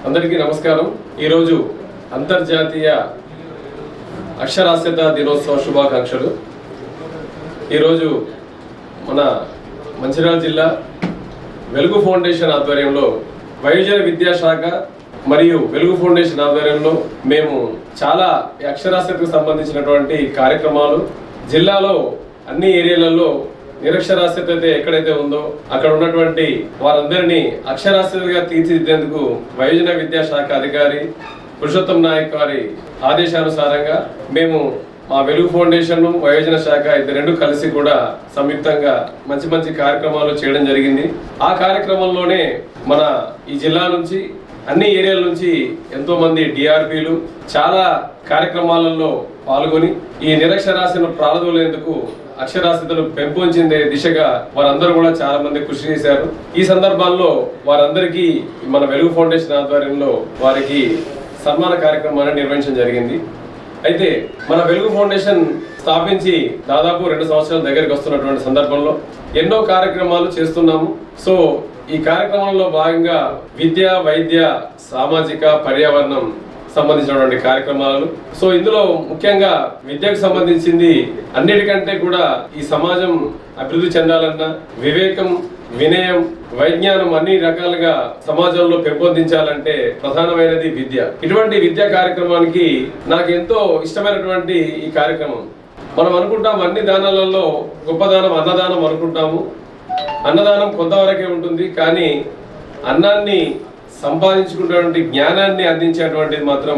అందరికీ నమస్కారం। ఈరోజు అంతర్జాతీయ అక్షరాస్యత దినోత్సవ శుభాకాంక్షలు। ఈరోజు మన మంచిర్యాల జిల్లా వెలుగు ఫౌండేషన్ ఆధ్వర్యంలో వయోజన విద్యాశాఖ మరియు వెలుగు ఫౌండేషన్ ఆధ్వర్యంలో మేము చాలా అక్షరాస్యతకు సంబంధించినటువంటి కార్యక్రమాలు జిల్లాలో అన్ని ఏరియాలలో నిరక్షరాస్యత ఎక్కడైతే ఉందో అక్కడ ఉన్నటువంటి వారందరినీ అక్షరాస్యతగా తీర్చిదిద్దేందుకు వయోజన విద్యాశాఖ అధికారి పురుషోత్తం నాయక్ గారి ఆదేశానుసారంగా మేము మా వెలుగు ఫౌండేషన్ వయోజన శాఖ రెండు కలిసి కూడా సంయుక్తంగా మంచి మంచి కార్యక్రమాలు చేయడం జరిగింది। ఆ కార్యక్రమంలోనే మన ఈ జిల్లా నుంచి అన్ని ఏరియాల నుంచి ఎంతో మంది డిఆర్పీలు చాలా కార్యక్రమాలలో పాల్గొని ఈ నిరక్షరాస్యతను ప్రారంభించేందుకు అక్షరాస్యతను పెంపొందించే దిశగా వారందరూ కూడా చాలా మంది కృషి చేశారు। ఈ సందర్భాల్లో వారందరికీ మన వెలుగు ఫౌండేషన్ ఆధ్వర్యంలో వారికి సన్మాన కార్యక్రమాన్ని నిర్వహించడం జరిగింది। అయితే మన వెలుగు ఫౌండేషన్ స్థాపించి దాదాపు 2 సంవత్సరాల దగ్గరికి వస్తున్నటువంటి సందర్భంలో ఎన్నో కార్యక్రమాలు చేస్తున్నాము। సో ఈ కార్యక్రమంలో భాగంగా విద్య, వైద్య, సామాజిక, పర్యావరణం సంబంధించినటువంటి కార్యక్రమాలు। సో ఇందులో ముఖ్యంగా విద్యకు సంబంధించింది అన్నిటికంటే కూడా ఈ సమాజం అభివృద్ధి చెందాలన్నా వివేకం, వినయం, వైజ్ఞానం అన్ని రకాలుగా సమాజంలో పెంపొందించాలంటే ప్రధానమైనది విద్య। ఇటువంటి విద్యా కార్యక్రమానికి నాకు ఎంతో ఇష్టమైనటువంటి ఈ కార్యక్రమం। మనం అనుకుంటాం అన్ని దానాలలో గొప్ప దానం అన్నదానం అనుకుంటాము। అన్నదానం కొంతవరకే ఉంటుంది, కానీ అన్నాన్ని సంపాదించుకున్నటువంటి జ్ఞానాన్ని అందించేటువంటిది మాత్రం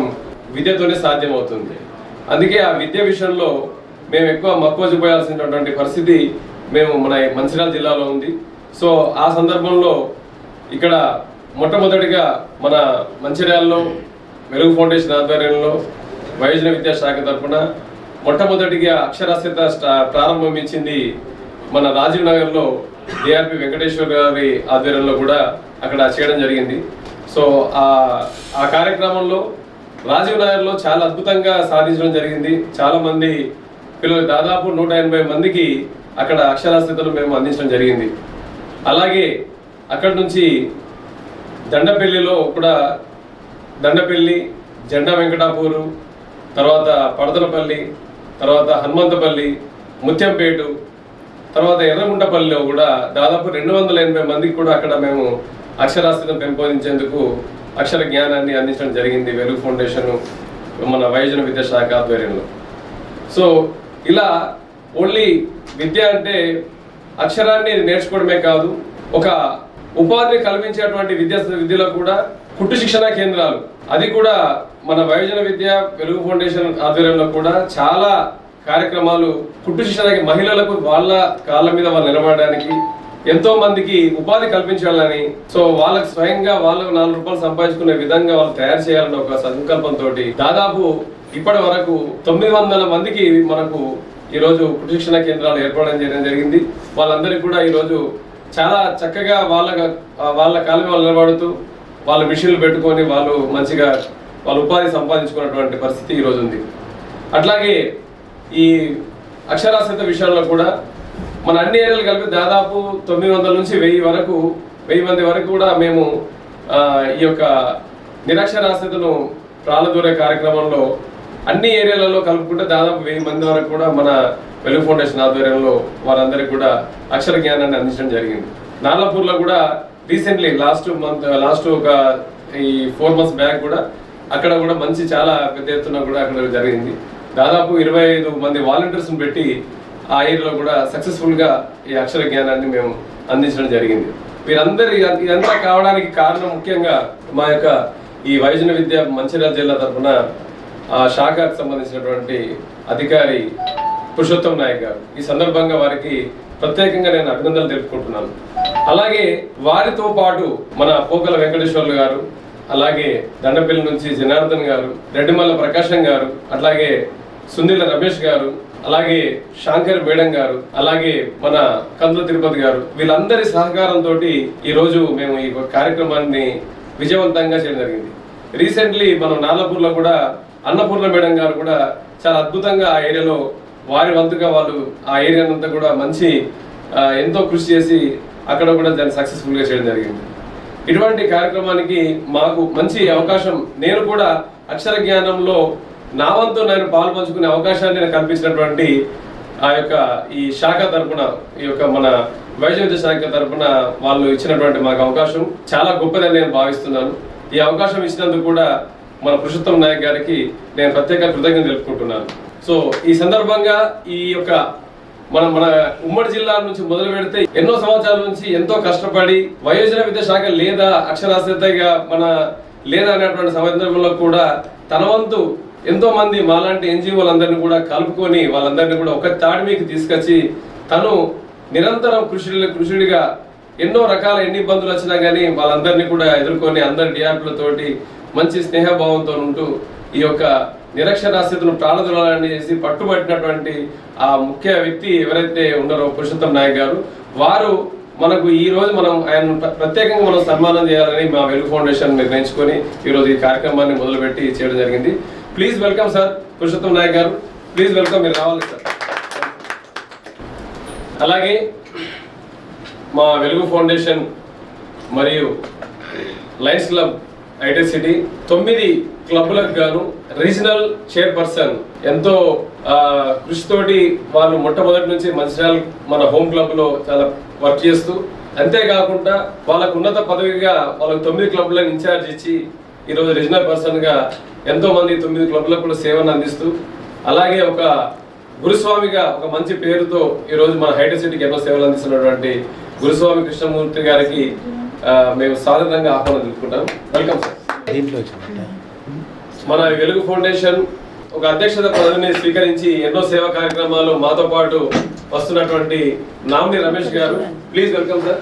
విద్యతోనే సాధ్యమవుతుంది। అందుకే ఆ విద్య విషయంలో మేము ఎక్కువ మక్కువ చూపాల్సినటువంటి పరిస్థితి మేము మన మంచిర్యాల జిల్లాలో ఉంది। సో ఆ సందర్భంలో ఇక్కడ మొట్టమొదటిగా మన మంచిర్యాలలో వెలుగు ఫౌండేషన్ ఆధ్వర్యంలో వయోజన విద్యాశాఖ తరఫున మొట్టమొదటిగా అక్షరాస్యత ప్రారంభించింది మన రాజీవ్ నగర్లో డిఆర్పి వెంకటేశ్వర్ గారి ఆధ్వర్యంలో కూడా అక్కడ చేయడం జరిగింది। సో ఆ కార్యక్రమంలో రాజీవ్ నగర్లో చాలా అద్భుతంగా సాధించడం జరిగింది। చాలా మంది పిల్లలు దాదాపు 180 మందికి అక్కడ అక్షరాస్యతను మేము అందించడం జరిగింది। అలాగే అక్కడి నుంచి దండపల్లిలో కూడా దండపల్లి, జెండా వెంకటాపూరు, తర్వాత పడదలపల్లి, తర్వాత హనుమంతపల్లి, ముత్యంపేటు, తర్వాత ఎర్రగుంటపల్లిలో కూడా దాదాపు 280 మందికి కూడా అక్కడ మేము అక్షరాస్యతను పెంపొందించేందుకు అక్షర జ్ఞానాన్ని అందించడం జరిగింది వెలుగు ఫౌండేషన్ మన వయోజన విద్యాశాఖ ఆధ్వర్యంలో। సో ఇలా ఓన్లీ విద్య అంటే అక్షరాన్ని నేర్చుకోవడమే కాదు, ఒక ఉపాధిని కల్పించేటువంటి విద్యలో కూడా కుట్టు శిక్షణా కేంద్రాలు, అది కూడా మన వయోజన విద్య వెలుగు ఫౌండేషన్ ఆధ్వర్యంలో కూడా చాలా కార్యక్రమాలు కుట్టు శిక్షణకి మహిళలకు వాళ్ళ కాళ్ళ మీద వాళ్ళు నిలబడడానికి ఎంతో మందికి ఉపాధి కల్పించాలని, సో వాళ్ళకి స్వయంగా వాళ్ళు 4 రూపాయలు సంపాదించుకునే విధంగా వాళ్ళు తయారు చేయాలని ఒక సంకల్పంతో దాదాపు ఇప్పటి వరకు 900 మందికి మనకు ఈరోజు కుట్టు శిక్షణ కేంద్రాలు ఏర్పడడం చేయడం జరిగింది। వాళ్ళందరికీ కూడా ఈరోజు చాలా చక్కగా వాళ్ళ కాళ్ళ మీద నిలబడుతూ వాళ్ళ మిషన్లు పెట్టుకొని వాళ్ళు మంచిగా వాళ్ళ ఉపాధి సంపాదించుకున్నటువంటి పరిస్థితి ఈరోజు ఉంది। అట్లాగే ఈ అక్షరాస్యత విషయంలో కూడా మన అన్ని ఏరియాలు కలిపి దాదాపు 900 నుంచి 1000 మంది వరకు కూడా మేము ఈ యొక్క నిరక్షరాస్యతను ప్రాళదూరే కార్యక్రమంలో అన్ని ఏరియాలలో కలుపుకుంటే దాదాపు 1000 మంది వరకు కూడా మన వెలుగు ఫౌండేషన్ ఆధ్వర్యంలో వారందరికీ కూడా అక్షర జ్ఞానాన్ని అందించడం జరిగింది। నార్లాపూర్లో కూడా రీసెంట్లీ లాస్ట్ ఒక ఈ 4 మంత్స్ బ్యాక్ కూడా అక్కడ కూడా మంచి చాలా పెద్ద ఎత్తున కూడా అక్కడ జరిగింది। దాదాపు 25 మంది వాలంటీర్స్ని పెట్టి ఆ ఏరియాలో కూడా సక్సెస్ఫుల్గా ఈ అక్షర జ్ఞానాన్ని మేము అందించడం జరిగింది। ఇదంతా కావడానికి కారణం ముఖ్యంగా మా యొక్క ఈ వయోజన విద్య మంచిర్యాల జిల్లా తరఫున ఆ శాఖకు సంబంధించినటువంటి అధికారి పురుషోత్తం నాయక్ గారు। ఈ సందర్భంగా వారికి ప్రత్యేకంగా నేను అభినందనలు తెలుపుకుంటున్నాను। అలాగే వారితో పాటు మన పోకల వెంకటేశ్వర్లు గారు, అలాగే దండపల్లి నుంచి జనార్దన్ గారు, రెడ్డిమల్ల ప్రకాశం గారు, అట్లాగే సుందిల రమేష్ గారు, అలాగే శాంకర్ మేడం గారు, అలాగే మన కందుల తిరుపతి గారు, వీళ్ళందరి సహకారంతో ఈ రోజు మేము ఈ కార్యక్రమాన్ని విజయవంతంగా చేయడం జరిగింది। రీసెంట్లీ మనం నార్లాపూర్లో కూడా అన్నపూర్ణ మేడం గారు కూడా చాలా అద్భుతంగా ఆ ఏరియాలో వారి వంతుగా వాళ్ళు ఆ ఏరియానంతా కూడా మంచి ఎంతో కృషి చేసి అక్కడ కూడా దాన్ని సక్సెస్ఫుల్గా చేయడం జరిగింది। ఇటువంటి కార్యక్రమానికి మాకు మంచి అవకాశం, నేను కూడా అక్షర జ్ఞానంలో నా వంతు నేను పాల్పంచుకునే అవకాశాన్ని నేను కల్పించినటువంటి ఆ యొక్క ఈ శాఖ తరపున, ఈ యొక్క మన వైద్య విద్య శాఖ తరపున వాళ్ళు ఇచ్చినటువంటి మాకు అవకాశం చాలా గొప్పదని నేను భావిస్తున్నాను. ఈ అవకాశం ఇచ్చినందుకు కూడా మన పురుషోత్తం నాయక్ గారికి నేను ప్రత్యేక కృతజ్ఞత తెలుపుకుంటున్నాను. సో ఈ సందర్భంగా ఈ యొక్క మన ఉమ్మడి జిల్లా నుంచి మొదలు పెడితే ఎన్నో సంవత్సరాల నుంచి ఎంతో కష్టపడి వయోజన విద్యా శాఖ లేదా అక్షరాస్యతగా లేదా అనేటువంటి సందర్భంలో కూడా తన వంతు ఎంతో మంది మాలాంటి ఎన్జిఓలందరినీ కూడా కలుపుకొని వాళ్ళందరినీ కూడా ఒక తాడి మీకు తీసుకొచ్చి తను నిరంతరం కృషిడిగా ఎన్నో రకాల ఎన్ని ఇబ్బందులు వచ్చినా కానీ వాళ్ళందరినీ కూడా ఎదుర్కొని అందరి డిఆర్పీలతోటి మంచి స్నేహభావంతో ఉంటూ ఈ యొక్క నిరక్షరాస్యతను ప్రాణదులని చేసి పట్టుబట్టినటువంటి ఆ ముఖ్య వ్యక్తి ఎవరైతే ఉన్నారో పురుషోత్తం నాయక్ గారు, వారు మనకు ఈ రోజు మనం ఆయన ప్రత్యేకంగా మనం సన్మానం చేయాలని మా వెలుగు ఫౌండేషన్ నిర్ణయించుకొని ఈరోజు ఈ కార్యక్రమాన్ని మొదలుపెట్టి చేయడం జరిగింది. Please welcome sir Purushottam Nayak garu, please welcome, మీరు రావాలి సార్. అలాగే మా వెలుగు ఫౌండేషన్ మరియు లయన్స్ క్లబ్ ఐటీ సిటీ 9 క్లబ్లకు గాను రీజనల్ చైర్పర్సన్ ఎంతో కృషితోటి వాళ్ళు మొట్టమొదటి నుంచి మంచిర్యాల మన హోమ్ క్లబ్ లో చాలా వర్క్ చేస్తూ, అంతేకాకుండా వాళ్ళకు ఉన్నత పదవిగా వాళ్ళకు 9 క్లబ్లను ఇన్ఛార్జ్ ఇచ్చి ఈరోజు రీజనల్ పర్సన్ గా ఎంతో మంది 9 క్లబ్లకు కూడా సేవను అందిస్తూ, అలాగే ఒక గురుస్వామిగా ఒక మంచి పేరుతో ఈరోజు మన హైటెక్ సిటీకి ఎన్నో సేవలు అందిస్తున్నటువంటి గురుస్వామి కృష్ణమూర్తి గారికి మేము సాధారణంగా ఆహ్వానం తెలుపుకుంటాం. Welcome sir. మన వెలుగు ఫౌండేషన్ ఒక అధ్యక్షత పదవిని స్వీకరించి ఎన్నో సేవా కార్యక్రమాలు మాతో పాటు వస్తున్నటువంటి నామిని రమేష్ గారు, ప్లీజ్ వెల్కమ్ సార్.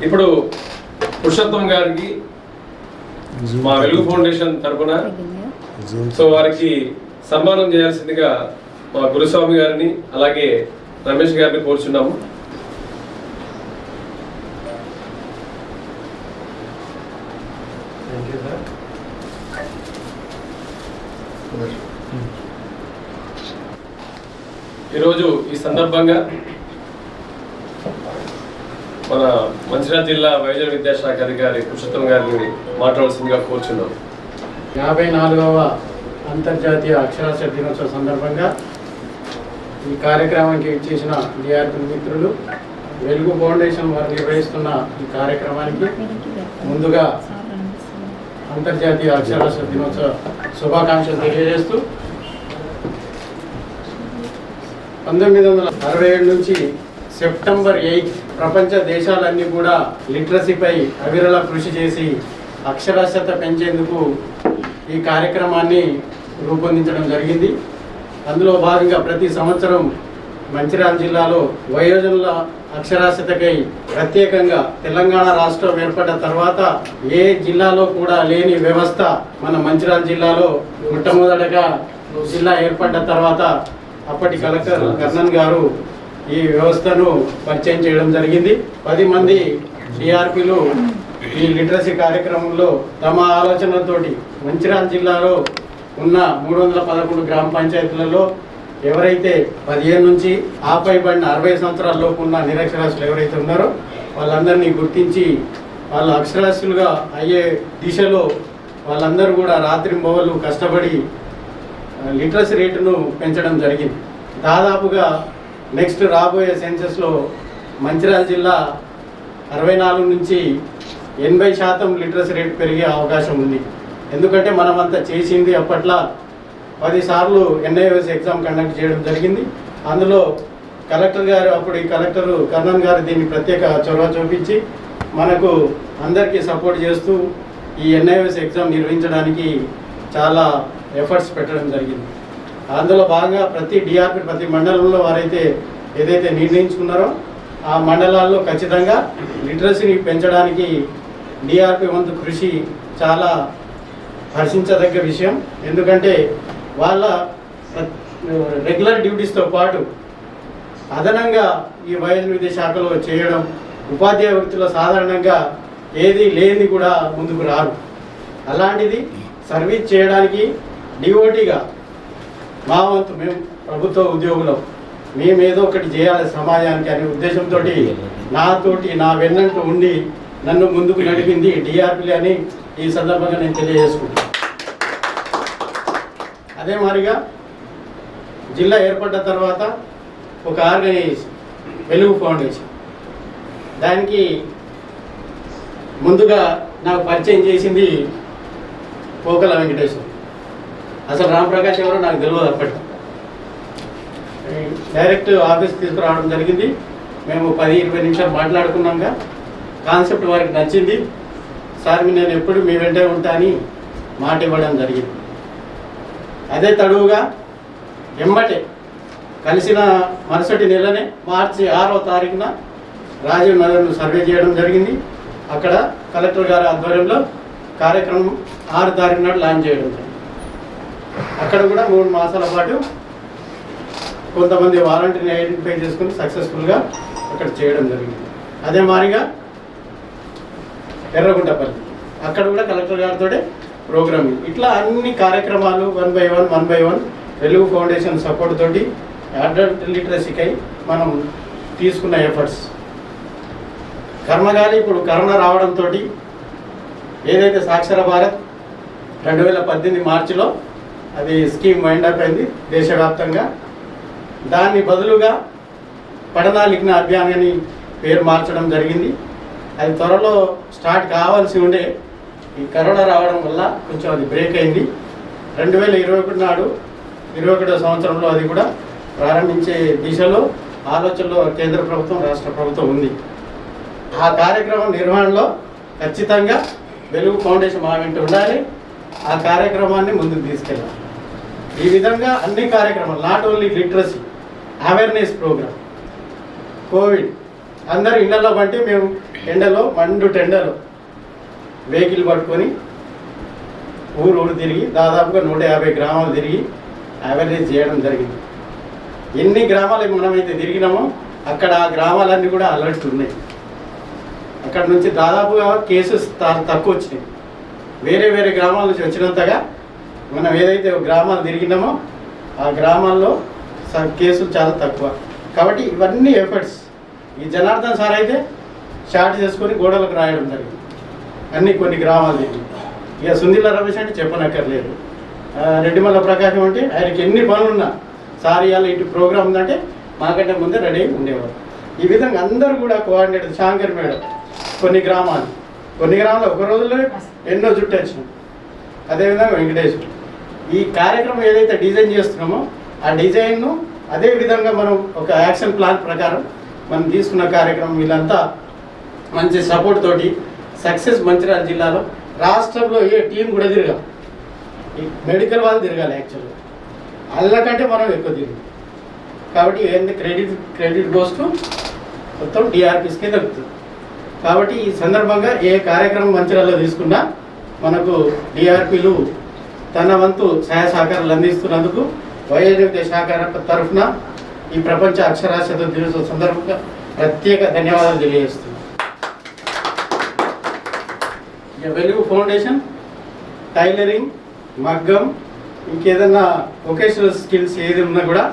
ఇప్పుడు పురుషోత్తం గారికి మా వెలుగు ఫౌండేషన్ తరఫున సో వారికి సన్మానం చేయాల్సిందిగా మా గురుస్వామి గారిని అలాగే రమేష్ గారిని కోరుచున్నాము. ఈరోజు ఈ సందర్భంగా మన మంచిర్యాల జిల్లా వైద్య విద్యాశాఖ అధికారి పురుషోత్తం గారిని మాట్లాడాల్సిందిగా కోరుచున్నాం. 54వ అంతర్జాతీయ అక్షరాస్యత దినోత్సవ సందర్భంగా ఈ కార్యక్రమానికి ఇచ్చేసిన డిఆర్పీ మిత్రులు, వెలుగు ఫౌండేషన్ వారు నిర్వహిస్తున్న ఈ కార్యక్రమానికి ముందుగా అంతర్జాతీయ అక్షరాస్యత దినోత్సవ శుభాకాంక్షలు తెలియజేస్తూ 1967 నుంచి సెప్టెంబర్ 8 ప్రపంచ దేశాలన్నీ కూడా లిటరసీపై అవిరళ కృషి చేసి అక్షరాస్యత పెంచేందుకు ఈ కార్యక్రమాన్ని రూపొందించడం జరిగింది. అందులో భాగంగా ప్రతి సంవత్సరం మంచిర్యాల జిల్లాలో వయోజనుల అక్షరాస్యతకై ప్రత్యేకంగా తెలంగాణ రాష్ట్రం ఏర్పడ్డ తర్వాత ఏ జిల్లాలో కూడా లేని వ్యవస్థ మన మంచిర్యాల జిల్లాలో మొట్టమొదటగా జిల్లా ఏర్పడ్డ తర్వాత అప్పటి కలెక్టర్ కర్ణన్ గారు ఈ వ్యవస్థను పరిచయం చేయడం జరిగింది. 10 మంది డిఆర్పీలు ఈ లిటరసీ కార్యక్రమంలో తమ ఆలోచనలతోటి మంచిర్యాల జిల్లాలో ఉన్న 311 గ్రామ పంచాయతీలలో ఎవరైతే 15 నుంచి ఆపైబడిన 60 సంవత్సరాల లోపు ఉన్న నిరక్షరాస్యులు ఎవరైతే ఉన్నారో వాళ్ళందరినీ గుర్తించి వాళ్ళు అక్షరాస్యులుగా అయ్యే దిశలో వాళ్ళందరూ కూడా రాత్రింబవళ్ళు కష్టపడి లిటరసీ రేటును పెంచడం జరిగింది. దాదాపుగా నెక్స్ట్ రాబోయే సెన్సెస్లో మంచిర్యాల జిల్లా 64 నుంచి 80% లిటరసీ రేట్ పెరిగే అవకాశం ఉంది. ఎందుకంటే మనమంతా చేసింది అప్పట్లో 10 సార్లు ఎన్ఐఓఎస్ ఎగ్జామ్ కండక్ట్ చేయడం జరిగింది. అందులో కలెక్టర్ గారు, అప్పుడు ఈ కలెక్టర్ కర్ణన్ గారు దీన్ని ప్రత్యేక చొరవ చూపించి మనకు అందరికీ సపోర్ట్ చేస్తూ ఈ ఎన్ఐఓఎస్ ఎగ్జామ్ నిర్వహించడానికి చాలా ఎఫర్ట్స్ పెట్టడం జరిగింది. అందులో భాగంగా ప్రతి డిఆర్పీ ప్రతి మండలంలో వారైతే ఏదైతే నిర్ణయించుకున్నారో ఆ మండలాల్లో ఖచ్చితంగా లిటరసీని పెంచడానికి డిఆర్పీ వంతు కృషి చాలా హర్షించదగ్గ విషయం. ఎందుకంటే వాళ్ళ రెగ్యులర్ డ్యూటీస్తో పాటు అదనంగా ఈ వైద్య విద్య శాఖలో చేయడం, ఉపాధ్యాయ వృత్తిలో సాధారణంగా ఏది లేని కూడా ముందుకు రారు. అలాంటిది సర్వీస్ చేయడానికి డిఓటీగా మా వంతు మేము ప్రభుత్వ ఉద్యోగులం మేము ఏదో ఒకటి చేయాలి సమాజానికి అనే ఉద్దేశంతో నాతోటి నా వెన్నంటూ ఉండి నన్ను ముందుకు నడిపింది డిఆర్పి అని ఈ సందర్భంగా నేను తెలియజేసుకుంటాను. అదే మాదిరిగా జిల్లా ఏర్పడ్డ తర్వాత ఒక ఆర్గనైజేషన్ వెలుగు ఫౌండేషన్, దానికి ముందుగా నాకు పరిచయం చేసింది పోకల వెంకటేశ్వర. అసలు రామప్రకాష్ ఎవరో నాకు తెలియదు అప్పట్లో. డైరెక్ట్ ఆఫీస్ తీసుకురావడం జరిగింది. మేము 10-20 నిమిషాలు మాట్లాడుకున్నాక కాన్సెప్ట్ వారికి నచ్చింది. సార్ నేను ఎప్పుడు మీ వెంటే ఉంటా అని మాట ఇవ్వడం జరిగింది. అదే తడువుగా ఎంబటే కలిసిన మరుసటి నెలనే మార్చి 6వ తారీఖున రాజీవ్ నగర్ను సర్వే చేయడం జరిగింది. అక్కడ కలెక్టర్ గారి ఆధ్వర్యంలో కార్యక్రమం 6 తారీఖు నాడు లాంచ్ చేయడం జరిగింది. అక్కడ కూడా 3 మాసాల పాటు కొంతమంది వాలంటీర్ని ఐడెంటిఫై చేసుకుని సక్సెస్ఫుల్గా అక్కడ చేయడం జరిగింది. అదే మాదిరిగా ఎర్రగుంటపల్లి అక్కడ కూడా కలెక్టర్ గారితో ప్రోగ్రామింగ్, ఇట్లా అన్ని కార్యక్రమాలు 1 by 1 వెలుగు ఫౌండేషన్ సపోర్ట్ తోటి అడల్ట్ లిటరసీకై మనం తీసుకున్న ఎఫర్ట్స్. కర్మగాలి ఇప్పుడు కరోనా రావడంతో ఏదైతే సాక్షర భారత్ 2018 మార్చిలో అది స్కీమ్ వైండ్ అప్ అయింది దేశవ్యాప్తంగా. దాన్ని బదులుగా పఠనా లిఖన అభియాన్ అని పేరు మార్చడం జరిగింది. అది త్వరలో స్టార్ట్ కావాల్సి ఉండే ఈ కరోనా రావడం వల్ల కొంచెం అది బ్రేక్ అయింది. 2021 నాడు 21వ సంవత్సరంలో అది కూడా ప్రారంభించే దిశలో ఆలోచనలో కేంద్ర ప్రభుత్వం రాష్ట్ర ప్రభుత్వం ఉంది. ఆ కార్యక్రమం నిర్వహణలో ఖచ్చితంగా వెలుగు ఫౌండేషన్ మా వెంట ఉండాలి. ఆ కార్యక్రమాన్ని ముందుకు తీసుకెళ్ళాలి. ఈ విధంగా అన్ని కార్యక్రమాలు, not only literacy, awareness programme, covid అందరూ ఇళ్లలో బట్టి మేము ఎండలో టెండలో వెహికల్ పట్టుకొని ఊరు తిరిగి దాదాపుగా 150 గ్రామాలు తిరిగి అవేర్నెస్ చేయడం జరిగింది. ఎన్ని గ్రామాలు మనమైతే తిరిగినామో అక్కడ ఆ గ్రామాలన్నీ కూడా అలర్ట్ ఉన్నాయి. అక్కడ నుంచి దాదాపుగా కేసెస్ తక్కువ వచ్చినాయి. వేరే గ్రామాల నుంచి వచ్చినంతగా మనం ఏదైతే గ్రామాలు తిరిగినామో ఆ గ్రామాల్లో కేసులు చాలా తక్కువ. కాబట్టి ఇవన్నీ ఎఫర్ట్స్. ఈ జనార్దన్ సార్ అయితే షార్ట్ చేసుకొని గోడలకు రాయడం జరిగింది కొన్ని గ్రామాలు తిరిగి. ఇక సుందిల రమేష్ అంటే చెప్పనక్కర్లేదు. రెడ్డిమల్ల ప్రకాశం అంటే ఆయనకి ఎన్ని పనులున్నా సార్ ఇవాళ ఇటు ప్రోగ్రామ్ ఉందంటే మాకంటే ముందే రెడీ ఉండేవారు. ఈ విధంగా అందరూ కూడా కోఆర్డినేటర్ శాంకర్ మేడం కొన్ని గ్రామాలు ఒక రోజులో ఎన్నో జుట్టు వచ్చినాం. అదేవిధంగా వెంకటేశ్వర. ఈ కార్యక్రమం ఏదైతే డిజైన్ చేస్తున్నామో ఆ డిజైన్ను అదే విధంగా మనం ఒక యాక్షన్ ప్లాన్ ప్రకారం మనం తీసుకున్న కార్యక్రమం వీళ్ళంతా మంచి సపోర్ట్ తోటి సక్సెస్ మంచిర్యాల జిల్లాలో రాష్ట్రంలో ఏ టీం కూడా తిరగాలి. ఈ మెడికల్ వాళ్ళు తిరగాలి యాక్చువల్గా, అందుకంటే మనం ఎక్కువ తిరిగి. కాబట్టి ఏంది క్రెడిట్ గోస్ టు మొత్తం డిఆర్పిస్కే దక్కుతుంది. కాబట్టి ఈ సందర్భంగా ఏ కార్యక్రమం మంచిర్యాలలో తీసుకున్నా మనకు డిఆర్పీలు తన వంతు సహాయ సహకారాలు అందిస్తున్నందుకు వైద్య శాఖ తరఫున ఈ ప్రపంచ అక్షరాస్యత దినోత్సవం సందర్భంగా ప్రత్యేక ధన్యవాదాలు తెలియజేస్తున్నాను. వెలుగు ఫౌండేషన్ టైలరింగ్, మగ్గం, ఇంకేదన్నా వొకేషనల్ స్కిల్స్ ఏది ఉన్నా కూడా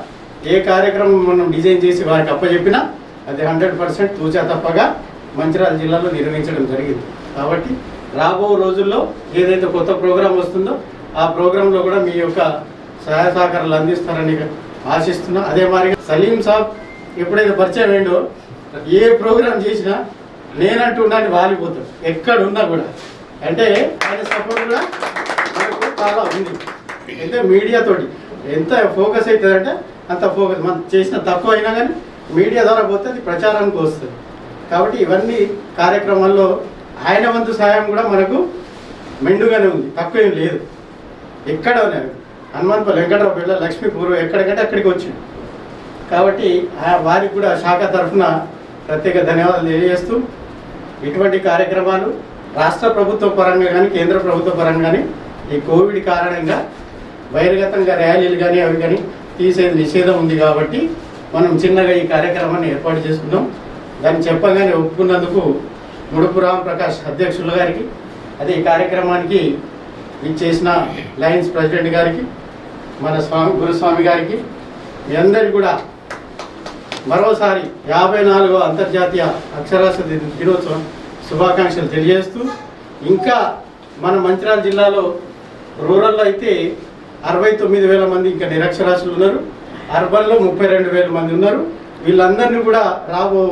ఏ కార్యక్రమం మనం డిజైన్ చేసి వారికి అప్పచెప్పినా అది 100% తూచా తప్పగా మంచిర్యాల జిల్లాలో నిర్వహించడం జరిగింది. కాబట్టి రాబో రోజుల్లో ఏదైతే కొత్త ప్రోగ్రాం వస్తుందో ఆ ప్రోగ్రాంలో కూడా మీ యొక్క సహాయ సహకారాలు అందిస్తారని ఆశిస్తున్నా. అదే మాదిరిగా సలీం సాబ్ ఎప్పుడైతే పరిచయం ఏంటో ఏ ప్రోగ్రాం చేసినా నేనంటూ ఉండాలని వాలిపోతాడు ఎక్కడున్నా కూడా. అంటే ఆయన సపోర్ట్ కూడా మనకు చాలా ఉంది. అయితే మీడియాతోటి ఎంత ఫోకస్ అవుతుందంటే అంత ఫోకస్. మనం చేసిన తక్కువ అయినా కానీ మీడియా ద్వారా పోతే అది ప్రచారానికి వస్తుంది. కాబట్టి ఇవన్నీ కార్యక్రమాల్లో ఆయన వంతు సాయం కూడా మనకు మెండుగానే ఉంది, తక్కువ ఏం లేదు. ఎక్కడ హనుమంతపల్లి, వెంకటరావు పిల్ల, లక్ష్మీపూర్వం ఎక్కడికంటే అక్కడికి వచ్చింది. కాబట్టి వారికి కూడా శాఖ తరఫున ప్రత్యేక ధన్యవాదాలు తెలియజేస్తూ ఇటువంటి కార్యక్రమాలు రాష్ట్ర ప్రభుత్వ పరంగా కానీ కేంద్ర ప్రభుత్వ పరంగా కానీ ఈ కోవిడ్ కారణంగా బహిర్గతంగా ర్యాలీలు కానీ అవి కానీ తీసేది నిషేధం ఉంది. కాబట్టి మనం చిన్నగా ఈ కార్యక్రమాన్ని ఏర్పాటు చేసుకున్నాం. దాన్ని చెప్పగానే ఒప్పుకున్నందుకు ముడుపు రామప్రకాష్ అధ్యక్షుల గారికి, అదే ఈ కార్యక్రమానికి ఇచ్చేసిన లయన్స్ ప్రెసిడెంట్ గారికి, మన గురుస్వామి గారికి, మీ అందరికీ కూడా మరోసారి 54వ అంతర్జాతీయ అక్షరాస్యత దినోత్సవం శుభాకాంక్షలు తెలియజేస్తూ, ఇంకా మన మంచిర్యాల జిల్లాలో రూరల్లో అయితే 69,000 మంది ఇంకా నిరక్షరాస్యులు ఉన్నారు. అర్బన్లో 32,000 మంది ఉన్నారు. వీళ్ళందరినీ కూడా రాబో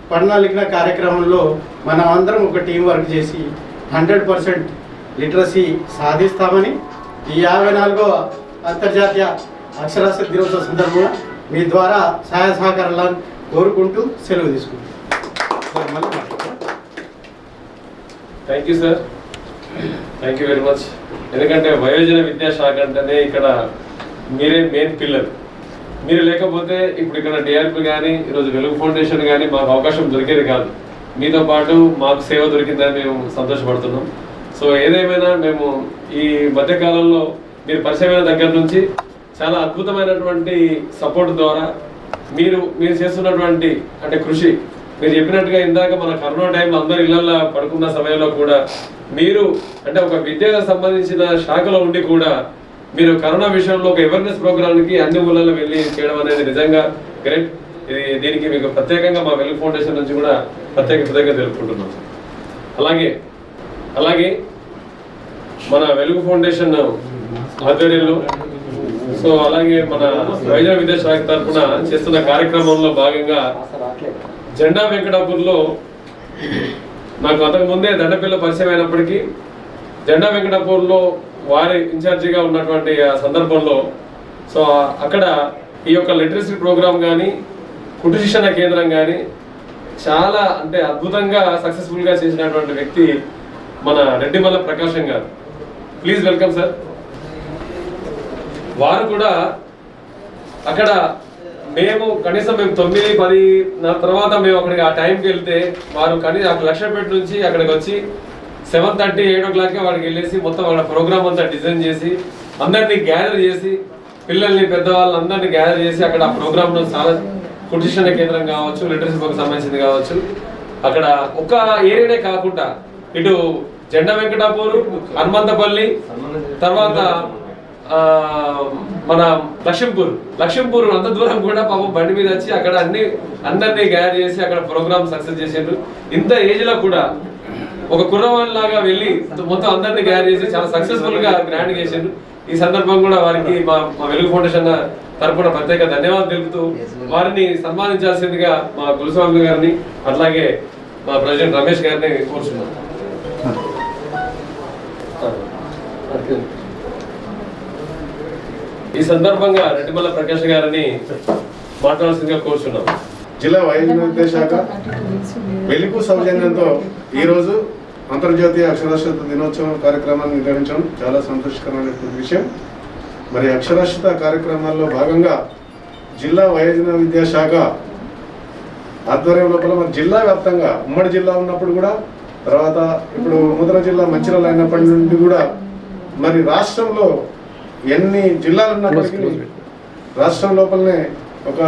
ప్రణాళిక కార్యక్రమంలో మనం అందరం ఒక టీం వర్క్ చేసి 100% లిటరసీ సాధిస్తామని ఈ 54వ అంతర్జాతీయ అక్షరాస్యత దినోత్సవ సందర్భంగా మీ ద్వారా సహాయ సహకారాలను కోరుకుంటూ సెలవు తీసుకుంటాం. Thank you sir, thank you very much. ఎందుకంటే వయోజన విద్యాశాఖ అంటేనే ఇక్కడ మీరే మెయిన్ పిల్లర్. మీరు లేకపోతే ఇప్పుడు ఇక్కడ డిఆర్పి కానీ ఈరోజు వెలుగు ఫౌండేషన్ కానీ మాకు అవకాశం దొరికేది కాదు. మీతో పాటు మాకు సేవ దొరికిందని మేము సంతోషపడుతున్నాం. సో ఏదేమైనా మేము ఈ మధ్యకాలంలో మీరు పరిచయమైన దగ్గర నుంచి చాలా అద్భుతమైనటువంటి సపోర్ట్ ద్వారా మీరు చేస్తున్నటువంటి అంటే కృషి, మీరు చెప్పినట్టుగా ఇందాక మన కరోనా టైంలో అందరు ఇళ్లలో పడుకున్న సమయంలో కూడా మీరు అంటే ఒక విద్యకు సంబంధించిన శాఖలో ఉండి కూడా మీరు కరోనా విషయంలో ఒక అవేర్నెస్ ప్రోగ్రామ్కి అన్ని ఊళ్ళలో వెళ్ళి చేయడం అనేది నిజంగా గ్రేట్. దీనికి మీకు ప్రత్యేకంగా మా వెలుగు ఫౌండేషన్ నుంచి కూడా ప్రత్యేక కృతజ్ఞతలు తెలుపుకుంటున్నాం. అలాగే మన వెలుగు ఫౌండేషన్ ఆధ్వర్యంలో సో అలాగే మన వైద్య విద్యాశాఖ తరఫున చేస్తున్న కార్యక్రమంలో భాగంగా జెండా వెంకటాపూర్లో నాకు అంతకుముందే దండపిల్ల పరిచయం అయినప్పటికీ జెండా వెంకటాపూర్లో వారి ఇన్ఛార్జిగా ఉన్నటువంటి సందర్భంలో సో అక్కడ ఈ యొక్క లిటరసీ ప్రోగ్రామ్ కానీ కుటుంబ శిక్షణ కేంద్రం కానీ చాలా అంటే అద్భుతంగా సక్సెస్ఫుల్గా చేసినటువంటి వ్యక్తి మన రెడ్డిమల్ల ప్రకాశం గారు. Please welcome sir. వారు కూడా అక్కడ మేము కనీసం 9-10 తర్వాత మేము అక్కడికి ఆ టైంకి వెళ్తే వారు కనీసం లక్షపేట నుంచి అక్కడికి వచ్చి 7:30, 8 o'clock వాడికి వెళ్ళేసి మొత్తం వాళ్ళ ప్రోగ్రామ్ అంతా డిజైన్ చేసి అందరినీ గ్యాదర్ చేసి పిల్లల్ని పెద్దవాళ్ళందరినీ గ్యాదర్ చేసి అక్కడ ఆ ప్రోగ్రాంలో చాలా కుటుంబ కేంద్రం కావచ్చు, లిటరసీ బుక్ సంబంధించింది కావచ్చు, అక్కడ ఒక ఏరియానే కాకుండా ఇటు జెండా వెంకటాపూర్, హనుమంతపల్లి, తర్వాత మన లక్ష్మీపూర్ అంత దూరం కూడా పాపం బండి మీద వచ్చి అక్కడ అందరినీ గ్యాదర్ చేసి అక్కడ ప్రోగ్రామ్ సక్సెస్ చేసారు. ఇంత ఏజ్ లో కూడా ఒక కుర్రవాళ్ళ లాగా వెళ్ళి మొత్తం అందరినీ గ్యాదర్ చేసి చాలా సక్సెస్ఫుల్ గా గ్రాండ్ చేసారు. ఈ సందర్భం కూడా వారికి మా వెలుగు ఫౌండేషన్ తరపున ప్రత్యేక ధన్యవాదాలు తెలుపుతూ వారిని సన్మానించాల్సిందిగా మా గురుస్వామి గారిని అట్లాగే మా ప్రెసిడెంట్ రమేష్ గారిని కోరుచున్నాం. ఈ సందర్భంగా రెడ్డిమల్ల ప్రకాష్ గారిని మాట్లాడాల్సిందిగా కోరుచున్నాం. జిల్లా వైద్య విద్యాశాఖ వెలుగు సౌజన్యంతో ఈరోజు అంతర్జాతీయ అక్షరాస్యత దినోత్సవం కార్యక్రమాన్ని నిర్వహించడం చాలా సంతోషకరమైనటువంటి విషయం. మరి అక్షరాస్యత కార్యక్రమాల్లో భాగంగా జిల్లా వైద్య విద్యాశాఖ ఆధ్వర్యం లోపల మరి జిల్లా వ్యాప్తంగా ఉమ్మడి జిల్లా ఉన్నప్పుడు కూడా, తర్వాత ఇప్పుడు నూతన జిల్లా మంచిర్యాల అయినప్పటి నుండి కూడా మరి రాష్ట్రంలో ఎన్ని జిల్లాలు ఉన్నప్పటికీ రాష్ట్రం లోపలనే ఒక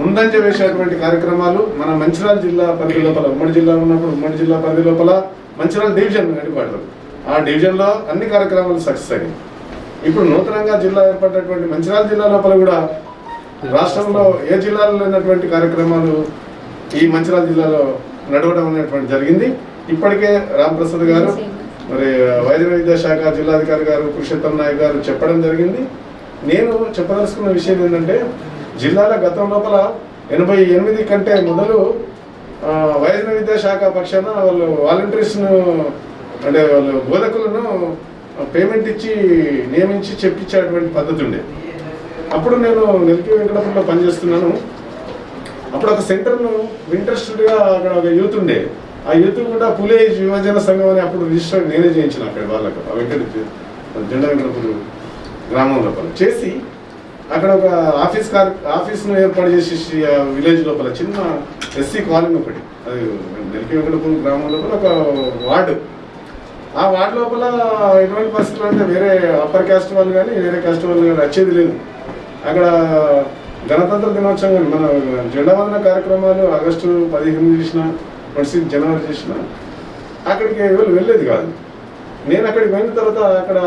ముందంజ వేసేటువంటి కార్యక్రమాలు మన మంచిర్యాల జిల్లా పరిధి లోపల, ఉమ్మడి జిల్లా ఉన్నప్పుడు ఉమ్మడి జిల్లా పరిధి లోపల మంచిర్యాల డివిజన్ హెడ్క్వార్టర్, ఆ డివిజన్లో అన్ని కార్యక్రమాలు సక్సెస్ అయ్యాయి. ఇప్పుడు నూతనంగా జిల్లా ఏర్పడినటువంటి మంచిర్యాల జిల్లా లోపల కూడా రాష్ట్రంలో ఏ జిల్లాలో లేనటువంటి కార్యక్రమాలు ఈ మంచిర్యాల జిల్లాలో నడవడం అనేటువంటి జరిగింది. ఇప్పటికే రాంప్రసాద్ గారు మరి వైద్య విద్యాశాఖ జిల్లాధికారి గారు పురుషోత్తం నాయక్ గారు చెప్పడం జరిగింది. నేను చెప్పదలుచుకున్న విషయం ఏంటంటే జిల్లాల గతం లోపల 88 కంటే మొదలు వైద్య విద్యాశాఖ పక్షాన వాళ్ళు వాలంటీర్స్ను అంటే వాళ్ళు బోధకులను పేమెంట్ ఇచ్చి నియమించి చెప్పించేటువంటి పద్ధతి ఉండే. అప్పుడు నేను నెలకి వెంకటపురంలో పనిచేస్తున్నాను. అప్పుడు ఒక సెంటర్ను ఇంట్రెస్టెడ్గా అక్కడ ఒక యూత్ ఉండే, ఆ యూత్ కూడా పులే యువజన సంఘం అని అప్పుడు రిజిస్టర్ నేనే చేయించిన అక్కడ వాళ్ళకు ఆ జెండా వెంకటపురం గ్రామం లోపల చేసి అక్కడ ఒక ఆఫీస్ను ఏర్పాటు చేసి విలేజ్ లోపల చిన్న ఎస్సీ కాలనీ ఒకటి, అది నెలకి వెంకటపురం గ్రామం లోపల ఒక వార్డు. ఆ వార్డు లోపల ఎటువంటి పరిస్థితులు అంటే వేరే అప్పర్ క్యాస్ట్ వాళ్ళు కానీ వేరే క్యాస్ట్ వాళ్ళు కానీ వచ్చేది లేదు. అక్కడ గణతంత్ర దినోత్సవం కానీ మన జెండా వందన కార్యక్రమాలు ఆగస్టు 15 చేసిన, 26 జనవరి చేసిన అక్కడికి వెళ్ళేది కాదు. నేను అక్కడికి పోయిన తర్వాత అక్కడ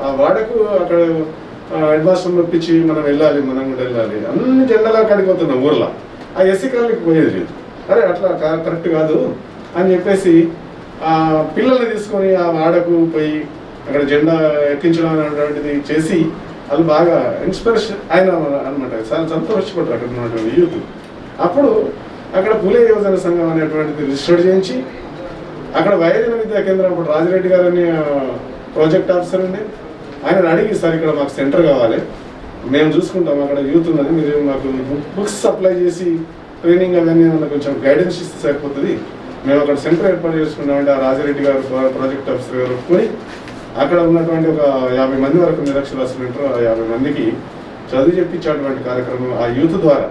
ఆ వాడకు అక్కడ హెడ్ మాస్టర్ నొప్పించి మనం వెళ్ళాలి, మనం కూడా వెళ్ళాలి, అన్ని జెండాలు అక్కడికి పోతున్నాం ఊర్లో. ఆ ఎస్సీ కాలనీకి పోయేది లేదు. అరే అట్లా కరెక్ట్ కాదు అని చెప్పేసి ఆ పిల్లల్ని తీసుకొని ఆ వాడకు పోయి అక్కడ జెండా ఎక్కించడం అనేటువంటిది చేసి వాళ్ళు బాగా ఇన్స్పిరేషన్ ఆయన అనమాట. చాలా సంతోషపడ్డారు అక్కడ ఉన్నటువంటి యూత్. అప్పుడు అక్కడ పులే యువజన సంఘం అనేటువంటిది రిజిస్టర్ చేయించి అక్కడ వయోజన విద్యా కేంద్రం అప్పుడు రాజిరెడ్డి గారు అని ప్రాజెక్ట్ ఆఫీసర్ ఉండే ఆయన అడిగి సార్ ఇక్కడ మాకు సెంటర్ కావాలి, మేము చూసుకుంటాం, అక్కడ యూత్ ఉన్నది, మీరు మాకు బుక్స్ సప్లై చేసి ట్రైనింగ్ అవన్నీ ఏమన్నా కొంచెం గైడెన్స్ ఇస్తే సరిపోతుంది, మేము అక్కడ సెంటర్ ఏర్పాటు చేసుకున్నామంటే ఆ రాజిరెడ్డి గారు ప్రాజెక్ట్ ఆఫీసర్ గారు ఒప్పుకొని అక్కడ ఉన్నటువంటి ఒక 50 మంది వరకు నిరక్షరాస్యులు ఉంటారు. ఆ 50 మందికి చదువు చెప్పించేటువంటి కార్యక్రమం ఆ యూత్ ద్వారా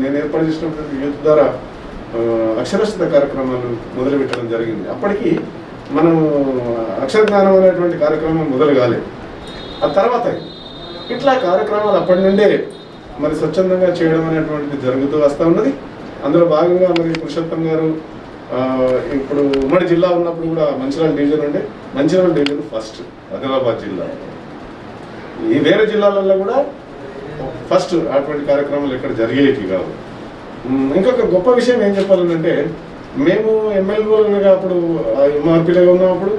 నేను ఏర్పాటు చేసినటువంటి యూత్ ద్వారా అక్షరాస్యత కార్యక్రమాలు మొదలుపెట్టడం జరిగింది. అప్పటికి మనం అక్షర జ్ఞానం అనేటువంటి కార్యక్రమం మొదలు కాలేదు. ఆ తర్వాత ఇట్లా కార్యక్రమాలు అప్పటి నుండే మరి స్వచ్ఛందంగా చేయడం అనేటువంటిది జరుగుతూ వస్తూ ఉన్నది. అందులో భాగంగా మరి పురుషోత్తం గారు ఇప్పుడు ఉమ్మడి జిల్లా ఉన్నప్పుడు కూడా మంచిర్యాల డివిజన్ ఉండే, మంచిర్యాల డివిజన్ ఫస్ట్ ఆదిలాబాద్ జిల్లా. ఈ వేరే జిల్లాలలో కూడా ఫస్ట్ అటువంటి కార్యక్రమాలు ఇక్కడ జరిగేవి కావు. ఇంకొక గొప్ప విషయం ఏం చెప్పాలంటే మేము ఎమ్మెల్యేలుగా అప్పుడు ఎంఆర్పీలో ఉన్నప్పుడు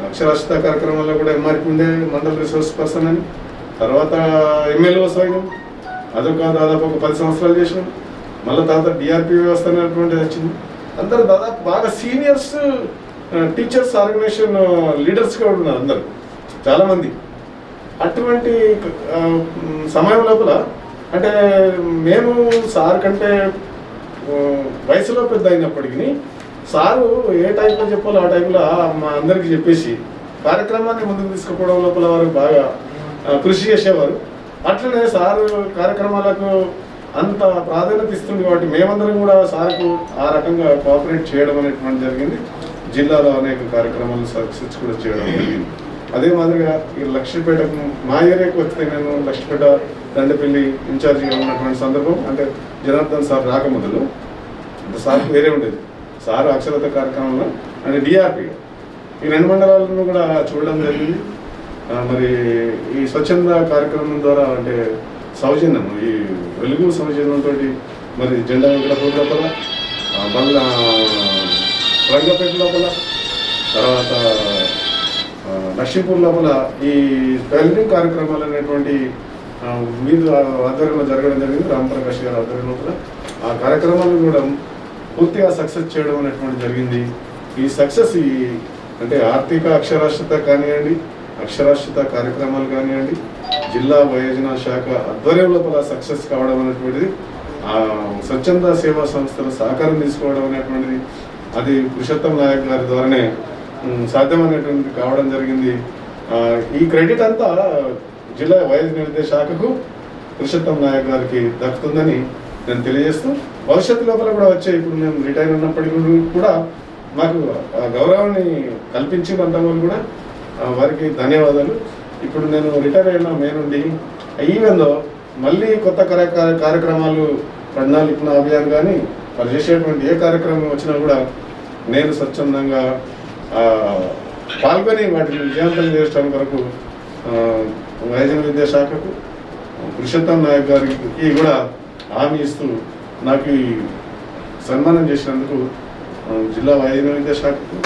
అక్షరాస్యత కార్యక్రమాల్లో కూడా ఎంఆర్పీ ఉండే, మండల రిసోర్స్ పర్సన్ అని. తర్వాత ఎమ్మెల్యేస్ అయినాం, అదొక దాదాపు ఒక 10 సంవత్సరాలు చేసినాం. మళ్ళీ తర్వాత డిఆర్పీ వ్యవస్థ అనేటువంటిది వచ్చింది. అందరూ దాదాపు బాగా సీనియర్స్ టీచర్స్ ఆర్గనైజేషన్ లీడర్స్ కూడా ఉన్నారు అందరు చాలామంది. అటువంటి సమయం లోపల అంటే మేము సార్ కంటే వయసులో పెద్ద అయినప్పటికీ సారు ఏ టైంలో చెప్పాలో ఆ టైంలో మా అందరికీ చెప్పేసి కార్యక్రమాన్ని ముందుకు తీసుకుపోవడం లోపల వారు బాగా కృషి చేసేవారు. అట్లనే సారు కార్యక్రమాలకు అంత ప్రాధాన్యత ఇస్తుంది కాబట్టి మేమందరం కూడా సార్కు ఆ రకంగా కోఆపరేట్ చేయడం అనేటువంటి జరిగింది. జిల్లాలో అనేక కార్యక్రమాలు సక్సెస్ కూడా చేయడం జరిగింది. అదే మాదిరిగా ఈ లక్ష్మీపేటకు మా ఏరియాకి వస్తే నేను లక్ష్మీపేట దండపల్లి ఇన్ఛార్జిగా ఉన్నటువంటి సందర్భం అంటే జనార్దన్ సార్ రాకముందులో సార్కు వేరే ఉండేది. సార్ అక్షరత కార్యక్రమంలో అంటే డిఆర్పీగా ఈ 2 మండలాలను కూడా చూడడం జరిగింది. మరి ఈ స్వచ్ఛంద కార్యక్రమం ద్వారా అంటే సౌజన్యం ఈ వెలుగు సౌజన్యంతో మరి జెండా వెంకటపూర్ లోపల రంగపేట లోపల తర్వాత లక్ష్మీపూర్ లోపల ఈ టైలరింగ్ కార్యక్రమాలు అనేటువంటి వీధి ఆధ్వర్యంలో జరగడం జరిగింది. రామప్రకాష్ గారి ఆధ్వర్యంలో కూడా ఆ కార్యక్రమాలను కూడా పూర్తిగా సక్సెస్ చేయడం అనేటువంటి జరిగింది. ఈ సక్సెస్ ఈ అంటే ఆర్థిక అక్షరాస్యత కానివ్వండి, అక్షరాస్యత కార్యక్రమాలు కానివ్వండి, జిల్లా వయోజన శాఖ ఆధ్వర్యం లోపల సక్సెస్ కావడం అనేటువంటిది, ఆ స్వచ్ఛంద సేవా సంస్థల సహకారం తీసుకోవడం అనేటువంటిది అది పురుషోత్తం నాయక్ గారి ద్వారానే సాధ్యమైనటువంటి కావడం జరిగింది. ఈ క్రెడిట్ అంతా జిల్లా వయోజన విద్యా శాఖకు పురుషోత్తం నాయక్ గారికి దక్కుతుందని నేను తెలియజేస్తూ భవిష్యత్తు లోపల కూడా వచ్చే ఇప్పుడు మేము రిటైర్ ఉన్నప్పటికీ కూడా మాకు గౌరవాన్ని కల్పించినంత కూడా వారికి ధన్యవాదాలు. ఇప్పుడు నేను రిటైర్ అయిన మే నుండి ఈవెందో మళ్ళీ కొత్త కార్యక్రమాలు ప్రణాళిక అభియాన్ కానీ వాళ్ళు చేసేటువంటి ఏ కార్యక్రమం వచ్చినా కూడా నేను స్వచ్ఛందంగా పాల్గొని వాటిని విజయవంతం చేయడానికి వరకు వయోజన విద్యా శాఖకు పురుషోత్తం నాయక్ గారికి కూడా హామీ ఇస్తూ నాకు ఈ సన్మానం చేసినందుకు జిల్లా వయోజన విద్యా శాఖకు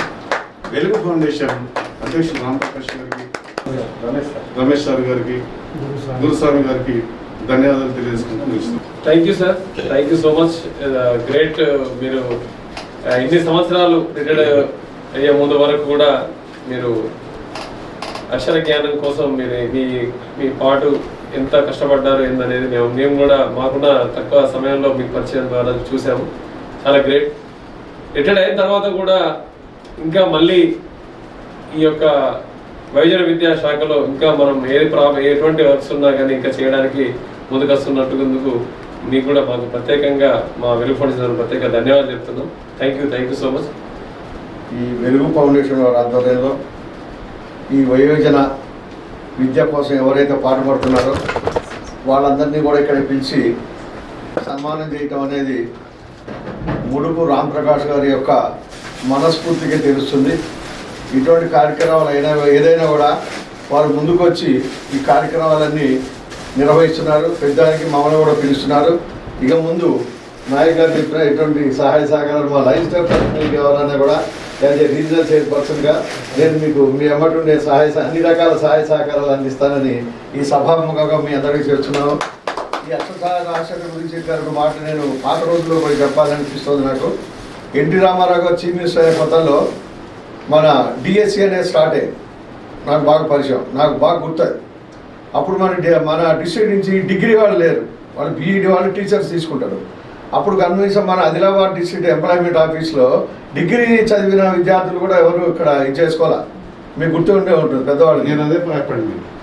వెలుగు ఫౌండేషన్ అధ్యక్షుడు రామప్రకాష్ గారికి, రమేష్ సార్ గారికి, గురుస్వామి గారికి ధన్యవాదాలు తెలియజేసుకుంటూ thank you sir, thank you so much. Great. మీరు ఇన్ని సంవత్సరాలు రిటైర్డ్ అయ్యే ముందు వరకు కూడా మీరు అక్షర జ్ఞానం కోసం మీరు మీ పాటు ఎంత కష్టపడ్డారు ఏందనేది మేము కూడా మాకున్న తక్కువ సమయంలో మీకు పరిచయం ద్వారా చూసాము. చాలా గ్రేట్. రిటైర్డ్ అయిన తర్వాత కూడా ఇంకా మళ్ళీ ఈ యొక్క వయోజన విద్యా శాఖలో ఇంకా మనం ఎటువంటి వర్క్స్ ఉన్నా కానీ ఇంకా చేయడానికి ముందుకు వస్తున్నట్టుకు మీకు కూడా మాకు ప్రత్యేకంగా మా వెలుగు ఫౌండేషన్ ప్రత్యేక ధన్యవాదాలు చెప్తున్నాం. Thank you so much. ఈ వెలుగు ఫౌండేషన్ వారి ఆధ్వర్యంలో ఈ వయోజన విద్య కోసం ఎవరైతే పాటుపడుతున్నారో వాళ్ళందరినీ కూడా ఇక్కడ పిలిచి సన్మానం చేయటం అనేది ముడుపు రామప్రకాష్ గారి యొక్క మనస్ఫూర్తిగా తెలుస్తుంది. ఇటువంటి కార్యక్రమాలు ఏదైనా కూడా వారు ముందుకు వచ్చి ఈ కార్యక్రమాలన్నీ నిర్వహిస్తున్నారు. పెద్దానికి మమ్మల్ని కూడా పిలుస్తున్నారు. ఇక ముందు నాయక్ గారు చెప్పిన ఎటువంటి సహాయ సహకారాలు మా లైన్ స్టాఫ్ తరఫున ఎవరన్నా కూడా యాజ్ ఏ రీజనల్ చైర్పర్సన్గా నేను మీకు మీ అమ్మటి ఉండే అన్ని రకాల సహాయ సహకారాలు అందిస్తానని ఈ సభాముఖంగా మీ అందరికీ చేస్తున్నాను. ఈ రాజశేఖర్ గురించి గారి మాట నేను పాత రోజుల్లో పోయి చెప్పాలనిపిస్తుంది నాకు. ఎన్టీ రామారావు గారు చీఫ్ మినిస్టర్ అయిన కొత్తలో మన డిఎస్సి అనేది స్టార్ట్ అయ్యింది. నాకు బాగా పరిచయం, నాకు బాగా గుర్తుంది. అప్పుడు మన డిస్ట్రిక్ట్ నుంచి డిగ్రీ వాళ్ళు లేరు, వాళ్ళు బీఈడి వాళ్ళు టీచర్స్ తీసుకుంటారు. అప్పుడు కనీసం మన ఆదిలాబాద్ డిస్ట్రిక్ట్ ఎంప్లాయ్మెంట్ ఆఫీస్లో డిగ్రీ చదివిన విద్యార్థులు కూడా ఎవరు ఇక్కడ ఇది చేసుకోవాలా, మీకు గుర్తు ఉండే ఉంటుంది పెద్దవాళ్ళు. నేను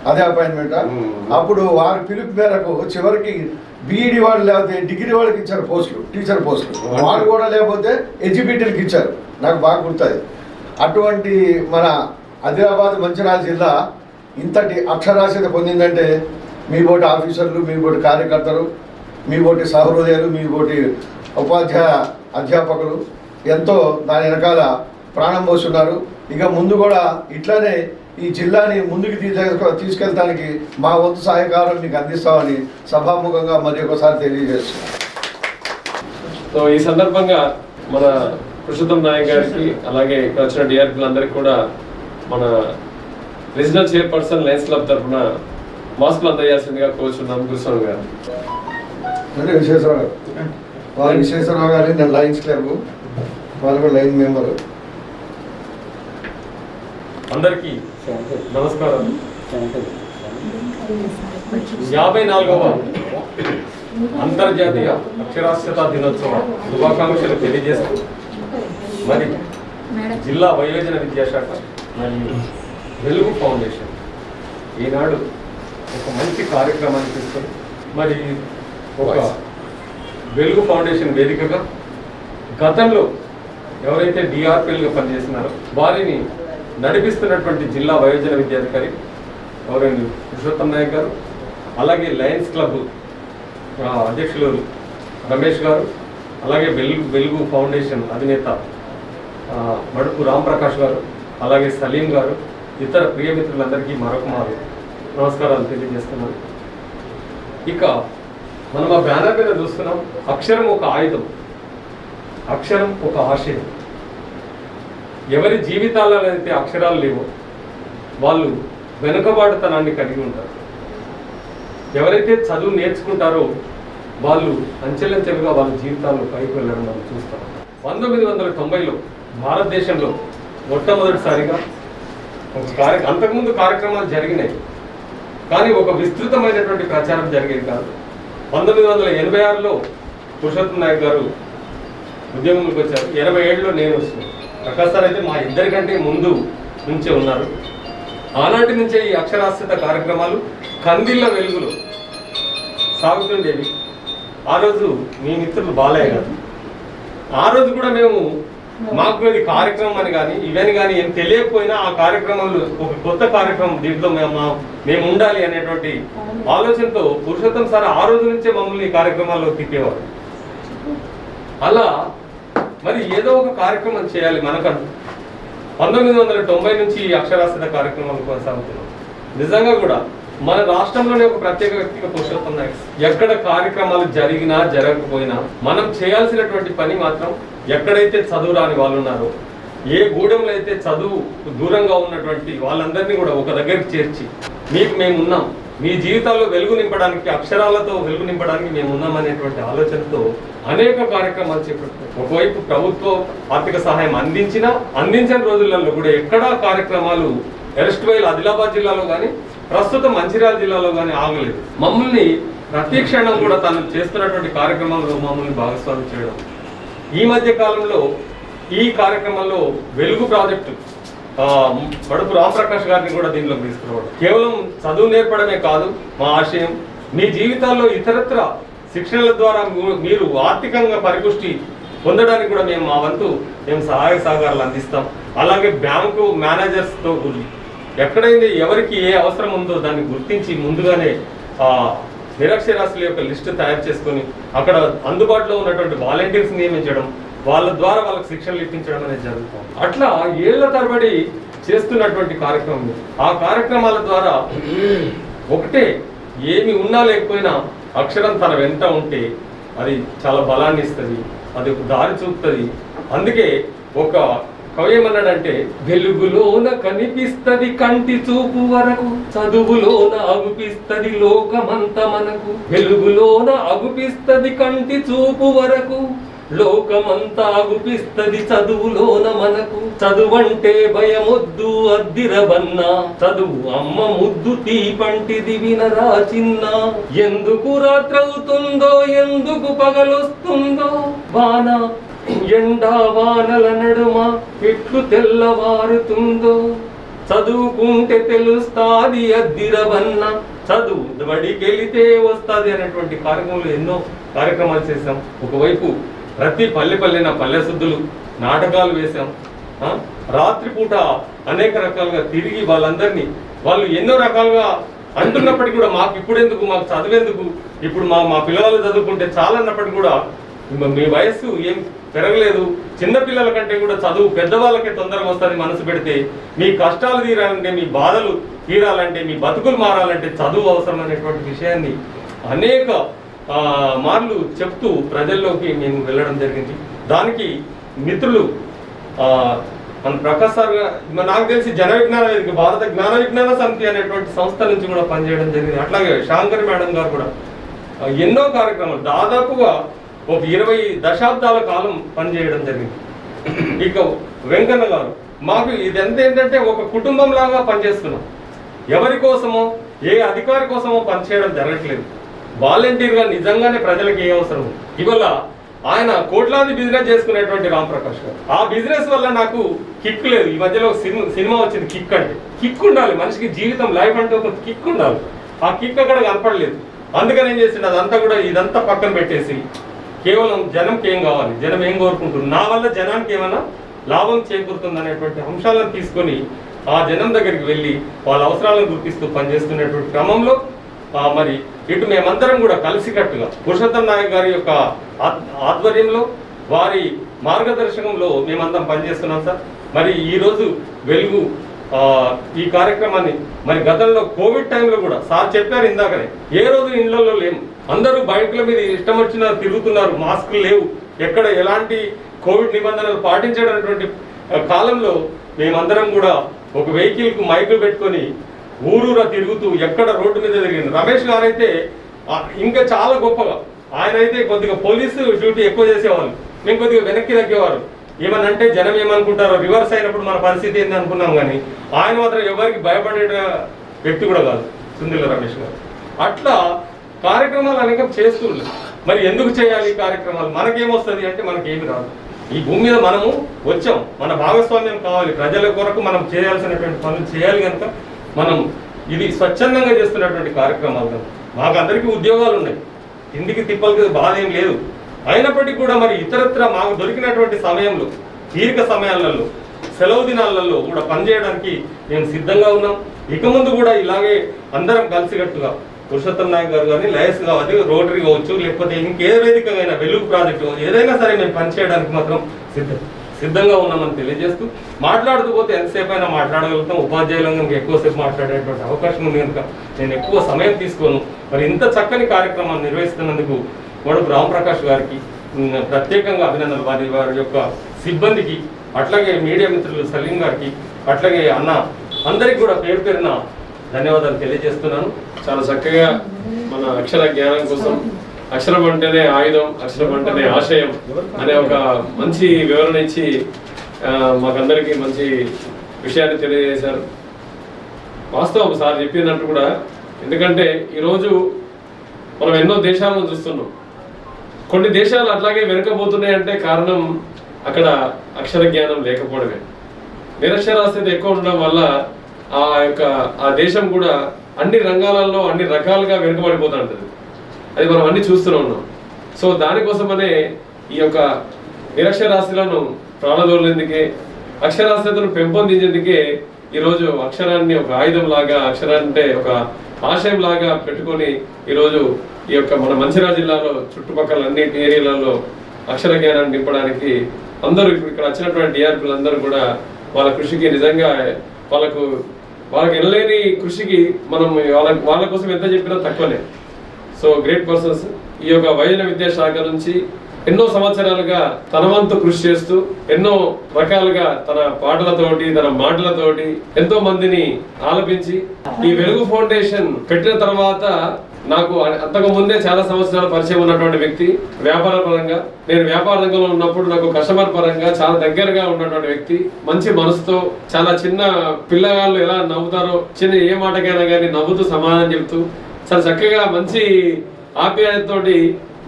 అదే అపాయింట్మెంట్. అప్పుడు వారి పిలుపు మేరకు చివరికి బీఈడి వాళ్ళు లేకపోతే డిగ్రీ వాళ్ళకి ఇచ్చారు పోస్టులు, టీచర్ పోస్టులు. వాళ్ళు కూడా లేకపోతే ఎడ్యుకేటర్కి ఇచ్చారు. నాకు బాగా గుర్తుంది. అటువంటి మన ఆదిలాబాద్ మంచిర్యాల జిల్లా ఇంతటి అక్షరాస్యత పొందిందంటే మీ బోటి ఆఫీసర్లు, మీ బోటి కార్యకర్తలు, మీ బోటి సహృదయాలు, మీ బోటి అధ్యాపకులు ఎంతో దాని వెనకాల ప్రాణం పోస్తున్నారు. ఇక ముందు కూడా ఇట్లానే ఈ జిల్లాని ముందుకు తీసుకెళ్ళడానికి మా వంతు సహకారం మీకు అందిస్తామని సభాముఖంగా మరి ఒకసారి తెలియజేస్తున్నాం. సో ఈ సందర్భంగా మన పురుషోత్తం నాయక్ గారికి అలాగే ఇక్కడ వచ్చిన డిఆర్పీలందరికీ కూడా మన రీజనల్ చైర్పర్సన్ లయన్స్ క్లబ్ తరఫున మాస్కులు అందజేయాల్సిందిగా కోరుచున్నాం. గురుస్వామి గారు అంటే విశ్వేశ్వరరావు గారు, విశ్వేశ్వరరావు గారు నేను లయన్స్ క్లబ్, వాళ్ళు కూడా లైన్ మెంబరు. అందరికీ నమస్కారం. 54వ అంతర్జాతీయ అక్షరాస్యత దినోత్సవ శుభాకాంక్షలు తెలియజేస్తూ మరి జిల్లా వయోజన విద్యాశాఖ మరియు వెలుగు ఫౌండేషన్ ఈనాడు ఒక మంచి కార్యక్రమాన్ని తీసుకొని మరి ఒక వెలుగు ఫౌండేషన్ వేదికగా గతంలో ఎవరైతే డిఆర్పీలుగా పనిచేస్తున్నారో వారిని నడిపిస్తున్నటువంటి జిల్లా వయోజన విద్యాధికారి గౌరవనీయులు పురుషోత్తం నాయక్ గారు, అలాగే లయన్స్ క్లబ్ అధ్యక్షులు రమేష్ గారు, అలాగే వెలుగు ఫౌండేషన్ అధినేత మడుపు రాంప్రకాష్ గారు, అలాగే సలీం గారు, ఇతర ప్రియమిత్రులందరికీ మరొక మారు నమస్కారాలు తెలియజేస్తున్నాను. ఇక మనం ఆ బ్యానర్ మీద చూస్తున్నాం, అక్షరం ఒక ఆయుధం, అక్షరం ఒక ఆశయం. ఎవరి జీవితాలలో అయితే అక్షరాలు లేవో వాళ్ళు వెనుకబాటుతనాన్ని కలిగి ఉంటారు. ఎవరైతే చదువు నేర్చుకుంటారో వాళ్ళు అంచెలంచెలుగా వాళ్ళ జీవితాల్లో పైకి వెళ్ళడం మనం చూస్తాం. 1990లో భారతదేశంలో మొట్టమొదటిసారిగా ఒక అంతకుముందు కార్యక్రమాలు జరిగినాయి, కానీ ఒక విస్తృతమైనటువంటి ప్రచారం జరిగేది కాదు. 1986లో పురుషోత్తం నాయక్ గారు ఉద్యమంలోకి వచ్చారు. 87లో నేను వస్తున్నాను. ప్రకాష్ సార్ అయితే మా ఇద్దరికంటే ముందు నుంచే ఉన్నారు. ఆనాటి నుంచే ఈ అక్షరాస్యత కార్యక్రమాలు కందిళ్ళ వెలుగులో సాగుతుండేవి. ఆ రోజు మీ మిత్రులు బాలయ్య గారు, ఆ రోజు కూడా మేము మాకు ఇది కార్యక్రమం అని కానీ ఇవన్నీ కానీ ఏం తెలియకపోయినా ఆ కార్యక్రమంలో ఒక కొత్త కార్యక్రమం దీంట్లో మేము ఉండాలి అనేటువంటి ఆలోచనతో పురుషోత్తం సార్ ఆ రోజు నుంచే మమ్మల్ని ఈ కార్యక్రమాల్లో తిప్పేవారు. అలా మరి ఏదో ఒక కార్యక్రమం చేయాలి మనకంటూ 1990 నుంచి ఈ అక్షరాస్యత కార్యక్రమాలు కొనసాగుతున్నాం. నిజంగా కూడా మన రాష్ట్రంలోనే ఒక ప్రత్యేక వ్యక్తిగా పురుషోత్తం నాయక్. ఎక్కడ కార్యక్రమాలు జరిగినా జరగకపోయినా మనం చేయాల్సినటువంటి పని మాత్రం ఎక్కడైతే చదువు రాని వాళ్ళు ఉన్నారో, ఏ గూడెంలో అయితే చదువు దూరంగా ఉన్నటువంటి వాళ్ళందరినీ కూడా ఒక దగ్గరికి చేర్చి మీకు మేమున్నాం, మీ జీవితాల్లో వెలుగు నింపడానికి, అక్షరాలతో వెలుగు నింపడానికి మేము ఉన్నామనేటువంటి ఆలోచనతో అనేక కార్యక్రమాలు చేపట్టారు. ఒకవైపు ప్రభుత్వం ఆర్థిక సహాయం అందించిన రోజులలో కూడా ఎక్కడా కార్యక్రమాలు ఎరస్ట్వైల్ ఆదిలాబాద్ జిల్లాలో కానీ ప్రస్తుతం మంచిర్యాల జిల్లాలో కానీ ఆగలేదు. మమ్మల్ని ప్రతి క్షణం కూడా తను చేస్తున్నటువంటి కార్యక్రమాల్లో మమ్మల్ని భాగస్వామ్యం చేయడం. ఈ మధ్య కాలంలో ఈ కార్యక్రమంలో వెలుగు ప్రాజెక్టు మడుపు రాంప్రకాష్ గారిని కూడా దీనిలోకి తీసుకురావడం. కేవలం చదువు నేర్పడమే కాదు మా ఆశయం, మీ జీవితాల్లో ఇతరత్ర శిక్షణల ద్వారా మీరు ఆర్థికంగా పరిపుష్టి పొందడానికి కూడా మేము మా వంతు సహాయ సహకారాలు అందిస్తాం. అలాగే బ్యాంకు మేనేజర్స్తో ఎక్కడైతే ఎవరికి ఏ అవసరం ఉందో దాన్ని గుర్తించి ముందుగానే నిరక్షరాస్యుల యొక్క లిస్టు తయారు చేసుకొని అక్కడ అందుబాటులో ఉన్నటువంటి వాలంటీర్స్ నియమించడం, వాళ్ళ ద్వారా వాళ్ళకి శిక్షణలు ఇప్పించడం అనేది జరుగుతుంది. అట్లా ఏళ్ల తరబడి చేస్తున్నటువంటి కార్యక్రమం. ఆ కార్యక్రమాల ద్వారా ఒకటే, ఏమి ఉన్నా లేకపోయినా అక్షరం తన వెంట ఉంటే అది చాలా బలాన్ని ఇస్తుంది, అది ఒక దారి చూపుతుంది. అందుకే ఒక కవి ఏమన్నాడంటే, వెలుగులోన కనిపిస్తది కంటి చూపు వరకు, చదువులోన అగుపిస్తది లోకమంత మనకు. వెలుగులోన అగుపిస్తది కంటి చూపు వరకు, లోకమంతా అగుపిస్తది చదువులోన మనకు. చదువంటే భయమొద్దు అద్దిరబన్నా, చదువు అమ్మ ముద్దు తీపంటిది వినరా చిన్న. ఎందుకు రాత్రవుతుందో ఎందుకు పగలొస్తుందో, వాన ఎండా వానల నడుమ ఎట్లు తెల్లవారుతుందో, చదువుకుంటే తెలుస్తాది అద్దిరబన్న, చదువు బడికెళితే వస్తుంది అనేటువంటి కార్యక్రమంలో ఎన్నో కార్యక్రమాలు చేశాం. ఒకవైపు ప్రతి పల్లెన పల్లె శుద్ధులు నాటకాలు వేశాం. రాత్రిపూట అనేక రకాలుగా తిరిగి వాళ్ళందరినీ, వాళ్ళు ఎన్నో రకాలుగా అంటున్నప్పటికీ కూడా మాకు ఇప్పుడెందుకు, మాకు చదివేందుకు, ఇప్పుడు మా పిల్లలు చదువుకుంటే చాలన్నప్పటికీ కూడా మీ వయస్సు ఏం పెరగలేదు, చిన్నపిల్లల కంటే కూడా చదువు పెద్దవాళ్ళకే తొందరగా వస్తుంది, మనసు పెడితే మీ కష్టాలు తీరాలంటే, మీ బాధలు తీరాలంటే, మీ బతుకులు మారాలంటే చదువు అవసరం అనేటువంటి విషయాన్ని అనేక మార్లు చెప్తూ ప్రజల్లోకి మేము వెళ్ళడం జరిగింది. దానికి మిత్రులు మన ప్రకాష్ సార్, నాకు తెలిసి జన విజ్ఞాన వేదిక, భారత జ్ఞాన విజ్ఞాన సమితి అనేటువంటి సంస్థ నుంచి కూడా పనిచేయడం జరిగింది. అట్లాగే శాంకర్ మేడం గారు కూడా ఎన్నో కార్యక్రమాలు దాదాపుగా ఒక 20 దశాబ్దాల కాలం పనిచేయడం జరిగింది. ఇక వెంకన్న గారు, మాకు ఇదంతా ఏంటంటే ఒక కుటుంబం లాగా పనిచేస్తున్నాం. ఎవరి కోసమో ఏ అధికారి కోసమో పనిచేయడం జరగట్లేదు. వాలంటీర్గా నిజంగానే ప్రజలకు ఏ అవసరం. ఇవాళ ఆయన కోట్లాది బిజినెస్ చేసుకునేటువంటి రాంప్రకాష్ గారు, ఆ బిజినెస్ వల్ల నాకు కిక్ లేదు. ఈ మధ్యలో సినిమా వచ్చింది కిక్ అంటే. కిక్ ఉండాలి మనిషికి, జీవితం లైఫ్ అంటే ఒక కిక్ ఉండాలి. ఆ కిక్ అక్కడ కనపడలేదు. అందుకని ఏం చేసిండు, అదంతా కూడా ఇదంతా పక్కన పెట్టేసి కేవలం జనంకి ఏం కావాలి, జనం ఏం కోరుకుంటుంది, నా వల్ల జనానికి ఏమైనా లాభం చేకూరుతుంది అనేటువంటి అంశాలను తీసుకొని ఆ జనం దగ్గరికి వెళ్ళి వాళ్ళ అవసరాలను గుర్తిస్తూ పనిచేస్తున్నటువంటి క్రమంలో మరి ఇటు మేమందరం కూడా కలిసికట్టుగా పురుషోత్తం నాయక్ గారి యొక్క ఆధ్వర్యంలో, వారి మార్గదర్శకంలో మేమందరం పనిచేస్తున్నాం సార్. మరి ఈరోజు వెలుగు ఈ కార్యక్రమాన్ని, మరి గతంలో కోవిడ్ టైంలో కూడా సార్ చెప్పారు ఇందాకనే, ఏ రోజు ఇళ్లలో లేము, అందరూ బైకుల మీద ఇష్టం వచ్చినా తిరుగుతున్నారు, మాస్కులు లేవు, ఎక్కడ ఎలాంటి కోవిడ్ నిబంధనలు పాటించడానికి కాలంలో మేమందరం కూడా ఒక వెహికల్కు మైకులు పెట్టుకొని ఊరూరా తిరుగుతూ ఎక్కడ రోడ్డు మీద తిరిగింది. రమేష్ గారు అయితే ఇంకా చాలా గొప్పగా, ఆయన అయితే కొద్దిగా పోలీసు డ్యూటీ ఎక్కువ చేసేవాళ్ళు, మేము కొద్దిగా వెనక్కి తగ్గేవారు. ఏమనంటే జనం ఏమనుకుంటారో, రివర్స్ అయినప్పుడు మన పరిస్థితి ఏంది అనుకున్నాం. కానీ ఆయన మాత్రం ఎవరికి భయపడే వ్యక్తి కూడా కాదు సుందిల్ల రమేష్ గారు. అట్లా కార్యక్రమాలు అనేక చేస్తుండే. మరి ఎందుకు చేయాలి ఈ కార్యక్రమాలు, మనకేమొస్తుంది అంటే మనకేమి రాదు. ఈ భూమి మీద మనము వచ్చాం, మన భాగస్వామ్యం కావాలి, ప్రజల కొరకు మనం చేయాల్సినటువంటి పనులు చేయాలి. కనుక మనం ఇది స్వచ్ఛందంగా చేస్తున్నటువంటి కార్యక్రమాలు. మాకు అందరికీ ఉద్యోగాలు ఉన్నాయి, ఇంటికి తిప్పలకి బాధ ఏం లేదు. అయినప్పటికీ కూడా మరి ఇతరత్ర మాకు దొరికినటువంటి సమయంలో, తీరిక సమయాలలో, సెలవు దినాలలో కూడా పనిచేయడానికి మేము సిద్ధంగా ఉన్నాం. ఇక ముందు కూడా ఇలాగే అందరం కలిసికట్టుగా పురుషోత్తం నాయక్ గారు కానీ, లయస్ కావచ్చు, రోటరీ కావచ్చు, లేకపోతే ఇంకే వేదికైనా వెలుగు ప్రాజెక్టు ఏదైనా సరే మేము పనిచేయడానికి మాత్రం సిద్ధంగా ఉన్నామని తెలియజేస్తూ, మాట్లాడుతూ పోతే ఎంతసేపు అయినా మాట్లాడగలుగుతాం. ఉపాధ్యాయులంగా ఇంకా ఎక్కువసేపు మాట్లాడేటువంటి అవకాశం ఉంది కనుక నేను ఎక్కువ సమయం తీసుకోను. మరి ఇంత చక్కని కార్యక్రమాన్ని నిర్వహిస్తున్నందుకు వడుపు రాంప్రకాష్ గారికి ప్రత్యేకంగా అభినందనలు, వారి యొక్క సిబ్బందికి, అట్లాగే మీడియా మిత్రులు సలీం గారికి, అట్లాగే అన్న అందరికి కూడా పేరు పేరున ధన్యవాదాలు తెలియజేస్తున్నాను. చాలా చక్కగా మన అక్షర జ్ఞానం కోసం, అక్షరం అంటేనే ఆయుధం, అక్షరం అంటేనే ఆశయం అనే ఒక మంచి వివరణ ఇచ్చి మాకందరికీ మంచి విషయాన్ని తెలియజేశారు. వాస్తవం సార్ చెప్పినట్టు కూడా, ఎందుకంటే ఈరోజు మనం ఎన్నో దేశాలను చూస్తున్నాం. కొన్ని దేశాలు అట్లాగే వెనుకపోతున్నాయి అంటే కారణం అక్కడ అక్షర జ్ఞానం లేకపోవడమే. నిరక్షరాస్యత ఎక్కువ ఉండడం వల్ల ఆ దేశం కూడా అన్ని రంగాలలో అన్ని రకాలుగా వెనుకబడిపోతూ ఉంటుంది. అది మనం అన్ని చూస్తూనే ఉన్నాం. సో దానికోసమనే ఈ యొక్క నిరక్షరాస్యులను ప్రాణదోలేందుకే, అక్షరాస్యతను పెంపొందించేందుకే ఈరోజు అక్షరాన్ని ఒక ఆయుధం లాగా, అక్షరాన్ని అంటే ఒక ఆశయం లాగా పెట్టుకొని ఈరోజు ఈ యొక్క మన మంచిర్యాల జిల్లాలో చుట్టుపక్కల అన్ని ఏరియాలలో అక్షర జ్ఞానాన్ని నింపడానికి అందరూ ఇక్కడ వచ్చినటువంటి డిఆర్పీలు అందరూ కూడా వాళ్ళ కృషికి నిజంగా వాళ్ళకు ఎనలేని కృషికి మనం వాళ్ళ కోసం ఎంత చెప్పినా తక్కువనే. So great persons. ఈ యొక్క వయోజన విద్యాశాఖ నుంచి ఎన్నో సంవత్సరాలుగా తన వంతు కృషి చేస్తూ ఎన్నో రకాలుగా తన పాటలతోటి తన మాటలతోటి ఎంతో మందిని ఆలపించి ఈ వెలుగు ఫౌండేషన్ పెట్టిన తర్వాత నాకు అంతకు ముందే చాలా సంవత్సరాల పరిచయం ఉన్నటువంటి వ్యక్తి. వ్యాపార పరంగా నేను వ్యాపార రంగంలో ఉన్నప్పుడు నాకు కస్టమర్ పరంగా చాలా దగ్గరగా ఉన్నటువంటి వ్యక్తి. మంచి మనసుతో చాలా చిన్న పిల్లగాళ్ళు ఎలా నవ్వుతారో చిన్న ఏ మాటకైనా కానీ నవ్వుతూ సమాధానం చెప్తూ చాలా చక్కగా మంచి ఆప్యాయతతోటి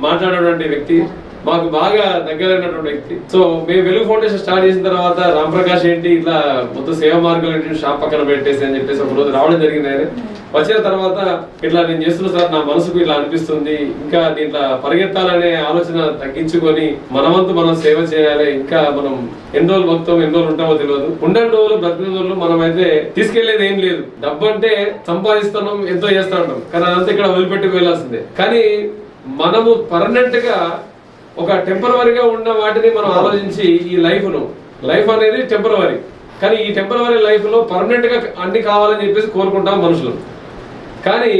మాట్లాడేటువంటి వ్యక్తి, మాకు బాగా దగ్గరైనటువంటి వ్యక్తి. సో మేము వెలుగు ఫౌండేషన్ స్టార్ట్ చేసిన తర్వాత రాంప్రకాష్ ఏంటి ఇట్లా మొత్తం సేవ మార్గాలు ఏంటి షాప్ పక్కన పెట్టేసి అని చెప్పేసి ఒక రోజు రావడం జరిగింది. ఆయన వచ్చిన తర్వాత ఇట్లా నేను చేస్తున్నా సార్, నా మనసుకు ఇలా అనిపిస్తుంది, ఇంకా దీంట్లో పరిగెత్తాలనే ఆలోచన తగ్గించుకొని మనవంతు మనం సేవ చేయాలి, ఇంకా మనం ఎన్ని రోజులు మొత్తం ఎన్ని రోజులు ఉంటామో తెలియదు, ఉండని రోజులు బ్రతికిన రోజులు మనం అయితే తీసుకెళ్లేది ఏం లేదు. డబ్బు అంటే సంపాదిస్తున్నాం, ఎంతో చేస్తా ఉంటాం, కానీ అదంతా ఇక్కడ వదిలిపెట్టి వెళ్ళాల్సిందే. కానీ మనము పర్మనెంట్ గా ఒక టెంపరవరీగా ఉన్న వాటిని మనం ఆలోచించి ఈ లైఫ్ అనేది టెంపరవరీ, కానీ ఈ టెంపరవరీ లైఫ్ లో పర్మనెంట్ గా అన్ని కావాలని చెప్పేసి కోరుకుంటాం మనుషులు. కానీ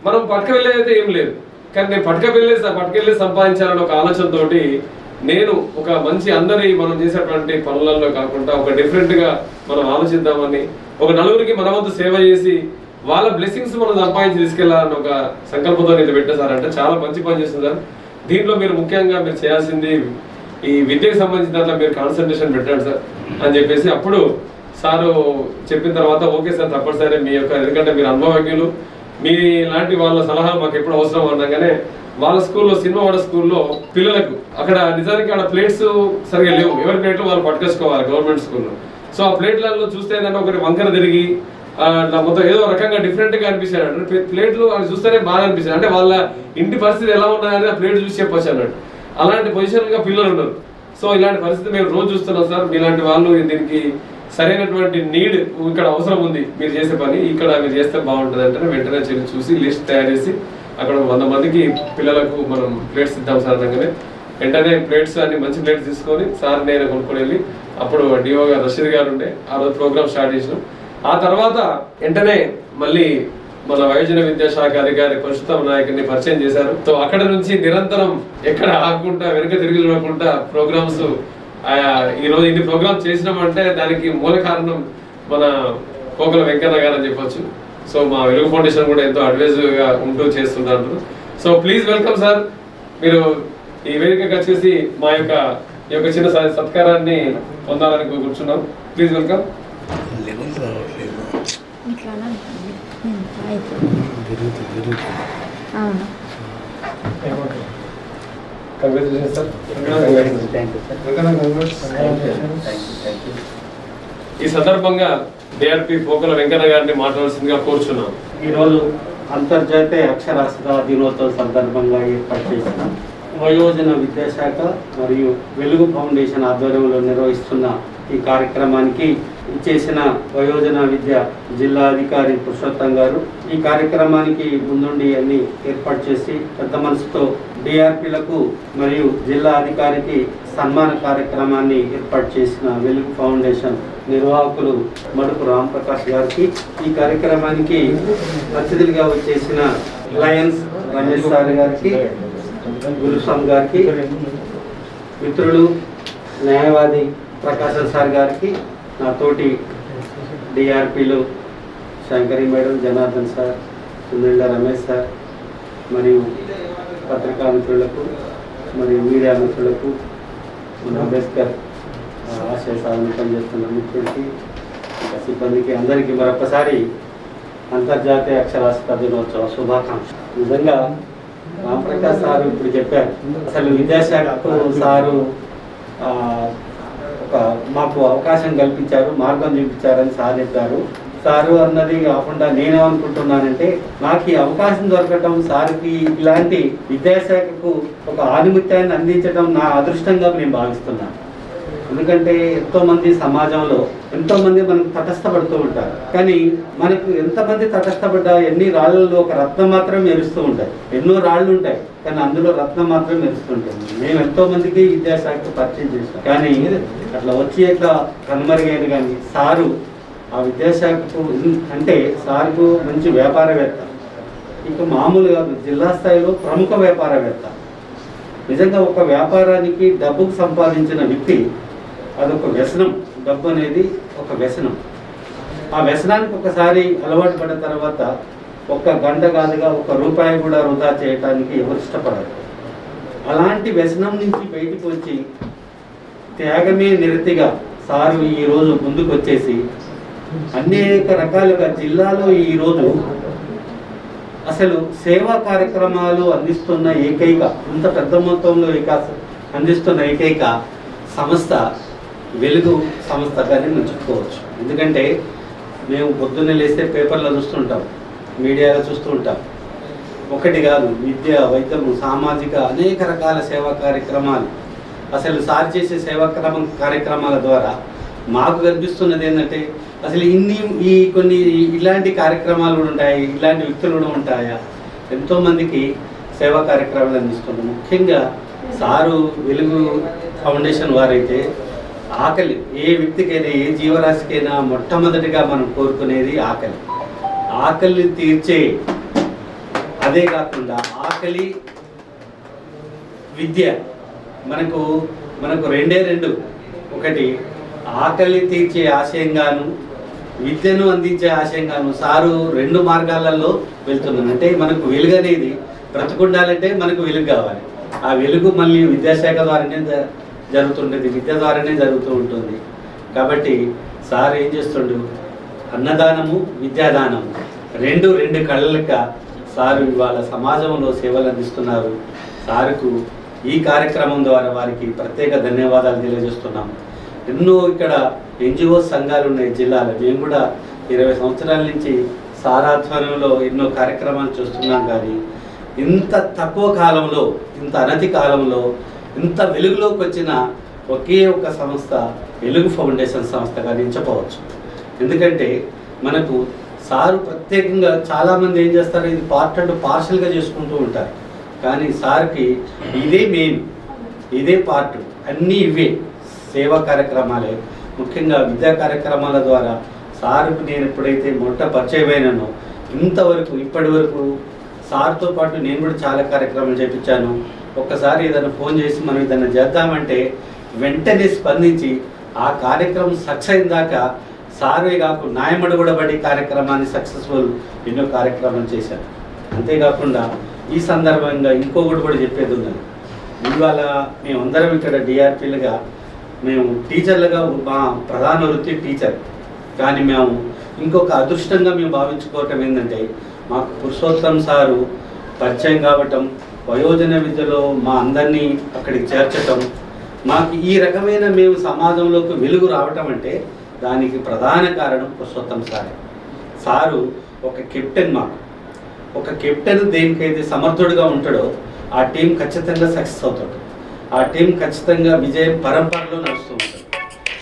మనం పట్టుకెళ్ళేదైతే ఏం లేదు. కానీ నేను పట్టుకెళ్ళి సంపాదించాలని ఒక ఆలోచనతోటి నేను ఒక మంచి అందరి మనం చేసేటువంటి పనులలో కాకుండా ఒక డిఫరెంట్ గా మనం ఆలోచిద్దామని, ఒక నలుగురికి మన వంతు సేవ చేసి వాళ్ళ బ్లెస్సింగ్స్ మనం సంపాదించి తీసుకెళ్లాలని ఒక సంకల్పంతో నేను పెట్టేసారంటే చాలా మంచి పని చేస్తుంది సార్. దీంట్లో మీరు ముఖ్యంగా మీరు చేయాల్సింది ఈ విద్యకు సంబంధించిన దాంట్లో మీరు కాన్సన్ట్రేషన్ పెట్టండి సార్ అని చెప్పేసి అప్పుడు సారు చెప్పిన తర్వాత ఓకే సార్ తప్పనిసరి మీ యొక్క, ఎందుకంటే మీరు అనుభవజ్ఞులు, మీ లాంటి వాళ్ళ సలహాలు మాకు ఎప్పుడు అవసరం అనగానే వాళ్ళ స్కూల్లో సినిమావాడ స్కూల్లో పిల్లలకు అక్కడ నిజానికి అక్కడ ప్లేట్స్ సరిగా లేవు, ఎవరి ప్లేట్లు వాళ్ళు పట్టుకేసుకోవాలి గవర్నమెంట్ స్కూల్లో. సో ఆ ప్లేట్లలో చూస్తే ఏంటంటే ఒకరి వంకర తిరిగి మొత్తం ఏదో రకంగా డిఫరెంట్ గా అనిపించాడు అంటే ప్లేట్లు వాళ్ళు చూస్తేనే బాగా అనిపించారు, అంటే వాళ్ళ ఇంటి పరిస్థితి ఎలా ఉన్నాయని ఆ ప్లేట్ చూసి చెప్పొచ్చు అన్నట్టు. అలాంటి పొజిషన్ గా పిల్లలు ఉన్నారు. సో ఇలాంటి పరిస్థితి మేము రోజు చూస్తున్నాం సార్. మీలాంటి వాళ్ళు దీనికి సరైనటువంటి నీడ్ ఇక్కడ అవసరం ఉంది, మీరు చేసే పని ఇక్కడ మీరు చేస్తే బాగుంటుంది అంటే వెంటనే చూసి లిస్ట్ తయారు చేసి అక్కడ 100 మందికి పిల్లలకు మనం ప్లేట్స్ ఇద్దాం సార్ అనగానే వెంటనే ప్లేట్స్ అన్ని మంచి ప్లేట్స్ తీసుకొని సార్ నేను కొనుక్కొని వెళ్ళి అప్పుడు డిఓ గారు రషీద్ గారు ఉండే ఆ రోజు ప్రోగ్రామ్ స్టార్ట్ చేసినాం. ఆ తర్వాత వెంటనే మళ్ళీ మన వయోజన విద్యాశాఖ అధికారి పురుషోత్తమ నాయకుడిని పరిచయం చేశారు. సో అక్కడ నుంచి నిరంతరం ఎక్కడ ఆగకుండా వెనుక తిరిగి చూడకుండా ప్రోగ్రామ్స్ ఈ రోజు ఇన్ని ప్రోగ్రామ్స్ చేసినామంటే దానికి మూల కారణం మన కోకల వెంకన్న గారు అని చెప్పొచ్చు. సో మా వెలుగు ఫౌండేషన్ కూడా ఎంతో అడ్వైజ్ గా ఉంటూ చేస్తున్నారు. So please welcome sir. మీరు ఈ వేదికగా వచ్చేసి మా యొక్క ఈ యొక్క చిన్న సత్కారాన్ని పొందాలని కూర్చున్నాం. Please welcome. Congratulation sir. ఈ సందర్భంగా డిఆర్పి పోకల వెంకన్న గారిని మాట్లాడాల్సిందిగా కోరుచున్నాం. ఈరోజు అంతర్జాతీయ అక్షరాస్యత దినోత్సవం సందర్భంగా ఏర్పాటు చేసిన వయోజన విద్యాశాఖ మరియు వెలుగు ఫౌండేషన్ ఆధ్వర్యంలో నిర్వహిస్తున్న ఈ కార్యక్రమానికి ఇచ్చేసిన వయోజన విద్య జిల్లా అధికారి పురుషోత్తం గారు ఈ కార్యక్రమానికి ముందుండి అన్ని ఏర్పాటు చేసి పెద్ద మనసుతో డిఆర్పీలకు మరియు జిల్లా అధికారికి సన్మాన కార్యక్రమాన్ని ఏర్పాటు చేసిన వెలుగు ఫౌండేషన్ నిర్వాహకులు మడుపు రాంప్రకాష్ గారికి, ఈ కార్యక్రమానికి అతిథులుగా వచ్చేసిన లయన్స్ రమేష్ సార్ గారికి, గురుస్వామి గారికి, మిత్రులు న్యాయవాది ప్రకాశం సార్ గారికి, నా తోటి డిఆర్పీలు శంకరి మేడం, జనార్దన్ సార్, సునీళ్ళ రమేష్ సార్, మరియు పత్రికా మిత్రులకు మరియు మీడియా మిత్రులకు, మన అంబేద్కర్ ఆశయ సాధన పనిచేస్తున్న మిత్రులకి, ఇంకా సిబ్బందికి అందరికీ మరొకసారి అంతర్జాతీయ అక్షరాస్యత దినోత్సవ శుభాకాంక్ష. నిజంగా రాంప్రకాష్ సారు ఇప్పుడు చెప్పారు, అసలు విద్యాశాఖకు సారు మాకు అవకాశం కల్పించారు, మార్గం చూపించారని సార్ చెప్పారు. సారు అన్నది కాకుండా నేనేమనుకుంటున్నానంటే నాకు ఈ అవకాశం దొరకటం, సార్కి ఇలాంటి విద్యాశాఖకు ఒక ఆధిపత్యాన్ని అందించడం నా అదృష్టంగా నేను భావిస్తున్నాను. ఎందుకంటే ఎంతోమంది సమాజంలో ఎంతోమంది మనకు తటస్థపడుతూ ఉంటారు, కానీ మనకు ఎంతమంది తటస్థపడ్డా ఎన్ని రాళ్ళలో ఒక రత్నం మాత్రం మెరుస్తూ ఉంటాయి. ఎన్నో రాళ్ళు ఉంటాయి కానీ అందులో రత్నం మాత్రం మెరుస్తుంటుంది. మేము ఎంతో మందికి విద్యాశాఖకు పరిచయం చేస్తాం, కానీ అట్లా వచ్చి అట్లా కనుమరుగైంది. కానీ సారు ఆ విద్యాశాఖకు అంటే సార్కు మంచి వ్యాపారవేత్త, ఇక మామూలుగా జిల్లా స్థాయిలో ప్రముఖ వ్యాపారవేత్త. నిజంగా ఒక వ్యాపారానికి డబ్బుకు సంపాదించిన వ్యక్తి అదొక వ్యసనం. డబ్బు అనేది ఒక వ్యసనం. ఆ వ్యసనానికి ఒకసారి అలవాటు పడిన తర్వాత ఒక్క గంట కాదుగా ఒక్క రూపాయి కూడా వృధా చేయటానికి ఎవరు ఇష్టపడరు. అలాంటి వ్యసనం నుంచి బయటకు వచ్చి త్యాగమే నిరతిగా సారు ఈరోజు ముందుకు వచ్చేసి అనేక రకాలుగా జిల్లాలో ఈరోజు అసలు సేవా కార్యక్రమాలు అందిస్తున్న ఏకైక, ఇంత పెద్ద మొత్తంలో అందిస్తున్న ఏకైక సంస్థ వెలుగు సంస్థగానే మనం చెప్పుకోవచ్చు. ఎందుకంటే మేము పొద్దున్నే లేస్తే పేపర్లో చూస్తుంటాం, మీడియాలో చూస్తూ ఉంటాం. ఒకటి కాదు, విద్య, వైద్యము, సామాజిక అనేక రకాల సేవా కార్యక్రమాలు. అసలు సార్ చేసే సేవా కార్యక్రమాల ద్వారా మాకు కనిపిస్తున్నది ఏంటంటే అసలు కొన్ని ఇలాంటి కార్యక్రమాలు కూడా ఉంటాయి, ఇలాంటి వ్యక్తులు కూడా ఉంటాయా, ఎంతోమందికి సేవా కార్యక్రమాలు అందిస్తున్నాం. ముఖ్యంగా సారు వెలుగు ఫౌండేషన్ వారైతే ఆకలి, ఏ వ్యక్తికైనా ఏ జీవరాశికైనా మొట్టమొదటిగా మనం కోరుకునేది ఆకలి తీర్చే. అదే కాకుండా ఆకలి, విద్య, మనకు రెండు. ఒకటి ఆకలి తీర్చే ఆశయంగాను విద్యను అందించే ఆశయంగాను సారు రెండు మార్గాలలో వెళ్తున్నాను. అంటే మనకు వెలుగు అనేది బ్రతుకుండాలంటే మనకు వెలుగు కావాలి. ఆ వెలుగు మళ్ళీ విద్యాశాఖ ద్వారానే జరుగుతుంటుంది, విద్య ద్వారానే జరుగుతూ ఉంటుంది. కాబట్టి సార్ ఏం చేస్తుండు, అన్నదానము, విద్యాదానము రెండు కళ్ళక సారు ఇవాళ సమాజంలో సేవలు అందిస్తున్నారు. సారుకు ఈ కార్యక్రమం ద్వారా వారికి ప్రత్యేక ధన్యవాదాలు తెలియజేస్తున్నాము. ఎన్నో ఇక్కడ NGO సంఘాలు ఉన్నాయి జిల్లాలో. మేము కూడా 20 సంవత్సరాల నుంచి సారాధ్వర్యంలో ఎన్నో కార్యక్రమాలు చూస్తున్నాం. కానీ ఇంత తక్కువ కాలంలో, ఇంత అనతి కాలంలో ఇంత వెలుగులోకి వచ్చిన ఒకే ఒక సంస్థ వెలుగు ఫౌండేషన్ సంస్థగా నిలిచిపోవచ్చు. ఎందుకంటే మనకు సారు ప్రత్యేకంగా చాలామంది ఏం చేస్తారు, ఇది పార్ట్ అండ్ పార్షల్గా చేసుకుంటూ ఉంటారు. కానీ సార్కి ఇదే మెయిన్, ఇదే పార్ట్, అన్నీ ఇవే సేవా కార్యక్రమాలే. ముఖ్యంగా విద్యా కార్యక్రమాల ద్వారా సార్కు నేను ఎప్పుడైతే పరిచయం అయినానో ఇంతవరకు ఇప్పటి వరకు సార్తో పాటు నేను కూడా చాలా కార్యక్రమాలు చేయించాను. ఒక్కసారి ఏదైనా ఫోన్ చేసి మనం ఏదైనా చేద్దామంటే వెంటనే స్పందించి ఆ కార్యక్రమం సక్సెస్ అయిన దాకా సారే కాకుండా నాయమడి కూడా పడి కార్యక్రమాన్ని సక్సెస్ఫుల్ ఎన్నో కార్యక్రమాలు చేశాను. అంతేకాకుండా ఈ సందర్భంగా ఇంకొకటి కూడా చెప్పేది ఉన్నది. ఇవాళ మేమందరం ఇక్కడ DRPలుగా, మేము టీచర్లుగా, మా ప్రధాన వృత్తి టీచర్. కానీ మేము ఇంకొక అదృష్టంగా మేము భావించుకోవటం ఏంటంటే మాకు పురుషోత్తం సారు పరిచయం కావటం, వయోజన విద్యలో మా అందరినీ అక్కడికి చేర్చటం, మాకు ఈ రకమైన మేము సమాజంలోకి వెలుగు రావటం అంటే దానికి ప్రధాన కారణం పురుషోత్తం సారే. సారు ఒక కెప్టెన్. మాకు ఒక కెప్టెన్ దేనికైతే సమర్థుడిగా ఉంటాడో ఆ టీం ఖచ్చితంగా సక్సెస్ అవుతాడు, ఆ టీం ఖచ్చితంగా విజయం పరంపరలో నడుస్తూ ఉంటాడు.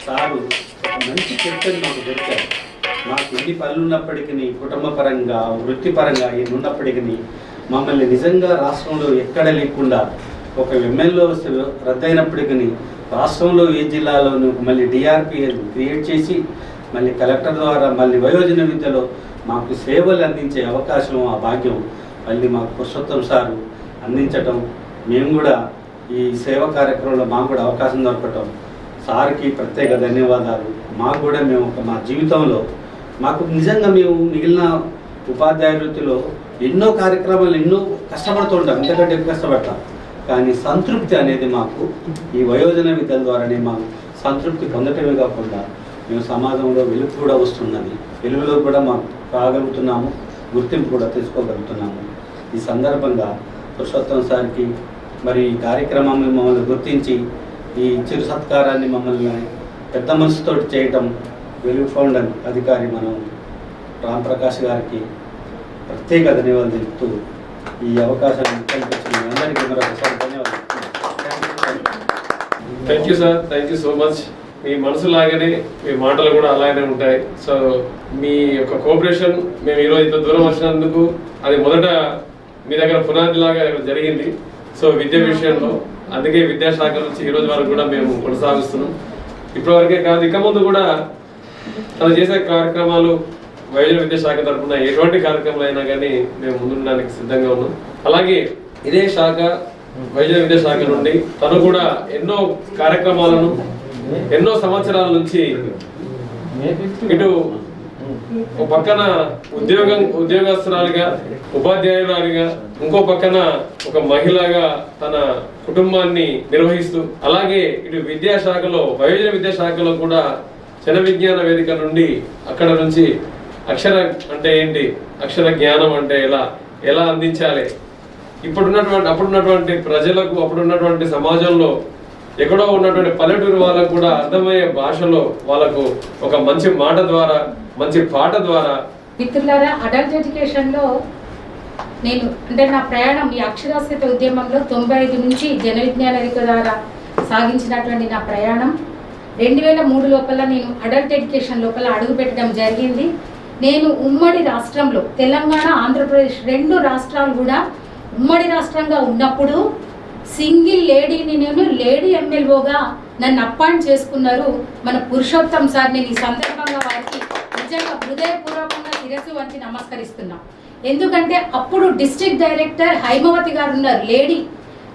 సారు ఒక మంచి కెప్టెన్ మాకు దొరికారు. మాకు ఎన్ని పనులు ఉన్నప్పటికీ, కుటుంబ పరంగా, వృత్తిపరంగా ఎన్ని ఉన్నప్పటికీ మమ్మల్ని నిజంగా రాష్ట్రంలో ఎక్కడ లేకుండా ఒక ఎమ్మెల్యే రద్దయినప్పటికీ రాష్ట్రంలో ఏ జిల్లాలోనూ మళ్ళీ DRP క్రియేట్ చేసి మళ్ళీ కలెక్టర్ ద్వారా మళ్ళీ వయోజన విద్యలో మాకు సేవలు అందించే అవకాశం, ఆ భాగ్యం మళ్ళీ మాకు పురుషోత్తం సారు అందించటం, మేము కూడా ఈ సేవా కార్యక్రమంలో మాకు కూడా అవకాశం దొరకటం, సార్కి ప్రత్యేక ధన్యవాదాలు. మాకు కూడా మేము మా జీవితంలో మాకు నిజంగా మేము మిగిలిన ఉపాధ్యాయ వృత్తిలో ఎన్నో కార్యక్రమాలు ఎన్నో కష్టపడుతూ ఉంటాం, ఎంతకంటే ఎక్కువ కష్టపడతాం. కానీ సంతృప్తి అనేది మాకు ఈ వయోజన విద్యల ద్వారానే మాకు సంతృప్తి పొందటమే కాకుండా మేము సమాజంలో వెలుగు కూడా వస్తున్నది, వెలుగులో కూడా మాకు రాగలుగుతున్నాము, గుర్తింపు కూడా తెచ్చుకోగలుగుతున్నాము. ఈ సందర్భంగా పురుషోత్తం సార్కి మరి ఈ కార్యక్రమాన్ని మమ్మల్ని గుర్తించి ఈ చిరు సత్కారాన్ని మమ్మల్ని పెద్ద మనసుతో చేయటం వెలుగు ఫౌండర్ అధికారి మనం రాంప్రకాష్ గారికి ప్రత్యేక ధన్యవాదాలు తెలుపుతూ ఈ అవకాశాన్ని కల్పించిన అందరికీ మరొకసారి ధన్యవాదాలు. Thank you sir, thank you so much. మీ మనసు లాగానే మీ మాటలు కూడా అలాగే ఉంటాయి. సో మీ యొక్క కోఆపరేషన్ మేము ఈరోజు ఇంత దూరం వచ్చినందుకు అది మొదట మీ దగ్గర పునాది లాగా జరిగింది. సో విద్య విషయంలో అందుకే విద్యాశాఖ నుంచి ఈ రోజు వరకు కూడా మేము కొనసాగిస్తున్నాం. ఇప్పటివరకే కాదు, ఇక ముందు కూడా తను చేసే కార్యక్రమాలు వైద్య విద్యాశాఖ తరఫున ఎటువంటి కార్యక్రమాలు అయినా కానీ మేము ముందుండడానికి సిద్ధంగా ఉన్నాం. అలాగే ఇదే శాఖ వైద్య విద్యాశాఖ నుండి తను కూడా ఎన్నో కార్యక్రమాలను ఎన్నో సంవత్సరాల నుంచి ఇటు ఒక పక్కన ఉద్యోగస్తురాలుగా ఉపాధ్యాయురాలుగా ఇంకో పక్కన ఒక మహిళగా తన కుటుంబాన్ని నిర్వహిస్తూ అలాగే ఇటు విద్యాశాఖలో వయోజన విద్యాశాఖలో కూడా జన విజ్ఞాన వేదిక నుండి అక్కడ నుంచి అక్షర అంటే ఏంటి, అక్షర జ్ఞానం అంటే ఎలా అందించాలి, అప్పుడున్నటువంటి ప్రజలకు అప్పుడున్నటువంటి సమాజంలో ఎక్కడో ఉన్నటువంటి పల్లెటూరు వాళ్ళకు కూడా అర్థమయ్యే భాషలో వాళ్ళకు ఒక మంచి మాట ద్వారా మంచి పాట ద్వారా. మిత్రులారా, అడల్ట్ ఎడ్యుకేషన్లో నేను నా ప్రయాణం ఈ అక్షరాస్యత ఉద్యమంలో 95 నుంచి జన విజ్ఞాన వేదిక ద్వారా సాగించినటువంటి నా ప్రయాణం 2003 లోపల నేను అడల్ట్ ఎడ్యుకేషన్ లోపల అడుగుపెట్టడం జరిగింది. నేను ఉమ్మడి రాష్ట్రంలో తెలంగాణ ఆంధ్రప్రదేశ్ 2 రాష్ట్రాలు కూడా ఉమ్మడి రాష్ట్రంగా ఉన్నప్పుడు సింగిల్ లేడీని నేను లేడీ ఎమ్మెల్యేగా నన్ను అపాయింట్ చేసుకున్నారు మన పురుషోత్తం సార్. నేను ఈ సందర్భంగా వారికి నిజంగా హృదయపూర్వకంగా శిరస్సు వంచి నమస్కరిస్తున్నా. ఎందుకంటే అప్పుడు డిస్ట్రిక్ట్ డైరెక్టర్ హైమవతి గారు ఉన్నారు, లేడీ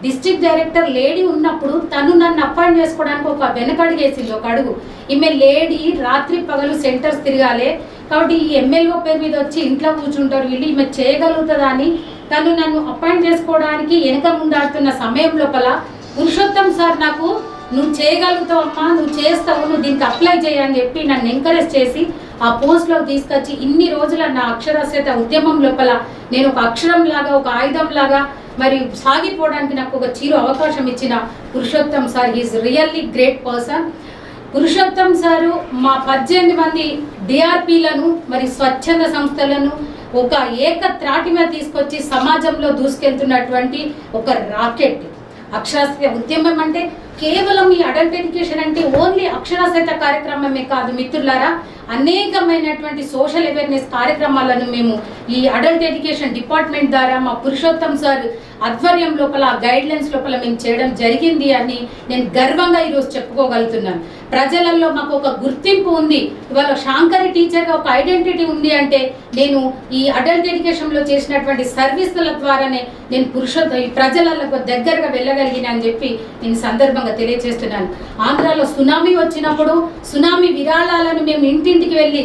డిస్ట్రిక్ట్ డైరెక్టర్ లేడీ ఉన్నప్పుడు తను నన్ను అపాయింట్ చేసుకోవడానికి ఒక వెనకడుగేసింది, ఒక అడుగు. ఈమె లేడీ రాత్రి పగలు సెంటర్స్ తిరగాలి కాబట్టి ఈ ఎమ్మెల్యే పేరు మీద వచ్చి ఇంట్లో కూర్చుంటారు వీళ్ళు, ఈమె చేయగలుగుతుందా అని తను నన్ను అపాయింట్ చేసుకోవడానికి వెనక ముందాడుతున్న సమయం లోపల పురుషోత్తం సార్ నాకు నువ్వు చేయగలుగుతావు అమ్మా, నువ్వు చేస్తావు, నువ్వు దీనికి అప్లై చేయని చెప్పి నన్ను ఎంకరేజ్ చేసి ఆ పోస్ట్లోకి తీసుకొచ్చి ఇన్ని రోజుల నా అక్షరాస్యత ఉద్యమం లోపల నేను ఒక అక్షరం లాగా ఒక ఆయుధం లాగా మరి సాగిపోవడానికి నాకు ఒక చిరు అవకాశం ఇచ్చిన Purushottam sir is really great person. Purushottam sir మా 18 మంది డిఆర్పీలను మరి స్వచ్ఛంద సంస్థలను ఒక ఏకత్రాటి మీద తీసుకొచ్చి సమాజంలో దూసుకెళ్తున్నటువంటి ఒక రాకెట్. అక్షరాస్యత ఉద్యమం అంటే కేవలం ఈ అడల్ట్ ఎడ్యుకేషన్ అంటే ఓన్లీ అక్షరాస్యత కార్యక్రమమే కాదు మిత్రులారా, అనేకమైనటువంటి సోషల్ అవేర్నెస్ కార్యక్రమాలను మేము ఈ అడల్ట్ ఎడ్యుకేషన్ డిపార్ట్మెంట్ ద్వారా మా పురుషోత్తం సార్ ఆధ్వర్యం లోపల గైడ్ లైన్స్ లోపల మేము చేయడం జరిగింది అని నేను గర్వంగా ఈరోజు చెప్పుకోగలుగుతున్నాను. ప్రజలలో మాకు ఒక గుర్తింపు ఉంది, ఇవాళ శాంకరి టీచర్గా ఒక ఐడెంటిటీ ఉంది అంటే నేను ఈ అడల్ట్ ఎడ్యుకేషన్లో చేసినటువంటి సర్వీసుల ద్వారానే నేను ప్రజలకు దగ్గరగా వెళ్ళగలిగిన అని చెప్పి నేను సందర్భంగా తెలియజేస్తున్నాను. ఆంధ్రాలో సునామీ వచ్చినప్పుడు సునామీ విరాళాలను మేము ఇంటింటికి వెళ్ళి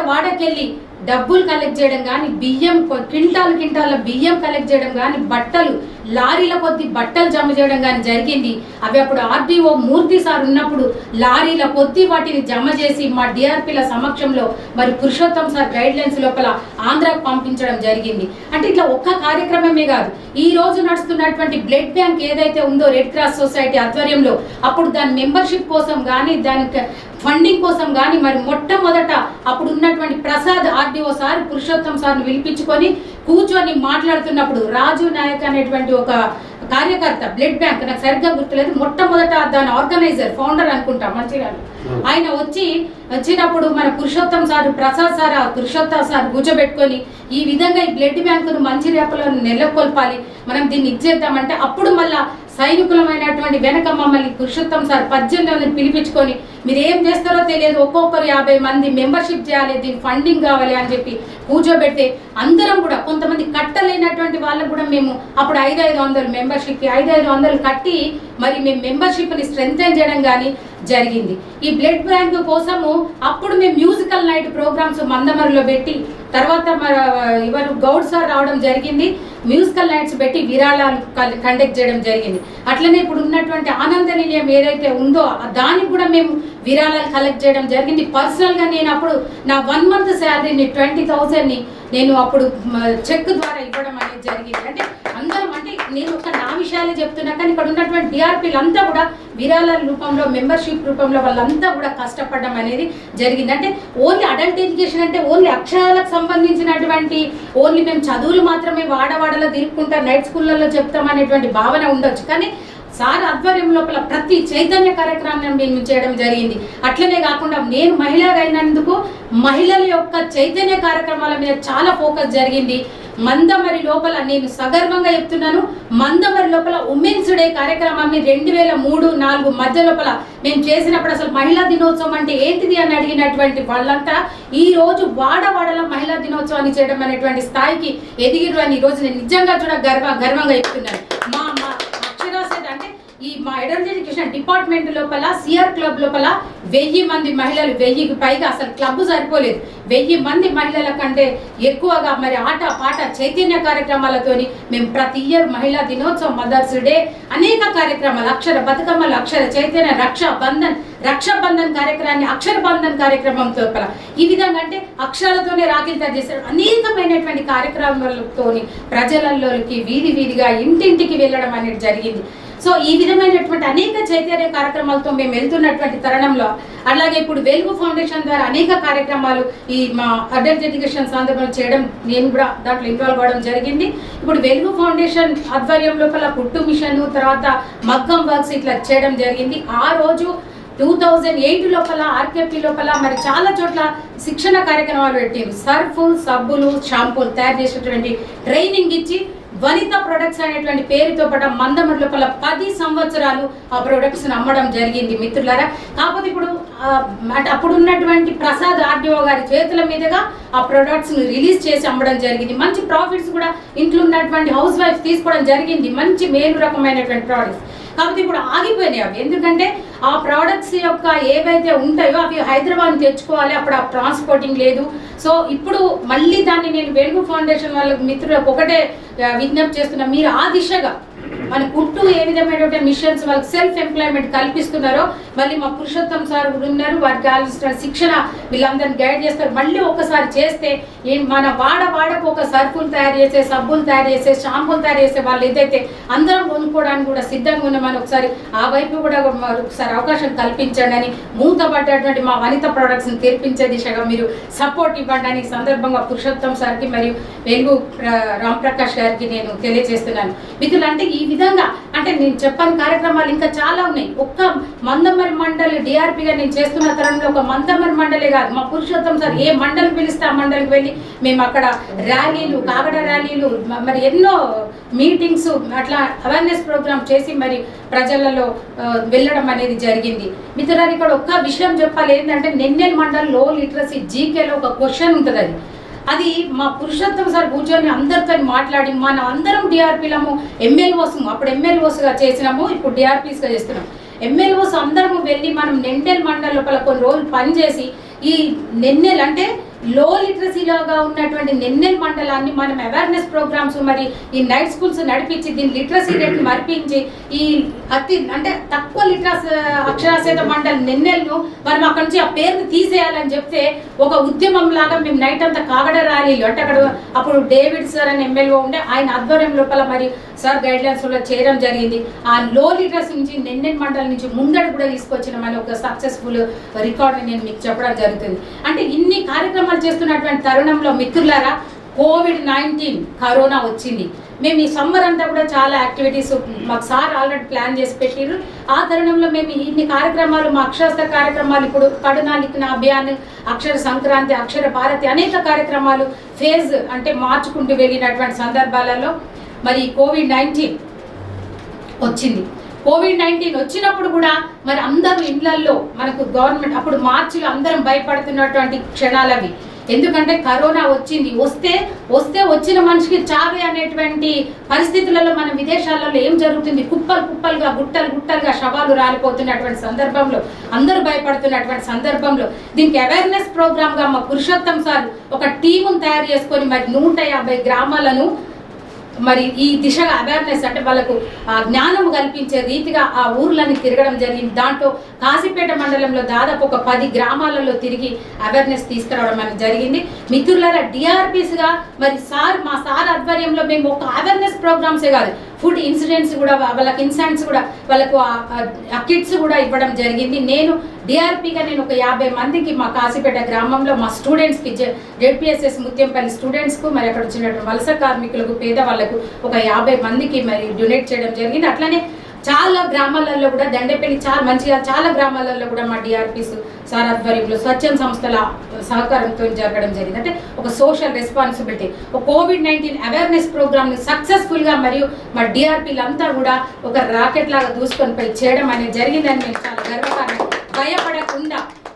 వాడకెళ్ళి డబ్బులు కలెక్ట్ చేయడం కానీ, బియ్యం క్వింటాల బియ్యం కలెక్ట్ చేయడం కానీ, బట్టలు లారీల కొద్ది బట్టలు జమ చేయడం కానీ జరిగింది. అవి అప్పుడు ఆర్డీఓ మూర్తి సార్ ఉన్నప్పుడు లారీల కొద్ది వాటిని జమ చేసి మా డిఆర్పీల సమక్షంలో మరి పురుషోత్తం సార్ గైడ్ లైన్స్ లోపల ఆంధ్రాకు పంపించడం జరిగింది. అంటే ఇట్లా ఒక్క కార్యక్రమమే కాదు, ఈ రోజు నడుస్తున్నటువంటి బ్లడ్ బ్యాంక్ ఏదైతే ఉందో రెడ్ క్రాస్ సొసైటీ ఆధ్వర్యంలో అప్పుడు దాని మెంబర్షిప్ కోసం కానీ దానికి ఫండింగ్ కోసం కానీ మరి మొట్టమొదట అప్పుడు ఉన్నటువంటి ప్రసాద్ ఆర్డీఓ సార్ పురుషోత్తం సార్ని పిలిపించుకొని కూర్చొని మాట్లాడుతున్నప్పుడు రాజు నాయక్ అనేటువంటి ఒక కార్యకర్త బ్లడ్ బ్యాంక్ నాకు సరిగ్గా గుర్తులేదు, మొట్టమొదట దాని ఆర్గనైజర్ ఫౌండర్ అనుకుంటా మంచిగా ఆయన వచ్చినప్పుడు మన Purushottam sir Prasad sir Purushottam sir కూర్చోబెట్టుకొని ఈ విధంగా ఈ బ్లడ్ బ్యాంకును మంచి రేపలను నెలకొల్పాలి, మనం దీన్ని ఇచ్చేద్దామంటే అప్పుడు మళ్ళా సైనికులమైనటువంటి వెనక మమ్మల్ని పురుషోత్తం సార్ 18 మందిని పిలిపించుకొని మీరు ఏం చేస్తారో తెలియదు, ఒక్కొక్కరు 50 మంది మెంబర్షిప్ చేయాలి, దీని ఫండింగ్ కావాలి అని చెప్పి కూర్చోబెడితే అందరం కూడా కొంతమంది కట్టలేనటువంటి వాళ్ళకు కూడా మేము అప్పుడు 500 మెంబర్షిప్కి 500 కట్టి మరి మేము మెంబర్షిప్ని స్ట్రెంథెన్ చేయడం కానీ జరిగింది. ఈ బ్లడ్ బ్యాంక్ కోసము అప్పుడు మేము మ్యూజికల్ నైట్ ప్రోగ్రామ్స్ మందమరిలో పెట్టి తర్వాత ఇవాళ గౌడ్ సార్ రావడం జరిగింది, మ్యూజికల్ నైట్స్ పెట్టి విరాళాలు కండక్ట్ చేయడం జరిగింది. అట్లనే ఇప్పుడు ఉన్నటువంటి ఆనంద నిలయం ఏదైతే ఉందో దానికి కూడా మేము విరాళాలు కలెక్ట్ చేయడం జరిగింది. పర్సనల్గా నేను అప్పుడు నా 1 month శాలరీని 20,000ని నేను అప్పుడు చెక్ ద్వారా ఇవ్వడం అనేది జరిగింది. అంటే అందరం అంటే నేను ఒక నా విషయాలే చెప్తున్నా కానీ ఇక్కడ ఉన్నటువంటి డిఆర్పీలు అంతా కూడా విరాళాల రూపంలో మెంబర్షిప్ రూపంలో వాళ్ళంతా కూడా కష్టపడడం అనేది జరిగింది. అంటే ఓన్లీ అడల్ట్ ఎడ్యుకేషన్ అంటే ఓన్లీ అక్షరాలకు సంబంధించినటువంటి ఓన్లీ మేము చదువులు మాత్రమే వాడవాడలో తిరుక్కుంటా నైట్ స్కూళ్ళలో చెప్తాం అనేటువంటి భావన ఉండొచ్చు, కానీ సార్ ఆధ్వర్యం లోపల ప్రతి చైతన్య కార్యక్రమాన్ని మేము చేయడం జరిగింది. అట్లనే కాకుండా నేను మహిళగా అయినందుకు మహిళల యొక్క చైతన్య కార్యక్రమాల మీద చాలా ఫోకస్ జరిగింది. మందమరి లోపల నేను సగర్వంగా చెప్తున్నాను, మందమరి లోపల ఉమెన్స్ డే కార్యక్రమాన్ని 2003-4 మధ్య లోపల మేము చేసినప్పుడు అసలు మహిళా దినోత్సవం అంటే ఏంటిది అని అడిగినటువంటి వాళ్ళంతా ఈ రోజు వాడవాడల మహిళా దినోత్సవాన్ని చేయడం అనేటువంటి స్థాయికి ఎదిగిరు అని ఈ రోజు నేను నిజంగా కూడా గర్వంగా చెప్తున్నాను. మా అక్షరాస్యత అంటే ఈ మా అడల్ట్ ఎడ్యుకేషన్ డిపార్ట్మెంట్ లోపల సిఆర్ క్లబ్ లోపల 1000 మంది మహిళలు, 1000కి పైగా, అసలు క్లబ్ సరిపోలేదు, 1000 మంది మహిళల కంటే ఎక్కువగా మరి ఆట పాట చైతన్య కార్యక్రమాలతోని మేము ప్రతి ఇయర్ మహిళా దినోత్సవం, మదర్స్ డే, అనేక కార్యక్రమాలు, అక్షర బతుకమ్మలు, అక్షర చైతన్య, రక్షాబంధన్ కార్యక్రమాన్ని అక్షర బంధన్ కార్యక్రమం లోపల ఈ విధంగా అంటే అక్షరాలతోనే రాఖీలు తయారు చేస్తారు. అనేకమైనటువంటి కార్యక్రమాలతోని ప్రజలలోకి వీధిగా ఇంటింటికి వెళ్ళడం అనేది జరిగింది. సో ఈ విధమైనటువంటి అనేక చైతన్య కార్యక్రమాలతో మేము వెళ్తున్నటువంటి తరుణంలో, అలాగే ఇప్పుడు వెలుగు ఫౌండేషన్ ద్వారా అనేక కార్యక్రమాలు ఈ మా అడల్ట్ ఎడ్యుకేషన్ సందర్భంలో చేయడం, నేను కూడా దాంట్లో ఇన్వాల్వ్ అవ్వడం జరిగింది. ఇప్పుడు వెలుగు ఫౌండేషన్ ఆధ్వర్యం లోపల కుట్టు మిషన్, తర్వాత మగ్గం వర్క్స్ ఇట్లా చేయడం జరిగింది. ఆ రోజు 2008 లోపల ఆర్కేపీ లోపల మరి చాలా చోట్ల శిక్షణ కార్యక్రమాలు పెట్టారు. సర్ఫ్, సబ్బులు, షాంపూలు తయారు చేసేటువంటి ట్రైనింగ్ ఇచ్చి వనిత ప్రొడక్ట్స్ అనేటువంటి పేరుతో పాటు మందమరి లోపల 10 సంవత్సరాలు ఆ ప్రొడక్ట్స్ అమ్మడం జరిగింది మిత్రులారా. కాకపోతే ఇప్పుడు అప్పుడు ఉన్నటువంటి ప్రసాద్ ఆర్డీఓ గారి చేతుల మీదుగా ఆ ప్రొడక్ట్స్ రిలీజ్ చేసి అమ్మడం జరిగింది. మంచి ప్రాఫిట్స్ కూడా ఇంట్లో ఉన్నటువంటి హౌస్ వైఫ్ తీసుకోవడం జరిగింది, మంచి మేలు రకమైనటువంటి ప్రోడక్ట్స్. కాకపోతే ఇప్పుడు ఆగిపోయినాయి అవి, ఎందుకంటే ఆ ప్రోడక్ట్స్ యొక్క ఏవైతే ఉంటాయో అవి హైదరాబాద్ తెచ్చుకోవాలి, అప్పుడు ఆ ట్రాన్స్పోర్టింగ్ లేదు. సో ఇప్పుడు మళ్ళీ దాన్ని నేను వెలుగు ఫౌండేషన్ వాళ్ళ మిత్రులకు ఒకటే విజ్ఞప్తి చేస్తున్నా, మీరు ఆ దిశగా మన కుట్టు ఏ విధమైనటువంటి మిషన్స్ వాళ్ళకి సెల్ఫ్ ఎంప్లాయ్మెంట్ కల్పిస్తున్నారో, మళ్ళీ మా పురుషోత్తం సార్ కూడా ఉన్నారు, వారికి కావాల్సిన శిక్షణ వీళ్ళందరినీ గైడ్ చేస్తారు. మళ్ళీ ఒకసారి చేస్తే మన వాడకు ఒక సర్ఫులు తయారు చేసే, సబ్బులు తయారు చేసే, షాంపూలు తయారు చేసే వాళ్ళు ఏదైతే అందరం కొనుక్కోవడానికి కూడా సిద్ధంగా ఉన్నామని ఒకసారి ఆ వైపు కూడా ఒకసారి అవకాశం కల్పించండి అని, మూతపడ్డటువంటి మా వనిత ప్రొడక్ట్స్ని తెరిపించే దిశగా మీరు సపోర్ట్ ఇవ్వండి అని సందర్భంగా పురుషోత్తం సార్కి మరియు వెలుగు రాంప్రకాష్ గారికి నేను తెలియజేస్తున్నాను. మిత్రులు, అంటే ఈ విధంగా అంటే నేను చెప్పని కార్యక్రమాలు ఇంకా చాలా ఉన్నాయి. ఒక్క మందమరి మండలి డిఆర్పిగా నేను చేస్తున్న తరంలో ఒక మందమరి మండలే కాదు, మా పురుషోత్తం సార్ ఏ మండలి పిలిస్తే ఆ మండలికి వెళ్ళి మేము అక్కడ ర్యాలీలు, కాగడ ర్యాలీలు, మరి ఎన్నో మీటింగ్స్, అట్లా అవేర్నెస్ ప్రోగ్రామ్ చేసి మరి ప్రజలలో వెళ్ళడం అనేది జరిగింది. మిత్రులారా, ఇక్కడ ఒక్క విషయం చెప్పాలి, ఏంటంటే నెన్నెల్ మండల్ లో లిటరసీ జీకేలో ఒక క్వశ్చన్ ఉంటుంది. అది మా పురుషోత్తం సార్ కూర్చొని అందరితో మాట్లాడి, మన అందరం డిఆర్పీలము, ఎమ్మెల్యేస్, అప్పుడు ఎమ్మెల్యేస్గా చేసినాము, ఇప్పుడు డిఆర్పీస్గా చేస్తున్నాం. ఎమ్మెల్యేస్ అందరము వెళ్ళి మనం నెన్నెల్ మండల్ లోపల కొన్ని రోజులు పనిచేసి ఈ నెన్నెల్ అంటే లో లిటరసీలాగా ఉన్నటువంటి నెన్నెల్ మండలాన్ని మనం అవేర్నెస్ ప్రోగ్రామ్స్ మరి ఈ నైట్ స్కూల్స్ నడిపించి దీని లిటరసీ రేట్ మరిపించి ఈ అంటే తక్కువ అక్షరాస్యత మండలి నెన్నెల్ను మనం అక్కడ నుంచి ఆ పేరుని తీసేయాలని చెప్తే ఒక ఉద్యమం లాగా మేము నైట్ అంతా కాగడ ర్యాలీలు, అంటే అక్కడ అప్పుడు డేవిడ్ సార్ అని ఎమ్మెల్యే ఉండే, ఆయన ఆధ్వర్యం లోపల మరి సార్ గైడ్లైన్స్ లో చేయడం జరిగింది. ఆ లో లిటరసీ నుంచి నెన్నెల్ మండలి నుంచి ముందడు కూడా తీసుకొచ్చిన మన ఒక సక్సెస్ఫుల్ రికార్డ్ని నేను మీకు చెప్పడం జరుగుతుంది. అంటే ఇన్ని కార్యక్రమాలు చేస్తున్నటువంటి తరుణంలో మిత్రులారా, COVID-19 కరోనా వచ్చింది. మేము ఈ సమ్మర్ అంతా కూడా చాలా యాక్టివిటీస్ మాకు సార్ ఆల్రెడీ ప్లాన్ చేసి పెట్టారు. ఆ తరుణంలో మేము ఇన్ని కార్యక్రమాలు, మా అక్షరాస్యత కార్యక్రమాలు, ఇప్పుడు కడునాలికిన అభియాన్, అక్షర సంక్రాంతి, అక్షర భారతి, అనేక కార్యక్రమాలు ఫేజ్ అంటే మార్చుకుంటూ వెళ్ళినటువంటి సందర్భాలలో మరి COVID-19 వచ్చింది. COVID-19 వచ్చినప్పుడు కూడా మరి అందరూ ఇళ్లల్లో మనకు గవర్నమెంట్ అప్పుడు మార్చిలో అందరం భయపడుతున్నటువంటి క్షణాలు అవి. ఎందుకంటే కరోనా వచ్చింది, వస్తే వచ్చిన మనిషికి చావే అనేటువంటి పరిస్థితులలో మన విదేశాలలో ఏం జరుగుతుంది, కుప్పలుగా గుట్టలుగా శవాలు రాలిపోతున్నటువంటి సందర్భంలో, అందరూ భయపడుతున్నటువంటి సందర్భంలో దీనికి అవేర్నెస్ ప్రోగ్రామ్గా మా పురుషోత్తం సార్ ఒక టీమును తయారు చేసుకొని మరి 150 గ్రామాలను మరి ఈ దిశగా అవేర్నెస్ అంటే వాళ్ళకు జ్ఞానం కల్పించే రీతిగా ఆ ఊర్లని తిరగడం జరిగింది. దాంట్లో కాశీపేట మండలంలో దాదాపు ఒక 10 గ్రామాలలో తిరిగి అవేర్నెస్ తీసుకురావడం అనేది జరిగింది. మిత్రులారా, డిఆర్పీస్గా మరి మా సార్ ఆధ్వర్యంలో మేము ఒక అవేర్నెస్ ప్రోగ్రామ్సే కాదు, ఫుడ్ ఇన్సిడెంట్స్ కూడా వాళ్ళకి కూడా వాళ్ళకు ఆ కిట్స్ కూడా ఇవ్వడం జరిగింది. నేను డిఆర్పీగా నేను ఒక 50 మందికి మా కాశీపేట గ్రామంలో మా స్టూడెంట్స్కి, జెడ్పీఎస్ఎస్ ముత్యంపల్లి స్టూడెంట్స్కు, మరి అక్కడ వచ్చినటువంటి వలస కార్మికులకు, పేదవాళ్ళకు ఒక 50 మందికి మరి డొనేట్ చేయడం జరిగింది. అట్లనే చాలా గ్రామాలలో కూడా దండేపల్లి చాలా మంచిగా చాలా గ్రామాలలో కూడా మా డిఆర్పీస్ సార్ ఆధ్వర్యంలో స్వచ్ఛంద సంస్థల సహకారంతో జరగడం జరిగింది. అంటే ఒక సోషల్ రెస్పాన్సిబిలిటీ, ఒక కోవిడ్-19 అవేర్నెస్ ప్రోగ్రామ్ని సక్సెస్ఫుల్గా మరియు మా డిఆర్పీలంతా కూడా ఒక రాకెట్ లాగా దూసుకొని పోయి చేయడం అనేది జరిగిందని మేము చాలా గర్వకారణం.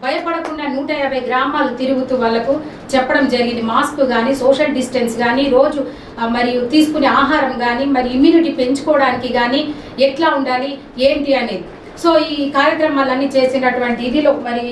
భయపడకుండా 150 గ్రామాలు తిరుగుతూ వాళ్ళకు చెప్పడం జరిగింది. మాస్క్ కానీ, సోషల్ డిస్టెన్స్ కానీ, రోజు మరియు తీసుకునే ఆహారం కానీ, మరి ఇమ్యూనిటీ పెంచుకోవడానికి కానీ ఎట్లా ఉండాలి ఏంటి అనేది. సో ఈ కార్యక్రమాలన్నీ చేసినటువంటి ఇదిలో మరి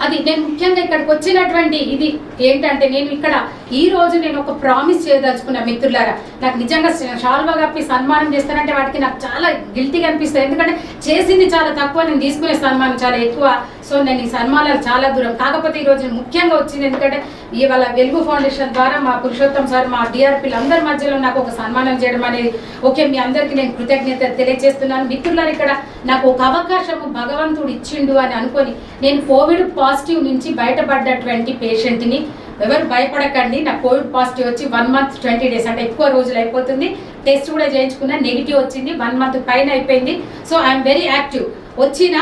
అది నేను ముఖ్యంగా ఇక్కడికి వచ్చినటువంటి ఇది ఏంటంటే, నేను ఇక్కడ ఈ రోజు నేను ఒక ప్రామిస్ చేయదలుచుకున్న మిత్రులారా. నాకు నిజంగా షాల్వా కప్పి సన్మానం చేస్తానంటే వాటికి నాకు చాలా గిల్టీగా అనిపిస్తుంది. ఎందుకంటే చేసింది చాలా తక్కువ, నేను తీసుకునే సన్మానం చాలా ఎక్కువ. సో నేను ఈ సన్మానాలు చాలా దూరం. కాకపోతే ఈరోజు ముఖ్యంగా వచ్చింది ఎందుకంటే ఇవాళ వెలుగు ఫౌండేషన్ ద్వారా మా పురుషోత్తం సార్, మా డిఆర్పీలు అందరి మధ్యలో నాకు ఒక సన్మానం చేయడం అనేది ఓకే, మీ అందరికీ నేను కృతజ్ఞత తెలియజేస్తున్నాను. మిత్రులారు, ఇక్కడ నాకు ఒక అవకాశము భగవంతుడు ఇచ్చిండు అని అనుకొని నేను కోవిడ్ పాజిటివ్ నుంచి బయటపడ్డటువంటి పేషెంట్ని, ఎవరు భయపడకండి, నాకు కోవిడ్ పాజిటివ్ వచ్చి 1 month 20 days అంటే ఎక్కువ రోజులు అయిపోతుంది. టెస్ట్ కూడా చేయించుకున్నా, నెగిటివ్ వచ్చింది, 1 month పైన అయిపోయింది. So I'm very active. వచ్చిన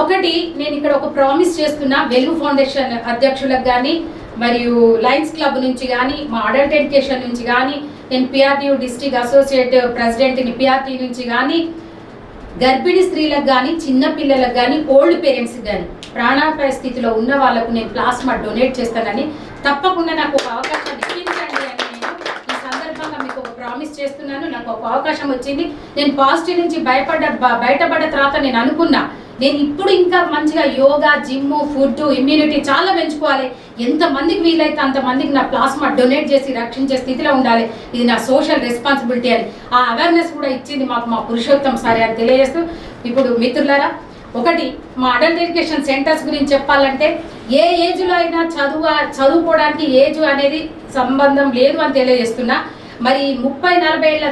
ఒకటి నేను ఇక్కడ ఒక ప్రామిస్ చేస్తున్నా, వెలుగు ఫౌండేషన్ అధ్యక్షులకు కానీ మరియు లయన్స్ క్లబ్ నుంచి కానీ, మా అడల్ట్ ఎడ్యుకేషన్ నుంచి కానీ, నేను పిఆర్టీయూ డిస్ట్రిక్ట్ అసోసియేట్ ప్రెసిడెంట్ని పిఆర్టీ నుంచి కానీ, గర్భిణీ స్త్రీలకు కానీ, చిన్న పిల్లలకు కానీ, ఓల్డ్ పేరెంట్స్కి కానీ, ప్రాణాపాయ స్థితిలో ఉన్న వాళ్ళకు నేను ప్లాస్మా డొనేట్ చేస్తానని, తప్పకుండా నాకు ఒక అవకాశం ఇప్పించండి అని నేను ఈ సందర్భంగా మీకు ఒక ప్రామిస్ చేస్తున్నాను. నాకు ఒక అవకాశం వచ్చింది. నేను పాజిటివ్ నుంచి బయటపడ్డ తర్వాత నేను అనుకున్నా, నేను ఇప్పుడు ఇంకా మంచిగా యోగా, జిమ్, ఫుడ్, ఇమ్యూనిటీ చాలా పెంచుకోవాలి. ఎంతమందికి వీలైతే అంతమందికి నా ప్లాస్మా డొనేట్ చేసి రక్షించే స్థితిలో ఉండాలి. ఇది నా సోషల్ రెస్పాన్సిబిలిటీ అని ఆ అవేర్నెస్ కూడా ఇచ్చింది మాకు మా పురుషోత్తం సార్ అని తెలియజేస్తూ, ఇప్పుడు మిత్రులారా, ఒకటి మా అడల్ట్ ఎడ్యుకేషన్ సెంటర్స్ గురించి చెప్పాలంటే ఏ ఏజ్లో అయినా చదువుకోవడానికి ఏజ్ అనేది సంబంధం లేదు అని తెలియజేస్తున్నా. మరి 30-40 ఏళ్ళ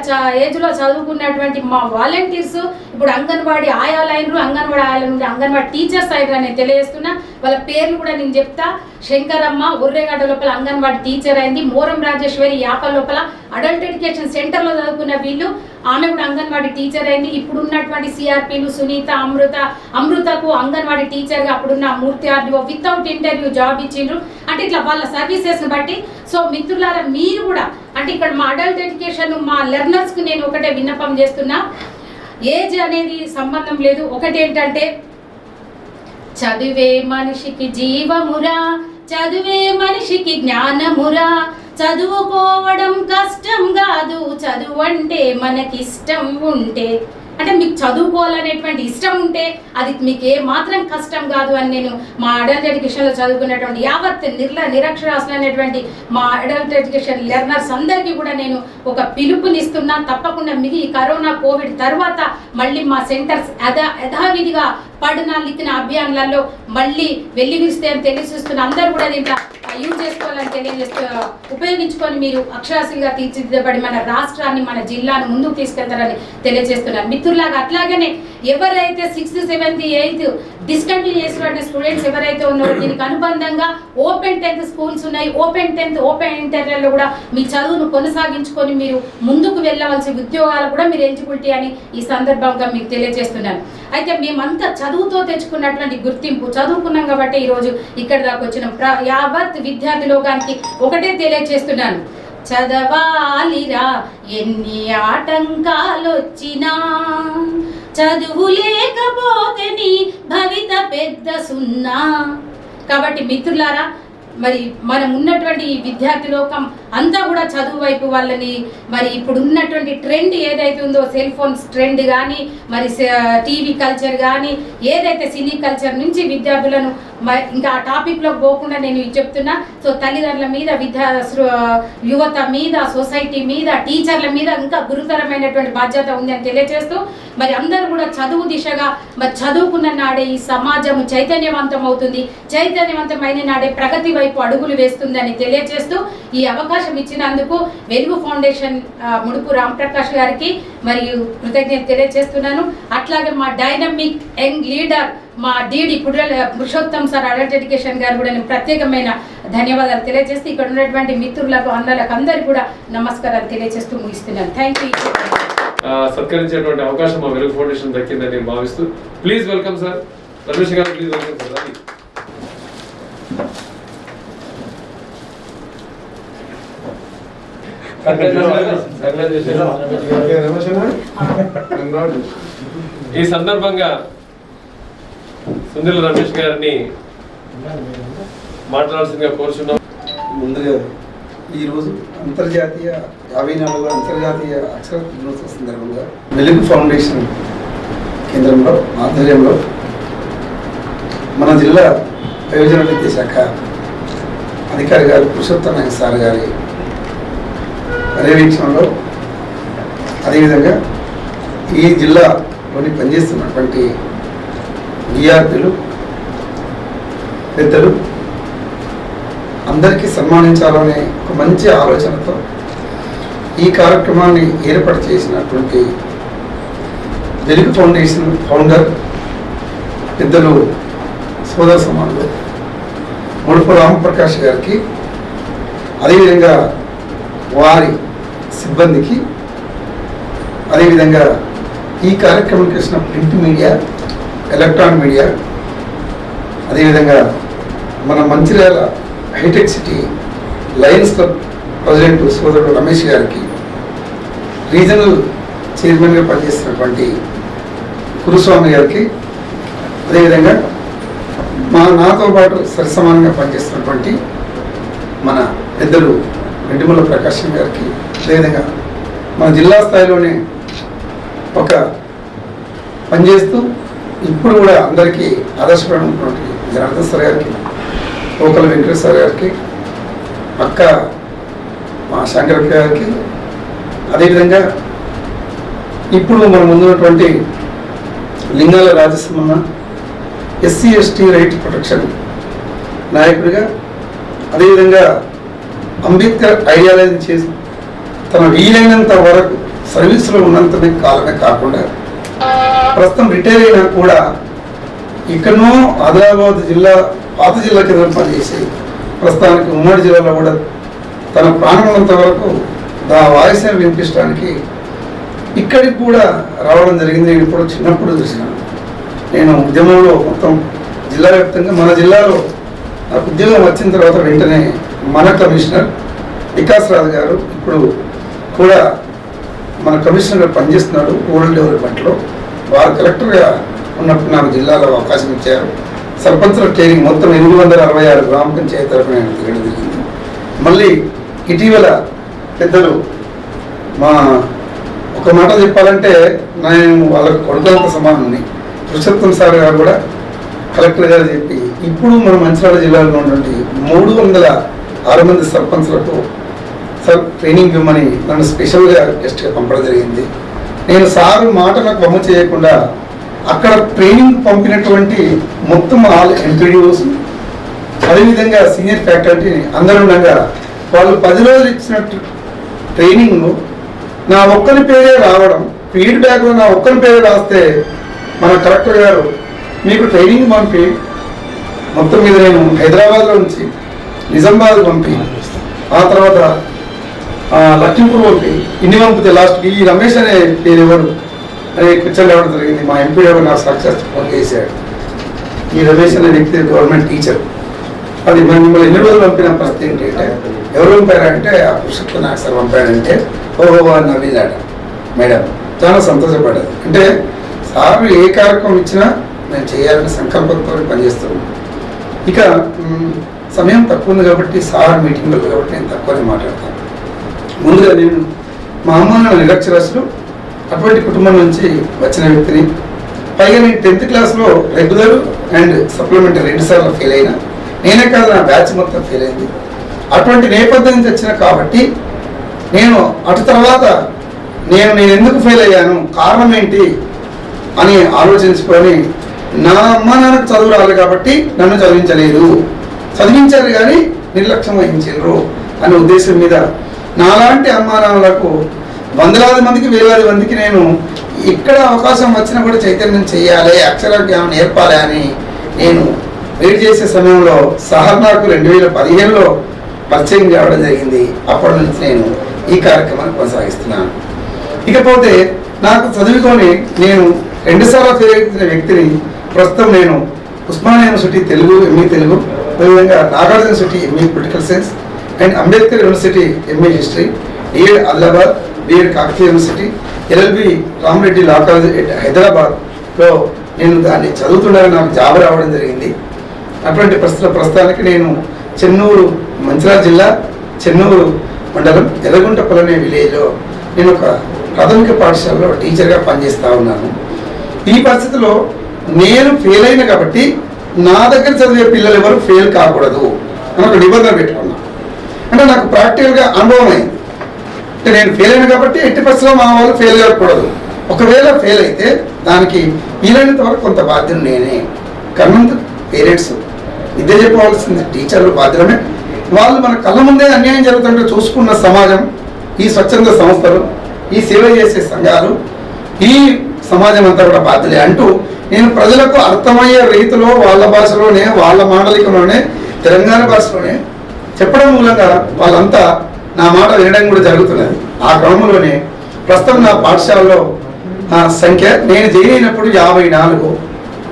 ఏజ్లో చదువుకున్నటువంటి మా వాలంటీర్స్ ఇప్పుడు అంగన్వాడీ ఆయాలైనరు, అంగన్వాడీ టీచర్స్ అయినరు అని తెలియజేస్తున్నా. వాళ్ళ పేర్లు కూడా నేను చెప్తా. శంకరమ్మ ఉర్రేగడ్డ లోపల అంగన్వాడీ టీచర్ అయింది. మోరం రాజేశ్వరి యాప లోపల అడల్ట్ ఎడ్యుకేషన్ సెంటర్లో చదువుకున్న వీళ్ళు, ఆమె కూడా అంగన్వాడీ టీచర్ అయింది. ఇప్పుడు ఉన్నటువంటి సిఆర్పీలు సునీత, అమృతకు అంగన్వాడీ టీచర్గా అప్పుడున్న మూర్తి ఆర్డీఓ వితౌట్ ఇంటర్వ్యూ జాబ్ ఇచ్చిండ్రు. అంటే ఇట్లా వాళ్ళ సర్వీసెస్ని బట్టి. సో మిత్రులారా, మీరు కూడా అంటే ఇక్కడ మా అడల్ట్ ఎడ్యుకేషన్ మా లెర్నర్స్కి నేను ఒకటే విన్నపం చేస్తున్నా, ఏజ్ అనేది సంబంధం లేదు. ఒకటి ఏంటంటే, చదువే మనిషికి జీవమురా, చదువే మనిషికి జ్ఞానమురా, చదువుకోవడం కష్టం కాదు, చదువు అంటే మనకిష్టం ఉంటే. అంటే మీకు చదువుకోవాలనేటువంటి ఇష్టం ఉంటే అది మీకు ఏ మాత్రం కష్టం కాదు అని నేను మా అడల్ట్ ఎడ్యుకేషన్లో చదువుకున్నటువంటి యావత్ నిరక్షరాస్యులైనటువంటి మా అడల్ట్ ఎడ్యుకేషన్ లెర్నర్స్ అందరికీ కూడా నేను ఒక పిలుపునిస్తున్నా. తప్పకుండా ఈ కరోనా కోవిడ్ తర్వాత మళ్ళీ మా సెంటర్స్ యథావిధిగా పడిన లిఖిన అభియాన్లలో మళ్ళీ వెల్లివిస్తే అని తెలియజేస్తున్న అందరూ కూడా దీంట్లో యూజ్ చేసుకోవాలని తెలియజేస్తూ, ఉపయోగించుకొని మీరు అక్షరాస్యులుగా తీర్చిదిద్దబడి మన రాష్ట్రాన్ని, మన జిల్లాను ముందుకు తీసుకెళ్తారని తెలియజేస్తున్నారు. మిత్రులాగా అట్లాగనే ఎవరైతే 6th, 7th, 8th డిస్కంటిన్యూ చేసినటువంటి స్టూడెంట్స్ ఎవరైతే ఉన్నారో దీనికి అనుబంధంగా ఓపెన్ 10th స్కూల్స్ ఉన్నాయి. ఓపెన్ 10th, ఓపెన్ ఇంటర్లో కూడా మీ చదువును కొనసాగించుకొని మీరు ముందుకు వెళ్ళవలసి ఉద్యోగాలు కూడా మీరు ఎలిజిబిలిటీ అని ఈ సందర్భంగా మీకు తెలియజేస్తున్నాను. అయితే మేమంతా చదువుతో తెచ్చుకున్నటువంటి గుర్తింపు, చదువుకున్నాం కాబట్టి ఈరోజు ఇక్కడ దాకా వచ్చిన యావత్ విద్యార్థి లోకానికి ఒకటే తెలియజేస్తున్నాను, చదవాలిరా ఎన్ని ఆటంకాలొచ్చినా, చదువు లేకపోతే నీ భవిత పెద్ద సున్నా. కాబట్టి మిత్రులారా, మరి మనం ఉన్నటువంటి ఈ విద్యార్థి లోకం అంతా కూడా చదువు వైపు వాళ్ళని, మరి ఇప్పుడు ఉన్నటువంటి ట్రెండ్ ఏదైతే ఉందో, సెల్ ఫోన్స్ ట్రెండ్ కానీ, మరి టీవీ కల్చర్ కానీ, ఏదైతే సినీ కల్చర్ నుంచి విద్యార్థులను ఇంకా ఆ టాపిక్లో పోకుండా నేను చెప్తున్నా. సో తల్లిదండ్రుల మీద, యువత మీద, సొసైటీ మీద, టీచర్ల మీద ఇంకా గురుతరమైనటువంటి బాధ్యత ఉంది అని తెలియజేస్తూ, మరి అందరూ కూడా చదువు దిశగా మరి చదువుకున్న నాడే ఈ సమాజం చైతన్యవంతం అవుతుంది, చైతన్యవంతమైన నాడే ప్రగతి వైపు అడుగులు వేస్తుందని తెలియజేస్తూ, ఈ అవకాశం ఇచ్చినందుకు వెలుగు ఫౌండేషన్ ముడుపు రాంప్రకాష్ గారికి మరియు కృతజ్ఞత తెలియజేస్తున్నాను. అట్లాగే మా డైనమిక్ యంగ్ లీడర్ మా DD Purushottam sir adult education గారు కూడా నేను ప్రత్యేకమైన ధన్యవాదాలు తెలియజేస్తూ, ఇక్కడ ఉన్నటువంటి మిత్రులకు అందరికి కూడా నమస్కారాలు తెలియజేస్తూ ముగిస్తున్నాను. Thank you. సత్కరించేటువంటి అవకాశం మా వెలుగు ఫౌండేషన్ దక్కిందని నేను భావిస్తూ, ప్లీజ్ వెల్కమ్ సార్. రమేష్ గారు ప్లీజ్ వెల్కమ్ సార్. రండి. ఈ సందర్భంగా సుందర రమేష్ గారిని మాట్లాడాల్సిందిగా కోరుచున్నాం. ముందుగా ఈరోజు అంతర్జాతీయ 54వ అంతర్జాతీయ అక్షర దినోత్సవ సందర్భంగా వెలుగు ఫౌండేషన్ కేంద్రంలో ఆధ్వర్యంలో మన జిల్లా ప్రయోజన విద్యా శాఖ అధికారి గారు పురుషోత్తమ సార్ గారి పర్యవేక్షణలో అదేవిధంగా ఈ జిల్లాలోని పనిచేస్తున్నటువంటి విద్యార్థులు పెద్దలు అందరికీ సన్మానించాలనే ఒక మంచి ఆలోచనతో ఈ కార్యక్రమాన్ని ఏర్పాటు చేసినటువంటి వెలుగు ఫౌండేషన్ ఫౌండర్ పెద్దలు సోదర సమానులు ముడుపు రామప్రకాష్ గారికి అదేవిధంగా వారి సిబ్బందికి అదేవిధంగా ఈ కార్యక్రమానికి వచ్చిన ప్రింట్ మీడియా ఎలక్ట్రానిక్ మీడియా అదేవిధంగా మన Mancherial hitech city Lions Club president సోదరుడు రమేష్ గారికి రీజనల్ చైర్మన్గా పనిచేస్తున్నటువంటి కురుస్వామి గారికి అదేవిధంగా నాతో పాటు సరిసమానంగా పనిచేస్తున్నటువంటి మన పెద్దలు రెడ్డిమల్ల ప్రకాశం గారికి అదేవిధంగా మన జిల్లా స్థాయిలోనే ఒక పనిచేస్తూ ఇప్పుడు కూడా అందరికీ ఆదర్శపడినటువంటి జనార్దన్ సార్ గారికి పోకల వెంకటేశ్వర గారికి అక్క మా శంకర్ గారికి అదేవిధంగా ఇప్పుడు మన ముందున్నటువంటి లింగాల రాజసింహన్న ఎస్సీ ఎస్టీ రైట్ ప్రొటెక్షన్ నాయకుడిగా అదేవిధంగా అంబేద్కర్ ఐడియాలజీ చేసి తన వీలైనంత వరకు సర్వీసులో ఉన్నంత కాలమే కాకుండా ప్రస్తుతం రిటైర్ అయినా కూడా ఇక్కడనో ఆదిలాబాద్ జిల్లా పాత జిల్లా కింద పనిచేసి ప్రస్తుతానికి ఉమ్మడి జిల్లాలో కూడా తన ప్రాణమైనంత వరకు వాయిస్ని వినిపించడానికి ఇక్కడికి కూడా రావడం జరిగింది. నేను ఇప్పుడు చిన్నప్పుడు చూసినాను. నేను ఉద్యమంలో మొత్తం జిల్లా వ్యాప్తంగా మన జిల్లాలో నాకు ఉద్యోగం వచ్చిన తర్వాత వెంటనే మన కమిషనర్ వికాస్ రాజు గారు ఇప్పుడు కూడా మన కమిషనర్గా పనిచేస్తున్నాడు రూరల్ డెవలప్మెంట్లో. వారు కలెక్టర్గా ఉన్నప్పుడు నాకు జిల్లాలో అవకాశం ఇచ్చారు. సర్పంచుల ట్రైనింగ్ మొత్తం 866 గ్రామ పంచాయతీ తరఫున నేను తిరగడం జరిగింది. మళ్ళీ ఇటీవల పెద్దలు మా ఒక మాట చెప్పాలంటే నేను వాళ్ళకు కొడుకులంత సమానాన్ని పురుషోత్తం సార్ గారు కూడా కలెక్టర్ గారు చెప్పి ఇప్పుడు మన మంచిర్యాల జిల్లాలో ఉన్నటువంటి 306 మంది సర్పంచ్లకు సార్ ట్రైనింగ్ ఇవ్వమని నన్ను స్పెషల్గా గెస్ట్గా పంపడం జరిగింది. నేను సారు మాట నాకు బొమ్మ చేయకుండా అక్కడ ట్రైనింగ్ పంపినటువంటి మొత్తం ఆల్ ఎంపీడీఓస్ అదేవిధంగా సీనియర్ ఫ్యాకల్టీని అందరూ ఉండగా వాళ్ళు 10 రోజులు ఇచ్చినట్టు ట్రైనింగ్ నా ఒక్కరి పేరే రావడం, ఫీడ్బ్యాక్లో నా ఒక్కరి పేరే రాస్తే మన కలెక్టర్ గారు మీకు ట్రైనింగ్ పంపి మొత్తం మీద నేను హైదరాబాద్లో నుంచి నిజామాబాద్ పంపి ఆ తర్వాత లక్ష్మీపూర్ పంపి ఇన్ని పంపితే లాస్ట్కి ఈ రమేష్ అనే పేరు ఎవరు అని కూర్చొని రావడం జరిగింది. మా ఎంపీ ఎవరు నాకు సాక్షాత్ ఫోన్ చేశాడు. ఈ రమేష్ అనే వ్యక్తి గవర్నమెంట్ టీచర్. అది మిమ్మల్ని ఎన్ని రోజులు పంపిన పరిస్థితి ఏంటంటే ఎవరు పంపారంటే ఆ పురుషత్వ నాకు సార్ పంపాడంటే ఓహో అని నవ్విందాట మేడం. చాలా సంతోషపడ్డది. అంటే సార్ ఏ కార్యక్రమం ఇచ్చినా మేము చేయాలని సంకల్పంతో పనిచేస్తున్నాం. ఇక సమయం తక్కువ ఉంది కాబట్టి సార్ మీటింగ్లో కాబట్టి నేను తక్కువనే మాట్లాడతాను. ముందుగా నేను మా అమ్మ నాన్న నిరక్షరాస్యులు అటువంటి కుటుంబం నుంచి వచ్చిన వ్యక్తిని. పైగా నేను 10th క్లాస్లో రెగ్యులర్ అండ్ సప్లిమెంటరీ 2 సార్లు ఫెయిల్ అయినా. నేనే కాదు నా బ్యాచ్ మొత్తం ఫెయిల్ అయింది. అటువంటి నేపథ్యం నుంచి వచ్చిన కాబట్టి నేను అటు తర్వాత నేను ఎందుకు ఫెయిల్ అయ్యాను, కారణం ఏంటి అని ఆలోచించుకొని నా అమ్మ నాన్నకు చదువు రాలేదు కాబట్టి నన్ను చదివించలేదు, చదివించారు కానీ నిర్లక్ష్యం వహించారు అనే ఉద్దేశం మీద నాలాంటి అమ్మా నాన్నలకు వందలాది మందికి వేలాది మందికి నేను ఇక్కడ అవకాశం వచ్చినా కూడా చైతన్యం చేయాలి, అక్షరాజ్ఞానం నేర్పాలి అని నేను వెయిట్ చేసే సమయంలో సార్ నాకు 2015లో పరిచయం కావడం జరిగింది. అప్పటి నుంచి నేను ఈ కార్యక్రమాన్ని కొనసాగిస్తున్నాను. ఇకపోతే నాకు చదువుకొని నేను 2 సార్లు ఫెయిల్ అయిన వ్యక్తిని ప్రస్తుతం నేను ఉస్మానియా యూనివర్సిటీ తెలుగు ఎంఏ తెలుగు, అదేవిధంగా Nagarjuna university MA political science and Ambedkar university MA history, DEd Adilabad, BEd Kakatiya university, LLB Ramareddy law college హైదరాబాద్లో నేను దాన్ని చదువుతుండగా నాకు జాబ్ రావడం జరిగింది. అటువంటి ప్రస్తుతానికి నేను చెన్నూరు, మంచిర్యాల జిల్లా చెన్నూరు మండలం ఎర్రగుంటపల్లి అనే విలేజ్లో నేను ఒక ప్రాథమిక పాఠశాలలో టీచర్గా పనిచేస్తూ ఉన్నాను. ఈ పరిస్థితిలో నేను ఫెయిల్ అయిన కాబట్టి నా దగ్గర చదివే పిల్లలు ఎవరు ఫెయిల్ కాకూడదు అని ఒక నిబంధన పెట్టుకున్నాను. అంటే నాకు ప్రాక్టికల్గా అనుభవం అయింది. అంటే నేను ఫెయిల్ అయిన కాబట్టి ఎట్టి పరిస్థితుల్లో మా వాళ్ళు ఫెయిల్ కాకూడదు. ఒకవేళ ఫెయిల్ అయితే దానికి వీలైనంత వరకు కొంత బాధ్యత నేనే. కన్నంత పేరెంట్స్ విద్య చెప్పవలసింది టీచర్లు బాధ్యమే. వాళ్ళు మన కళ్ళ ముందే అన్యాయం జరుగుతుంటే చూసుకున్న సమాజం, ఈ స్వచ్ఛంద సంస్థలు, ఈ సేవ చేసే సంఘాలు, ఈ సమాజం అంతా కూడా బాధ్యలే అంటూ నేను ప్రజలకు అర్థమయ్యే రీతిలో వాళ్ళ భాషలోనే, వాళ్ళ మాండలికంలోనే, తెలంగాణ భాషలోనే చెప్పడం మూలంగా వాళ్ళంతా నా మాట వినడం కూడా జరుగుతున్నది. ఆ క్రమంలోనే ప్రస్తుతం నా పాఠశాలలో సంఖ్య నేను జాయిన్ అయినప్పుడు 54,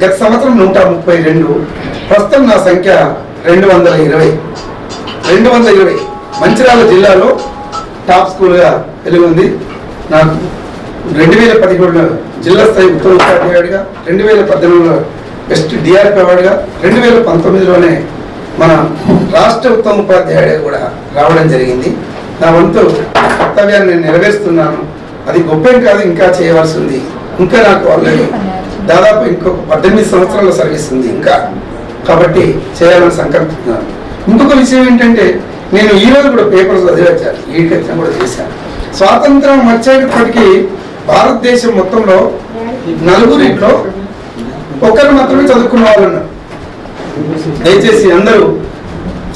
గత సంవత్సరం 132, ప్రస్తుతం నా సంఖ్య 220. మంచిర్యాల జిల్లాలో టాప్ స్కూల్గా వెలుగుంది. నాకు 2017లో జిల్లా స్థాయి ఉత్తమ ఉపాధ్యాయుడిగా, 2018లో బెస్ట్ డిఆర్పి అవార్డుగా, 2019లోనే మన రాష్ట్ర ఉత్తమ ఉపాధ్యాయుడిగా కూడా రావడం జరిగింది. నా వంతు కర్తవ్యాన్ని నేను నెరవేరుస్తున్నాను. అది గొప్పేం కాదు, ఇంకా చేయవలసి ఉంది. ఇంకా నాకు ఆల్రెడీ దాదాపు ఇంకొక 18 సంవత్సరాల సర్వీస్ ఉంది ఇంకా, కాబట్టి చేయాలని సంకల్పిస్తున్నాను. ఇంకొక విషయం ఏంటంటే, నేను ఈ రోజు కూడా పేపర్స్ చదివాను, ఈ ఎగ్జామ్ కూడా చేశాను. స్వాతంత్రం వచ్చేటప్పటికీ భారతదేశం మొత్తంలో 4 ఒకరు మాత్రమే చదువుకున్న వాళ్ళు ఉన్నారు. దయచేసి అందరూ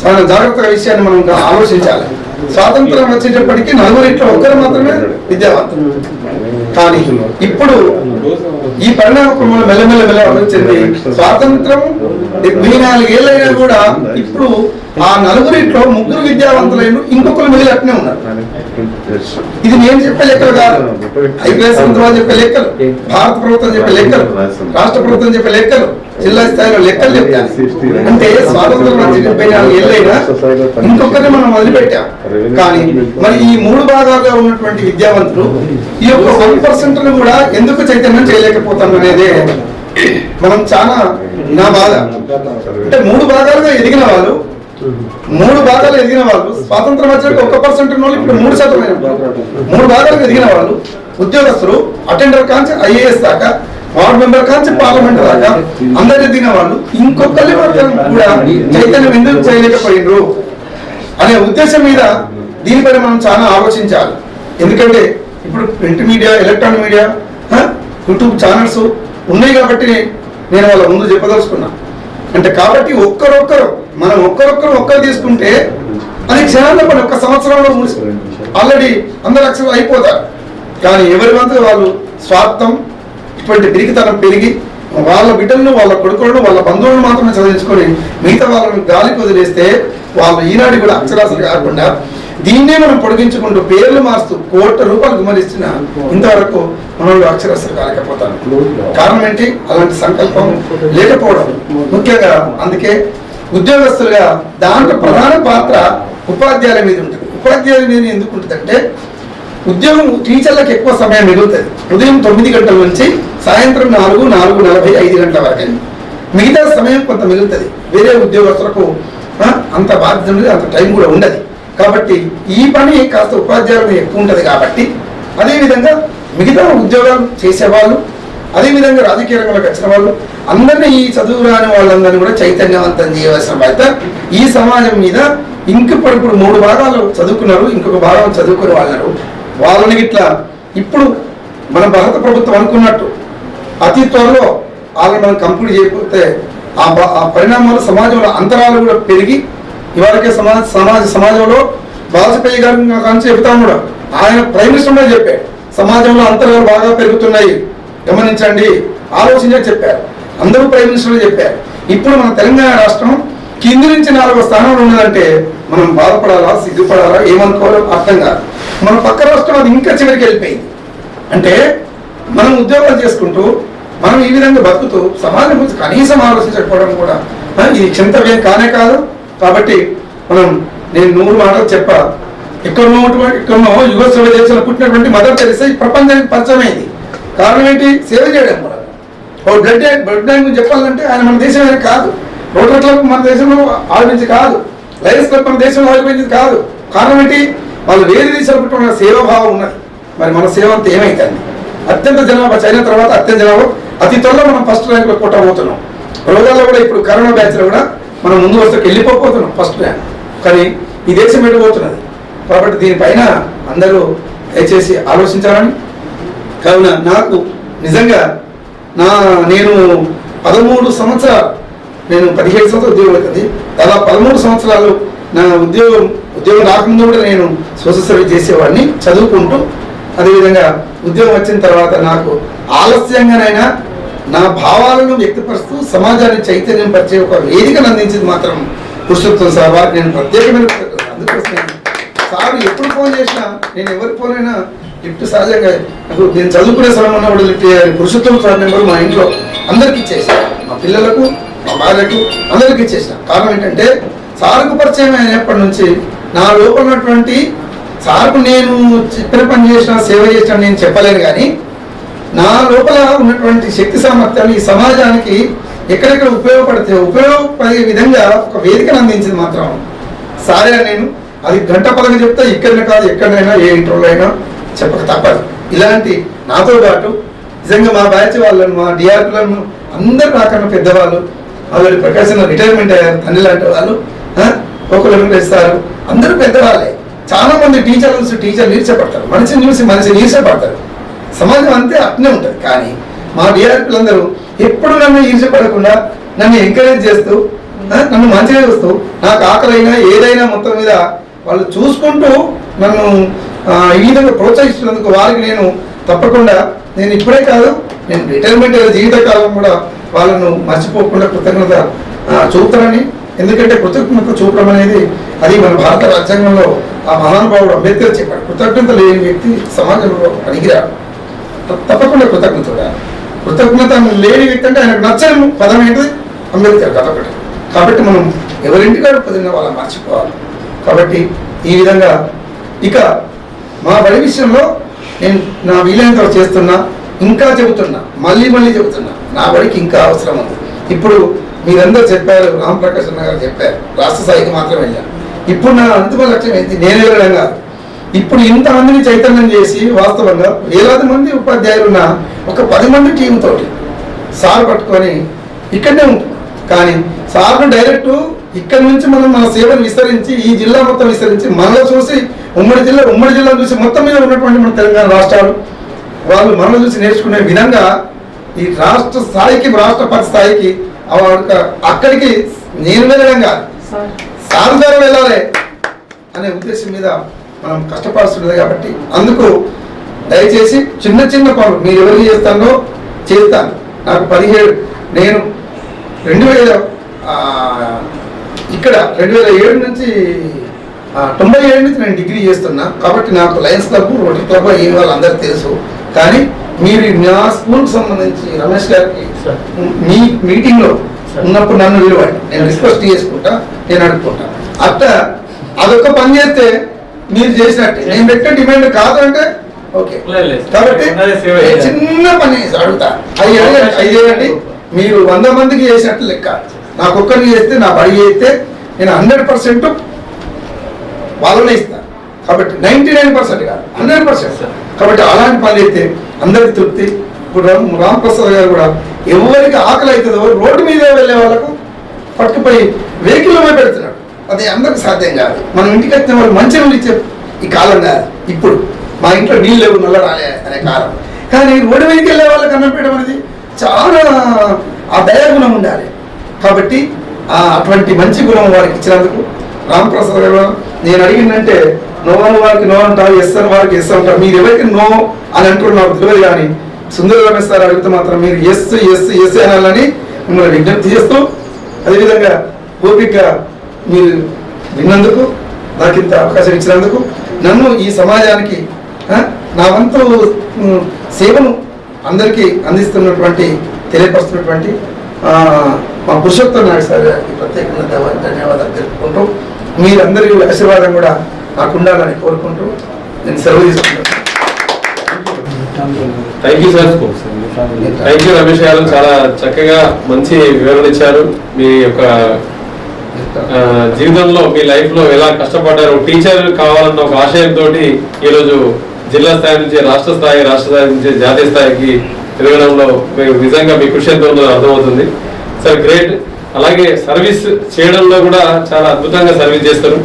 చాలా జాగ్రత్తగా విషయాన్ని మనం ఆలోచించాలి. స్వాతంత్రం వచ్చేటప్పటికి 4 ఒకరు మాత్రమే విద్యావంతులు. కానీ ఇప్పుడు ఈ పరిణామ క్రమంలో మెల్లమెల్ల చెంది స్వాతంత్రం 74 ఏళ్ళైనా కూడా ఇప్పుడు ఆ 4 3 విద్యావంతులైన ఇంకొకరు మిగిలి అట్నే ఉన్నారు. ఇది నేను చెప్పే లెక్కలు కాదు, ఐపీఎస్ ప్రభుత్వం చెప్పే లెక్కలు, భారత ప్రభుత్వం చెప్పే లెక్కలు, రాష్ట్ర ప్రభుత్వం చెప్పే లెక్కలు, జిల్లా స్థాయిలో లెక్కలు చెప్తాను. అంటే స్వాతంత్రం వచ్చి 74 ఏళ్ళైనా ఇంకొకరిని మనం వదిలిపెట్టాం. కానీ మరి ఈ 3 భాగాల్లో ఉన్నటువంటి విద్యావంతులు ఈ యొక్క 1% కూడా ఎందుకు చైతన్యం చేయలేకపోతాం అనేది మనం చాలా నా బాధ. అంటే 3 భాగాలుగా ఎదిగిన వాళ్ళు, 3 భాగాలు ఎదిగిన వాళ్ళు, స్వాతంత్రం వచ్చేటప్పుడు 1% ఉన్న వాళ్ళు ఇప్పుడు 3% అయిన 3 భాగాలుగా ఎదిగిన వాళ్ళు, ఉద్యోగస్తులు, అటెండర్ కాంచి ఐఏఎస్ దాకా, వార్డు మెంబర్ కాంచి పార్లమెంట్ దాకా అందరు ఎదిగిన వాళ్ళు ఇంకొకరి మాత్రం కూడా చైతన్యం ఎందుకు చేయలేకపోయినరు అనే ఉద్దేశం మీద దీనిపైన మనం చాలా ఆలోచించాలి. ఎందుకంటే ఇప్పుడు print media, electronic media, YouTube channels ఉన్నాయి కాబట్టి నేను వాళ్ళ ముందు చెప్పదలుచుకున్నా. అంటే కాబట్టి మనం ఒక్కరు తీసుకుంటే అది క్షణాల్లో పని 1 సంవత్సరంలో ఆల్రెడీ 100 లక్షలు అయిపోతారు. కానీ ఎవరి వంతు వాళ్ళు స్వార్థం, ఇటువంటి పిరికితనం పెరిగి వాళ్ళ బిడ్డలను, వాళ్ళ కొడుకులను, వాళ్ళ బంధువులను మాత్రమే చదివించుకొని మిగతా వాళ్ళని గాలికి వదిలేస్తే వాళ్ళు ఈనాడు కూడా అక్షరాస్యులు కాకుండా దీన్నే మనం పొడిగించుకుంటూ పేర్లు మారుస్తూ ₹1,00,00,000 గుమరిస్తున్న ఇంతవరకు మనలో అక్షరాస్యులు కాలేకపోతాను. కారణం ఏంటి? అలాంటి సంకల్పం లేకపోవడం ముఖ్యంగా. అందుకే ఉద్యోగస్తులుగా దాంట్లో ప్రధాన పాత్ర ఉపాధ్యాయుల మీద ఉంటుంది. ఉపాధ్యాయుల మీద ఎందుకు ఉంటుందంటే, ఉద్యోగం టీచర్లకు ఎక్కువ సమయం మిగులుతుంది. ఉదయం 9 గంటల నుంచి సాయంత్రం 4:45 గంటల వరకు. మిగతా సమయం కొంత మిగులుతుంది. వేరే ఉద్యోగస్తులకు అంత బాధ్యత ఉండదు, అంత టైం కూడా ఉండదు. కాబట్టి ఈ పని కాస్త ఉపాధ్యాయులు ఎక్కువ ఉంటుంది. కాబట్టి అదేవిధంగా మిగతా ఉద్యోగాలు చేసేవాళ్ళు, అదేవిధంగా రాజకీయ రంగంలోకి వచ్చిన వాళ్ళు అందరినీ, ఈ చదువు రాని వాళ్ళందరినీ కూడా చైతన్యవంతం చేయవలసిన బాధ్యత ఈ సమాజం మీద. ఇప్పుడు 3 భాగాలు చదువుకున్నారు, ఇంకొక భాగం చదువుకుని వాళ్ళని ఇట్లా ఇప్పుడు మన భారత ప్రభుత్వం అనుకున్నట్టు అతి త్వరలో వాళ్ళని మనం కంప్లీట్ చేయకపోతే ఆ పరిణామాలు సమాజంలో అంతరాలు కూడా పెరిగి, ఇవాళకే సమాజంలో వాజపేయి గారు కానీ చెబుతాను కూడా, ఆయన ప్రైమ్ మినిస్టర్ చెప్పారు సమాజంలో అంతరాలు బాగా పెరుగుతున్నాయి, గమనించండి, ఆలోచించని చెప్పారు. అందరూ ప్రైమ్ మినిస్టర్లు చెప్పారు. ఇప్పుడు మన తెలంగాణ రాష్ట్రం కింది నుంచి 4వ స్థానంలో ఉన్నదంటే మనం బాధపడాలా, సిగ్గుపడాలా, ఏమనుకోవాలో అర్థం కాదు. మన పక్క రాష్ట్రం అది ఇంకా చివరికి వెళ్ళిపోయింది. అంటే మనం ఉద్యోగాలు చేసుకుంటూ మనం ఈ విధంగా బతుకుతూ సమాజం గురించి కనీసం ఆలోచించకపోవడం కూడా ఇది క్షంతవ్యం కానే కాదు. కాబట్టి నేను 100 మాటలు చెప్పా. ఎక్కడో యుగోస్లావియా దేశంలో పుట్టినటువంటి మదర్ తెరెసా ఈ ప్రపంచానికి పరిచయం అయింది. కారణం ఏంటి? సేవ చేయడం కూడా. బ్లడ్ బ్యాంక్ గురించి చెప్పాలంటే ఆయన మన దేశం ఆయన కాదు. రోటరీ క్లబ్ మన దేశంలో ఆలోచించి కాదు, లయన్స్ క్లబ్ మన దేశంలో ఆలోచించింది కాదు. కారణం ఏంటి? వాళ్ళు వేరే దేశాలు పుట్టిన సేవాభావం ఉన్నది. మరి మన సేవ అంతా ఏమైతుంది? అత్యంత జనాభా, చైనా తర్వాత అత్యంత జనాభా, అతి త్వరలో మనం ఫస్ట్ ర్యాంక్లో కొట్టబోతున్నాం. రోగాల్లో కూడా ఇప్పుడు కరోనా బ్యాచ్లో కూడా మనం ముందు వస్తూకి వెళ్ళిపోతున్నాం ఫస్ట్ ర్యాంక్. కానీ ఈ దేశం వెళ్ళిపోతున్నది. కాబట్టి దీనిపైన అందరూ దయచేసి ఆలోచించాలని. కావున నాకు నిజంగా నేను 13 సంవత్సరాలు, నేను 17 సంవత్సరాలు ఉద్యోగం అవుతుంది. దాదాపు 13 సంవత్సరాలు నా ఉద్యోగం రాకముందు కూడా నేను సోషల్ సర్వీస్ చేసేవాడిని చదువుకుంటూ. అదేవిధంగా ఉద్యోగం వచ్చిన తర్వాత నాకు ఆలస్యంగానైనా నా భావాలను వ్యక్తపరుస్తూ సమాజాన్ని చైతన్యం పరిచే ఒక వేదికను అందించింది మాత్రం పురుషోత్తం సార్ వారికి నేను ప్రత్యేకమైన అందుకోసం సార్ ఎప్పుడు ఫోన్ చేసినా, నేను ఎవరికి ఫోన్ అయినా లిఫ్ట్ సహజంగా నేను చదువుకునే సమయం ఉన్నప్పుడు లిఫ్ట్ చేయాలి. పురుషోత్తం సార్ నెంబర్ మా ఇంట్లో అందరికీ ఇచ్చేసాను, మా పిల్లలకు, మా భార్యకు అందరికీ ఇచ్చేసిన. కారణం ఏంటంటే సార్కు పరిచయం అయినప్పటి నుంచి నా లోపల ఉన్నటువంటి సార్కు నేను చెప్పిన పని చేసిన, సేవ చేసిన నేను చెప్పలేను. కానీ నా లోపల ఉన్నటువంటి శక్తి సామర్థ్యాలు ఈ సమాజానికి ఎక్కడెక్కడ ఉపయోగపడే విధంగా ఒక వేదికను అందించింది మాత్రం సారే. నేను అది గంట పదంగా చెప్తే ఇక్కడనే కాదు, ఎక్కడైనా ఏ ఇంటర్లో అయినా చెప్పక తప్పదు. ఇలాంటి నాతో పాటు నిజంగా మా బ్యాచ్ వాళ్ళను, మా డిఆర్పిలను అందరూ నాకన్నా పెద్దవాళ్ళు, ఆల్రెడీ ప్రకాశంలో రిటైర్మెంట్ అయ్యారు తండ్రి లాంటి వాళ్ళు, ఒకరు వేస్తారు, అందరూ పెద్దవాళ్ళే. చాలా మంది టీచర్లు ఈర్చపడతారు, మనిషిని చూసి మనిషి ఈర్చపడతారు. సమాజం అంతే అట్నే ఉంటుంది. కానీ మా డిఆర్పిలందరూ ఎప్పుడు నన్ను ఈర్చపడకుండా నన్ను ఎంకరేజ్ చేస్తూ, నన్ను మంచిగా చూస్తూ, నాకు ఆకలైనా ఏదైనా మొత్తం మీద వాళ్ళు చూసుకుంటూ నన్ను ఈ విధంగా ప్రోత్సహిస్తున్నందుకు వారికి నేను తప్పకుండా, నేను ఇప్పుడే కాదు, నేను రిటైర్మెంట్ జీవితకాలం కూడా వాళ్ళను మర్చిపోకుండా కృతజ్ఞత చూపుతానని. ఎందుకంటే కృతజ్ఞత చూపడం అనేది అది మన భారత రాజ్యాంగంలో ఆ మహానుభావుడు అంబేద్కర్ చెప్పాడు. కృతజ్ఞత లేని వ్యక్తి సమాజంలో పనికిరాడు. తప్పకుండా కృతజ్ఞత లేని వ్యక్తి అంటే ఆయనకు నచ్చని పదం ఏంటిది? అంబేద్కర్ కథ ఒకటి. కాబట్టి మనం ఎవరింటికాడ పొందిన వాళ్ళని మర్చిపోవాలి. కాబట్టి ఈ విధంగా ఇక మా బడి విషయంలో నేను నా వీలైనంత చేస్తున్నా, ఇంకా చెబుతున్నా, మళ్ళీ చెబుతున్నా, నా బడికి ఇంకా అవసరం ఉంది. ఇప్పుడు మీరందరూ చెప్పారు, రామప్రకాష్ అన్న గారు చెప్పారు, రాష్ట్ర స్థాయికి మాత్రం వెళ్ళాను. ఇప్పుడు నా అంతిమ లక్ష్యం ఏంటి? నేను వెళ్ళడం కాదు. ఇప్పుడు ఇంతమందిని చైతన్యం చేసి వాస్తవంగా వేలాది మంది ఉపాధ్యాయులు ఉన్న ఒక 10 మంది టీంతో సార్ పట్టుకొని ఇక్కడనే ఉంటున్నాం. కానీ సార్ను డైరెక్ట్ ఇక్కడ నుంచి మనం మన సేవను విస్తరించి ఈ జిల్లా మొత్తం విస్తరించి మనలో చూసి ఉమ్మడి జిల్లా చూసి మొత్తం మీద ఉన్నటువంటి మన తెలంగాణ రాష్ట్రాలు వాళ్ళు మనలో చూసి నేర్చుకునే విధంగా ఈ రాష్ట్ర స్థాయికి, రాష్ట్రపతి స్థాయికి అక్కడికి నేను వెళ్ళడం కాదు, సార్ గారు వెళ్ళాలి అనే ఉద్దేశం మీద మనం కష్టపడుతున్నది. కాబట్టి అందుకు దయచేసి చిన్న పనులు మీరు ఎవరికి చేస్తానో చేస్తాను. నాకు 17 నేను 2000 ఇక్కడ 2007 నుంచి 97 నుంచి నేను డిగ్రీ చేస్తున్నా. కాబట్టి నాకు లయన్స్ క్లబ్, రోటరీ క్లబ్ అయిన వాళ్ళందరూ తెలుసు. కానీ మీరు నా స్కూల్కి సంబంధించి రమేష్ గారికి మీ మీటింగ్లో ఉన్నప్పుడు నన్ను విలువండి, నేను రిక్వెస్ట్ చేసుకుంటా, నేను అడుక్కుంటా. అట్లా అదొక పని చేస్తే మీరు చేసినట్టే. నేను పెట్టే డిమాండ్ కాదు అంటే ఓకే. కాబట్టి చిన్న పని అడుగుతా, అవి చేయండి. మీరు 100 మందికి చేసినట్లు లెక్క. నాకు ఒక్కరికి చేస్తే, నా బడి చేస్తే నేను 100% వాళ్ళనే ఇస్తాను. కాబట్టి 99% కాదు, 100%. కాబట్టి అలాంటి పని అయితే అందరికి తృప్తి. ఇప్పుడు రామప్రసాద్ గారు కూడా ఎవరికి ఆకలి అవుతుందో రోడ్డు మీద వెళ్ళే వాళ్ళకు పట్టుకుపోయి వెహికల్లో పెడుతున్నాడు. అది అందరికి సాధ్యం కాదు. మనం ఇంటికి వచ్చిన వాళ్ళు మంచిగా ఇచ్చే ఈ కాలం కాదు. ఇప్పుడు మా ఇంట్లో నీళ్ళు లేవు, నల్ల రాలే అనే కాలం. కానీ రోడ్డు మీదకి వెళ్ళే వాళ్ళకి అన్నం పెట్టడం అనేది చాలా ఆ దయాగుణం ఉండాలి. కాబట్టి అటువంటి మంచి గుణం వారికి ఇచ్చినందుకు రామప్రసాద్ గారు నేను అడిగిందంటే నో అని వారికి నో అంటారు, ఎస్ అని వారికి ఎస్ అంటారు. మీరు ఎవరికి నో అని అంటారు నాకు తెలియదు. కానీ సుందర రమేష్ సార్ అడిగితే మాత్రం మీరు ఎస్ అనాలని మిమ్మల్ని విజ్ఞప్తి చేస్తూ, అదేవిధంగా ఓపికగా మీరు విన్నందుకు, నాకు ఇంత అవకాశం ఇచ్చినందుకు, నన్ను ఈ సమాజానికి నా వంతు సేవను అందరికీ అందిస్తున్నటువంటి తెలియపరుస్తున్నటువంటి మా పురుషోత్తమ నాయుడు సార్ గారికి ప్రత్యేకంగా ధన్యవాదాలు తెలుపుకుంటూ మీరందరి ఆశీర్వాదం కూడా నాకు ఉండాలని కోరుకుంటూ నేను సెలవు తీసుకుంటాను. Thank you sir. Thank you Ramesh గారు, చాలా చక్కగా మంచి వివరణ ఇచ్చారు. మీ యొక్క జీవితంలో మీ లైఫ్ లో ఎలా కష్టపడ్డారు, టీచర్ కావాలన్న ఒక ఆశయంతో ఈరోజు జిల్లా స్థాయి నుంచి రాష్ట్ర స్థాయి నుంచి జాతీయ స్థాయికి తిరగడంలో నిజంగా మీ కృషి ఎంత ఉందో అర్థమవుతుంది సార్. గ్రేట్. అలాగే సర్వీస్ చేయడంలో కూడా చాలా అద్భుతంగా సర్వీస్ చేస్తారు.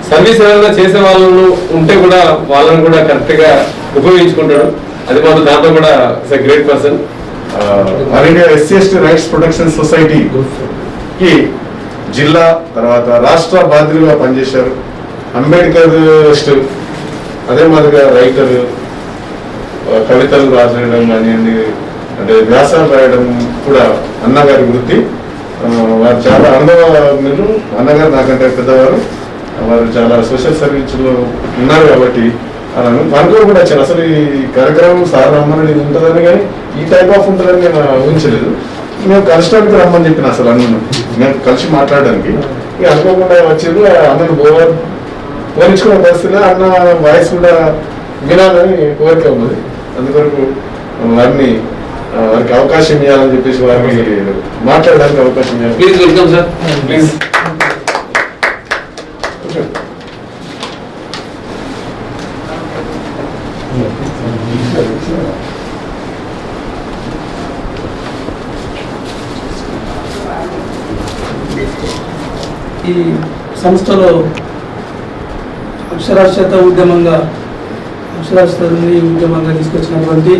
సర్వీస్ ఏదైనా చేసే వాళ్ళు ఉంటే కూడా వాళ్ళని కూడా కరెక్ట్ గా ఉపయోగించుకుంటాడు. అది మాత్రం దాంట్లో కూడా great person. All India SC/ST rights protection సొసైటీకి జిల్లా తర్వాత రాష్ట్ర బాధ్యులుగా పనిచేశారు. అంబేద్కర్ అదే మాదిరిగా రైటర్, కవితలు రాసేయడం కానివ్వండి, అంటే వ్యాసాలు రాయడం కూడా అన్నగారి వృత్తి. వారు చాలా అనుభవజ్ఞులు. అన్నగారు నాకంటే పెద్దవారు. వారు చాలా సోషల్ సర్వీస్లో ఉన్నారు కాబట్టి మనకు కూడా వచ్చాను. అసలు ఈ కార్యక్రమం సార్ రమ్మని ఉంటుందని, కానీ ఈ టైప్ ఆఫ్ ఉంటుందని నేను ఊహించలేదు. మేము కలిసడానికి రమ్మని చెప్పిన అసలు అన్నను మేము కలిసి మాట్లాడడానికి. ఇక అనుకోకుండా వచ్చారు. అన్నను పోలించుకునే పరిస్థితిలో అన్న వాయిస్ కూడా వినాలని కోరిక ఉన్నది. అందుకొరకు వారికి అవకాశం ఇవ్వాలని చెప్పేసి వారికి మాట్లాడడానికి అవకాశం ఇవ్వాలి. Please welcome sir. ప్లీజ్. ఈ సంస్థలో అక్షరాస్యత ఉద్యమంగా ఉద్యమంగా తీసుకొచ్చినటువంటి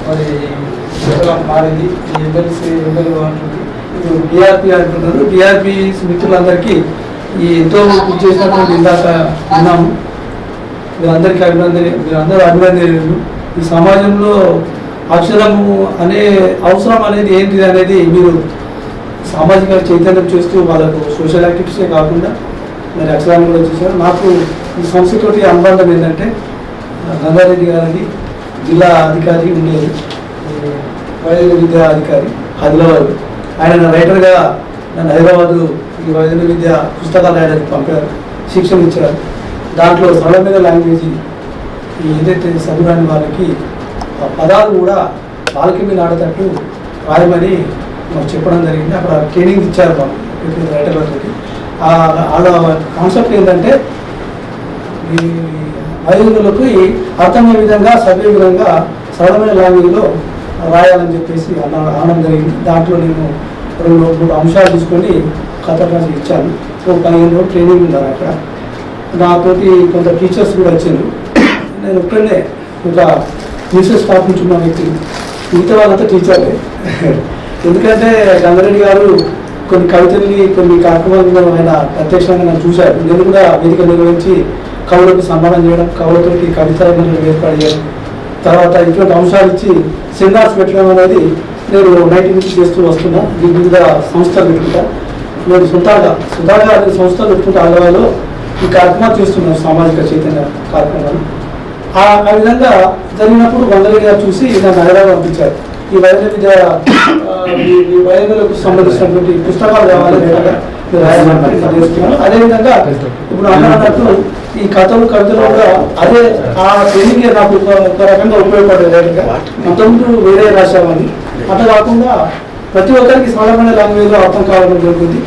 మరి మారింది ఎమ్మెల్సీ అంటుంది. ఇప్పుడు డిఆర్పి అంటున్నారు. డిఆర్పి మిత్రులందరికీ ఈ ఎంతో కృషి చేసినటువంటి ఇందాక విన్నాము. మీరందరూ అభినందనీయులు. ఈ సమాజంలో అక్షరము అనే అవసరం అనేది ఏంటిది అనేది మీరు సామాజిక చైతన్యం చేస్తూ వాళ్ళకు సోషల్ యాక్టివిటీసే కాకుండా మరి అక్షరాన్ని కూడా చేశారు. నాకు ఈ సంస్థతోటి అనుబంధం ఏంటంటే గంగారెడ్డి గారికి జిల్లా అధికారి ఉండేది, వైద్య విద్యా అధికారి ఆదిలాబాద్. ఆయన రైటర్గా నన్ను హైదరాబాదు ఈ వైద్య విద్య పుస్తకాలు రాయడానికి పంపారు, శిక్షణ ఇచ్చారు. దాంట్లో సరళమైన లాంగ్వేజ్ ఏదైతే చదువురాని వాళ్ళకి ఆ పదాలు కూడా వాళ్ళకి మీద ఆడేటట్టు రాయమని మాకు చెప్పడం జరిగింది. అక్కడ ట్రైనింగ్ ఇచ్చారు వాళ్ళు రైటర్లతో. వాళ్ళ కాన్సెప్ట్ ఏంటంటే ఈ వయోజనులకు అర్థమయ్యే విధంగా చదివే విధంగా సరళమైన లాంగ్వేజ్లో రాయాలని చెప్పేసి అనడం జరిగింది. దాంట్లో నేను 2-3 అంశాలు తీసుకొని కథ రాసి ఇచ్చాను. 15 రోజులు ట్రైనింగ్ ఉన్నారు అక్కడ. నాతోటి కొంత టీచర్స్ కూడా వచ్చారు. నేను ఒక్కడే ఒక రీసెర్చ్ స్టాఫ్ నుంచి ఉన్న వ్యక్తి, మిగతా వాళ్ళంతా టీచర్లే. ఎందుకంటే గంగారెడ్డి గారు కొన్ని కవితల్ని కొన్ని కార్యక్రమాల్లో ఆయన ప్రత్యక్షంగా నన్ను చూశారు. నేను కూడా వేదిక నిర్వహించి కవులకు సన్మానం చేయడం, కవులతోటి కవిత ఏర్పాటు చేయడం, తర్వాత ఇటువంటి అంశాలు ఇచ్చి సెమినార్స్ పెట్టడం అనేది నేను 90 నుంచి చేస్తూ వస్తున్నా. వివిధ సంస్థలు పెట్టుకుంటా. నేను సొంతంగా సంస్థలు పెట్టుకుంటే ఆలయాలో ఈ కార్యక్రమాలు చేస్తున్నాను, సామాజిక చైతన్య కార్యక్రమాలు. ఆ విధంగా జరిగినప్పుడు గంగారెడ్డి గారు చూసి నన్ను హైదరాబాద్ పంపించారు. ఈ వైద్యులకు సంబంధించినటువంటి పుస్తకాలు కావాలి చేస్తున్నాను. అదేవిధంగా ఇప్పుడు అన్నట్టు ఈ కథలు కవితలు కూడా అదే ఆ ట్రైనింగ్ నాకు ఒక రకంగా ఉపయోగపడేది. అంతకుముందు వేరే రాసేవాడిని. అట్లా కాకుండా ప్రతి ఒక్కరికి సరళమైన లాంగ్వేజ్లో అర్థం కావడం జరుగుతుంది.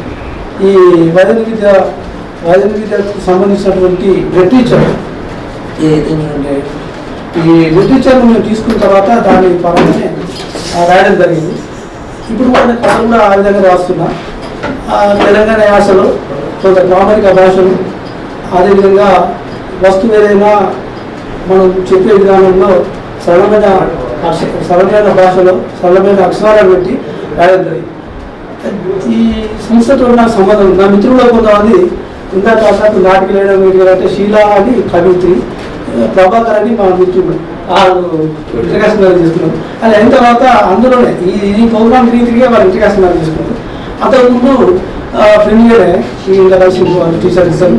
ఈ వైద్య విద్యకు సంబంధించినటువంటి లిటరేచర్ మేము తీసుకున్న తర్వాత దాని పరంగానే రాయడం జరిగింది. ఇప్పుడు కూడా కథలు కూడా ఆ విధంగా రాస్తున్నా. తెలంగాణ యాసలో కొంత ప్రామాణిక భాషలు, అదేవిధంగా వస్తువు ఏదైనా మనం చెప్పే విధానంలో సరళమైన భాషలో సరళమైన అక్షరాలు పెట్టి రాయడం జరిగింది. ఈ సంస్థతో నాకు సంబంధం. నా మిత్రుల్లో కొంతమంది ఇందాక నాటికి వేయడం అంటే శీలా అని కవిత్రి, ప్రభాకర్ అని మా మిత్రుడు ఇంటర్కాషనల్ చేసుకున్నారు. అది అయిన తర్వాత అందులోనే ఈ ప్రోగ్రామ్ రీతిగా వాళ్ళు ఇంటర్కాషనల్ చేసుకున్నారు. అంతకుముందు ఫ్రెండ్గానే ఇలా కలిసి టీచర్ ఇస్తారు.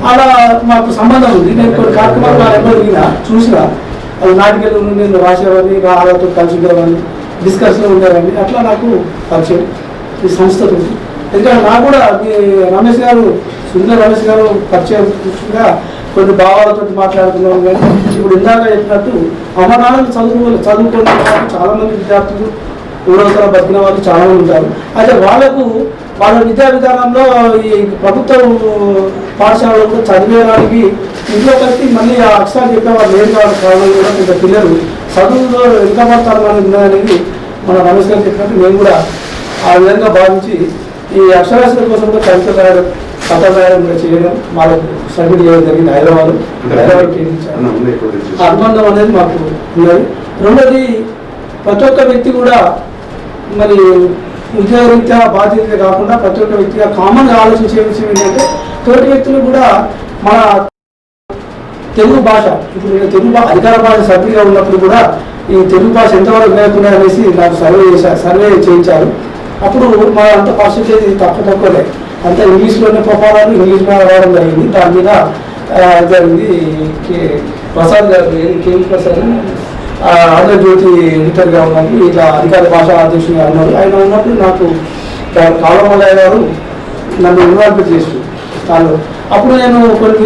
అలా మాకు సంబంధం ఉంది. నేను కొన్ని కార్యక్రమాలు నా ఎవరు చూసినా అది నాటికలు నేను రాసేవాడిని, వాళ్ళతో కలిసి ఉండేవాడిని, డిస్కషన్లో ఉండేవాడిని. అట్లా నాకు పరిచయం ఈ సంస్థతో. ఎందుకంటే నాకు కూడా మీ రమేష్ గారు, సుందర రమేష్ గారు పరిచయంగా కొన్ని భావాలతో మాట్లాడుతున్నాం. కానీ ఇప్పుడు ఇందాక చెప్పినట్టు అమరాలను చదువుకున్న వాళ్ళు చాలామంది విద్యార్థులు ఊరవతల బతికిన వాళ్ళు చాలామంది ఉంటారు. అయితే వాళ్ళ విద్యా విధానంలో ఈ ప్రభుత్వ పాఠశాలలో కూడా చదివేదానికి ఇంట్లో కలిసి మళ్ళీ ఆ అక్షరాలు చెప్పేవాళ్ళు లేని కారణం కూడా కొంత పిల్లలు చదువులో వెనుకబడతారు అనేది మన రమేష్ గారు చెప్పినట్టు నేను కూడా ఆ విధంగా భావించి ఈ అక్షరాస్యత కోసం కూడా కవిత రాయడం, కథ రాయడం కూడా చేయడం, వాళ్ళకు సబ్మిట్ చేయడం జరిగింది. హైదరాబాద్ అనుబంధం అనేది మాకు ఉన్నది. రెండోది, ప్రతి ఒక్క వ్యక్తి కూడా మరి ఉద్యోగరీత్యా బాధ్యత కాకుండా ప్రతి ఒక్క వ్యక్తిగా కామన్గా ఆలోచించే విషయం ఏంటంటే తోటి వ్యక్తులు కూడా మన తెలుగు భాష, ఇప్పుడు నేను తెలుగు అధికార భాష సభ్యులుగా ఉన్నప్పుడు కూడా ఈ తెలుగు భాష ఎంతవరకు లేకుండా అనేసి నాకు సర్వే చేయించారు. అప్పుడు మా అంత పర్సెంటేజ్ తక్కువలే, అంతా ఇంగ్లీష్లోనే ప్రొఫాలను ఇంగ్లీష్ మీద రావడం జరిగింది. దాని మీద జరిగింది ప్రసాద్ గారు, కేవీ ప్రసాద్ ఆంధ్రజ్యోతి ఎడిటర్గా ఉన్నప్పుడు ఇట్లా అధికార భాషా అధ్యక్షుడిగా ఉన్నారు. ఆయన ఉన్నప్పుడు నాకు కాలమల్లయ్య గారు నన్ను ఇన్వాల్వ్ చేస్తూ వాళ్ళు అప్పుడు నేను కొన్ని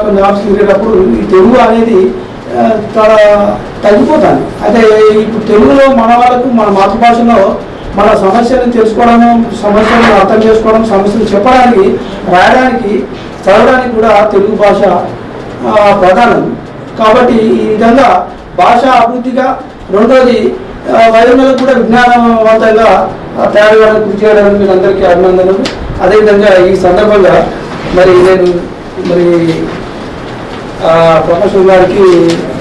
కొన్ని ఆఫీస్కి వెళ్ళేటప్పుడు ఈ తెలుగు అనేది చాలా తగ్గిపోతాను. అయితే ఇప్పుడు తెలుగులో మన వాళ్ళకు మన మాతృభాషలో మన సమస్యలను తెలుసుకోవడము, సమస్యలను అర్థం చేసుకోవడం, సమస్యలు చెప్పడానికి, రాయడానికి, చదవడానికి కూడా తెలుగు భాష ప్రధానం. కాబట్టి ఈ విధంగా భాషా అభివృద్ధిగా, రెండోది వయోజనులకు కూడా విజ్ఞానవంతంగా తయారు చేయడానికి కృషి చేయడానికి మీరు అందరికీ అభినందనలు. అదేవిధంగా ఈ సందర్భంగా నేను ప్రొఫెసర్ గారికి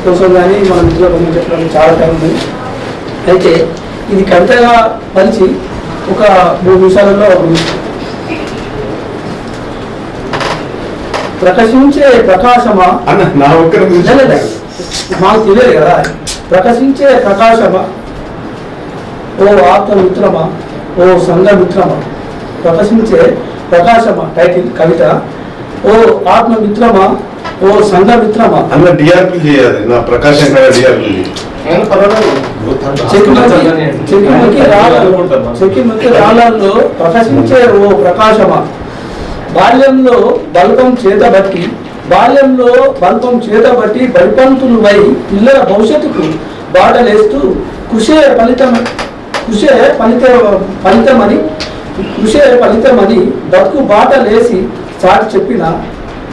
కోసం కానీ మన ఇంట్లో చెప్పడానికి చాలా టైం ఉంది. అయితే ఇది కవితగా పరిచి ఒక 3 నిమిషాలలో ప్రకాశించే ప్రకాశమా మాకు తెలియదు కదా. ప్రకాశించే ప్రకాశమా ఓ ఆత్మమిత్రమా, ఓ సంఘమిత్రమా. ప్రకాశించే ప్రకాశమా టైటిల్ కవిత. ఓ ఆత్మమిత్రమా, ఓ సంఘమిత్రమా. అన్న డిఆర్పి చేయాలి, నా ప్రకాశం డిఆర్పి చెక్కిమక్కి రాళ్ళల్లో ప్రకాశించే ఓ ప్రకాశమా. బాల్యంలో బల్పం చేతబట్టి బడిపంతులు వై పిల్లల భవిష్యత్తుకు బాటలేస్తూ కృషే ఫలితమని బతుకు బాటలేసి చాటి చెప్పిన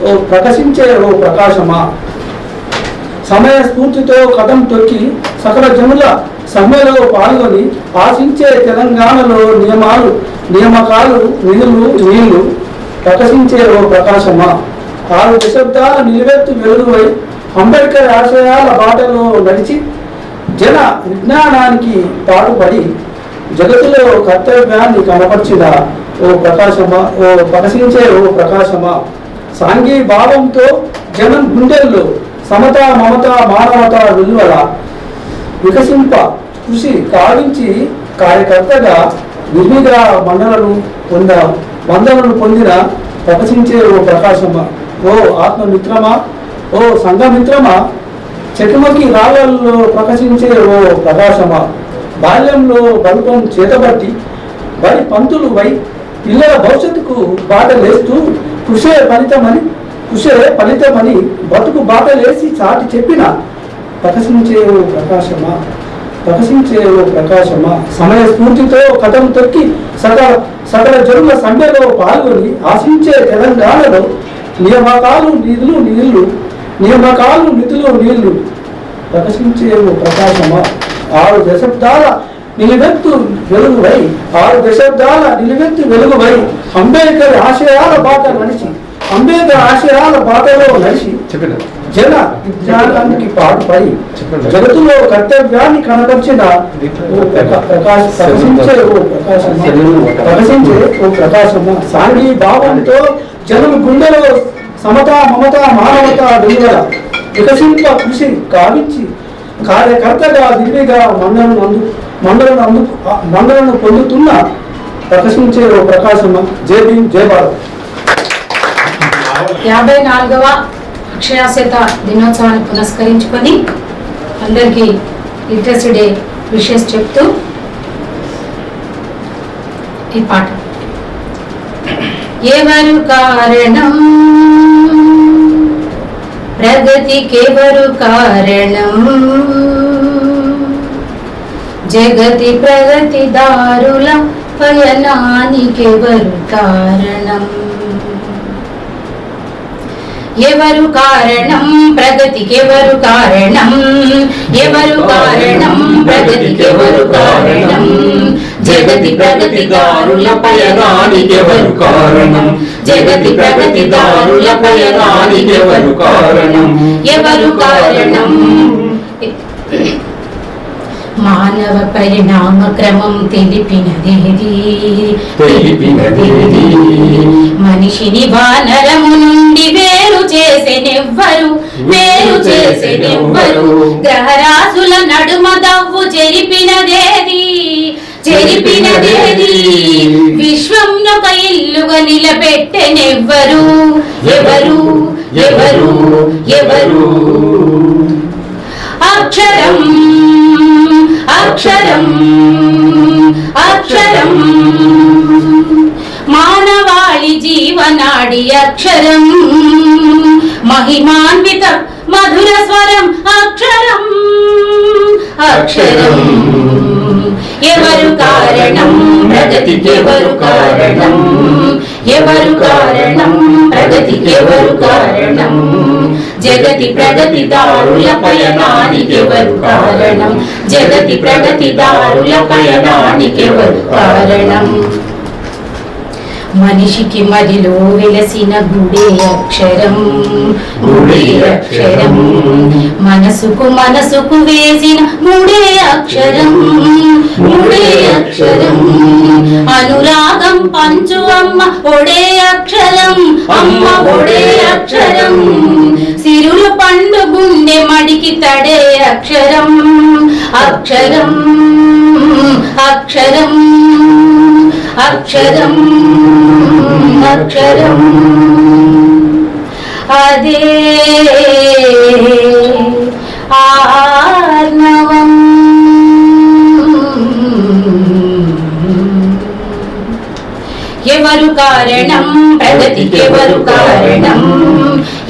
ఓ ప్రకాశించే ఓ ప్రకాశమా. సమయ స్ఫూర్తితో కథం తొక్కి సకల జనుల సమ్మెలో పాల్గొని ఆశించే తెలంగాణలో నియామకాలు నీళ్లు ప్రకాశించే ఓ ప్రకాశమా. 6 దశాబ్దాల నిలువెత్తు వెలుగువై అంబేద్కర్ ఆశయాల బాటలో నడిచి జన విజ్ఞానానికి పాటుపడి జగత్తులో కర్తవ్యాన్ని కనపర్చిన ఓ ప్రకాశమా, ఓ ప్రకాశించే ఓ ప్రకాశమా. సాంఘీ భావంతో జనం గుండెల్లో సమత మమత మానవత విలువల వికసింప కృషి కావించి కార్యకర్తగా నిర్మిగా వందనలు పొందిన ప్రకాశించే ఓ ప్రకాశమా. ఓ ఆత్మమిత్రమా, ఓ సంఘమిత్రమా. చెట్టుమకి రాళ్ళల్లో ప్రకాశించే ఓ ప్రకాశమా. బాల్యంలో బల్పం చేతబట్టి బడి పంతులు వై పిల్లల భవిష్యత్తుకు బాటలేస్తూ కృషే ఫలితమని బతుకు బాటలేసి చాటి చెప్పిన ప్రకాశించే ఓ ప్రకాశమా. సమయ స్ఫూర్తితో కథం తొక్కి సకల జనుల సమ్మెలో పాల్గొని ఆశించే తెలంగాణలో నియామకాలు నిధులు నీళ్లు ప్రకాశించే ఓ ప్రకాశమా. 6 దశాబ్దాల నిలువెత్తు వెలుగువై అంబేద్కర్ ఆశయాల బాటలో నడిచి జన విజ్ఞానానికి పాటుపడి జగత్తులో కర్తవ్యాన్ని కనపరిచిన ప్రకాశించే ఓ ప్రకాశమా. సాంఘీ భావంతో జనం గుండెలో సమత మమత మానవత విలువల వికసింప కృషి కావించి కార్యకర్తగా దివ్యగా మండలను పొందుతున్న ప్రకాశించే ఓ ప్రకాశమా. జై భీమ్, జై భారత్. 54వ అక్షరాస్యత దినోత్సవాన్ని పురస్కరించుకొని అందరికీ లిటరసీ డే విషెస్ చెప్తూ ఈ పాట. ఎవరు కారణం ప్రగతికెవరు కారణం, జగతి ప్రగతిదారుల పయనానికెవరు కారణం. ఎవరు కారణం ప్రగతికెవరు కారణం, ఎవరు కారణం ప్రగతికెవరు కారణం, జగతి ప్రగతిదారుల పయనానికెవరు కారణం, జగతి ప్రగతిదారుల పయనానికెవరు కారణం. ఎవరు కారణం మానవ పరిణామ క్రమం తెలిపినదేది, మనిషిని వానరము నుండి వేరు చేసెనెవ్వరు, వేరు చేసెనెవ్వరు. గ్రహరాశుల నడుమ దవ్వు జరిపినదేది, జరిపినదేది. విశ్వంనొక ఇల్లుగా నిలబెట్టెనెవ్వరు, ఎవరు ఎవరు ఎవరు. అక్షరం అక్షరం అక్షరం మానవాళి జీవనాడి అక్షరం, మహిమాన్విత మధుర స్వరం అక్షరం అక్షరం. ఎవరు కారణం ప్రగతికెవరు కారణం, ఎవరు కారణం ప్రగతికెవరు కారణం, జగతి ప్రగతిదారుల పయనానికెవరు కారణం, జగతి ప్రగతిదారుల పయనానికెవరు కారణం. మనిషికి మదిలో వెలసిన గుడే అక్షరం, గుడే అక్షరం. మనసుకు మనసుకు వేసిన ముడే అక్షరం, ముడే అక్షరం. అనురాగం పంచు అమ్మ ఒడే అక్షరం, అమ్మ ఒడే అక్షరం. సిరులు పండు గుండె మడికి తడే అక్షరం, అక్షరం అక్షరం అక్షరం అక్షరం. అదే ఆర్ణవం. ఎవరు కారణం ప్రగతికెవరు కారణం,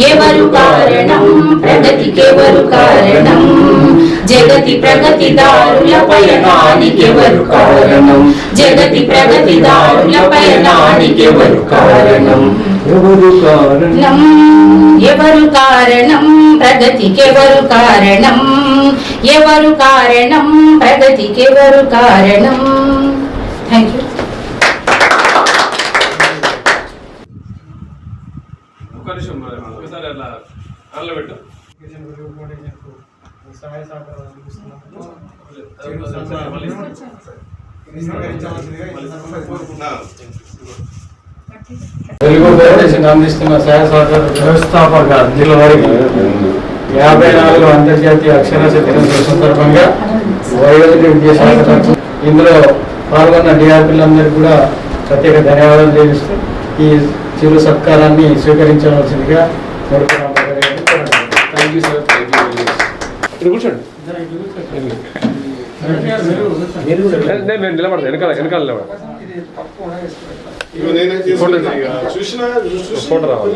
ఎవరు కారణం ప్రగతికెవరు కారణం, జగతి ప్రగతిదారుల పయనానికెవరు కారణం, జగతి ప్రగతిదారుల పయనానికెవరు కారణం. ఎవరు కారణం, ఎవరు కారణం ప్రగతికెవరు కారణం, ఎవరు కారణం ప్రగతికెవరు కారణం. Thank you. ఒక్క నిమిషం ఒకసారి అట్లా ఆన్లో పెట్టు. సహాయ సహకారాలు అందిస్తున్నందుకు తెలుగు ఫౌండేషన్ అందిస్తున్న సహాయ సహకార వ్యవస్థాపక అధ్యక్షుల వారికి 54వ అంతర్జాతీయ అక్షరాస్యత దినోత్సవం సందర్భంగా వయోజన విద్యాశాఖ తరఫున ఇందులో పాల్గొన్న డిఆర్పీలందరికీ కూడా ప్రత్యేక ధన్యవాదాలు తెలియజేస్తూ ఈ చిరు సత్కారాన్ని స్వీకరించవలసిందిగా కోరుతున్నాను. Thank you sir, thank you very much. ఇక్కడ కూర్చోండి. నేను నిలబడతా, వెనకాల వెనకాల నిలబడతా. ఫోటో రావాలి.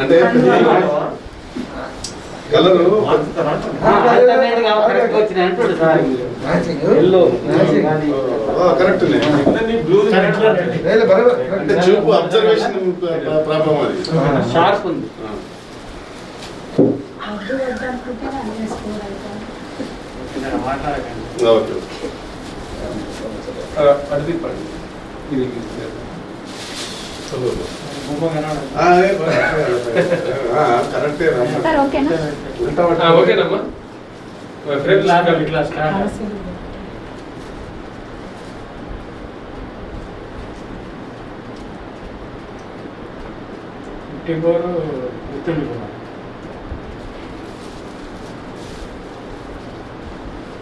అంటే కలరు కరెక్ట్ అంటే చూపు అబ్జర్వేషన్ ప్రాబ్లం అది. షార్ప్ ఉంది. ఓకే అటు తిప్పండి. ఇది కరెక్టే. ఓకేనమ్మా. ఇంటి పేరు గుర్తుండిపోవాలి.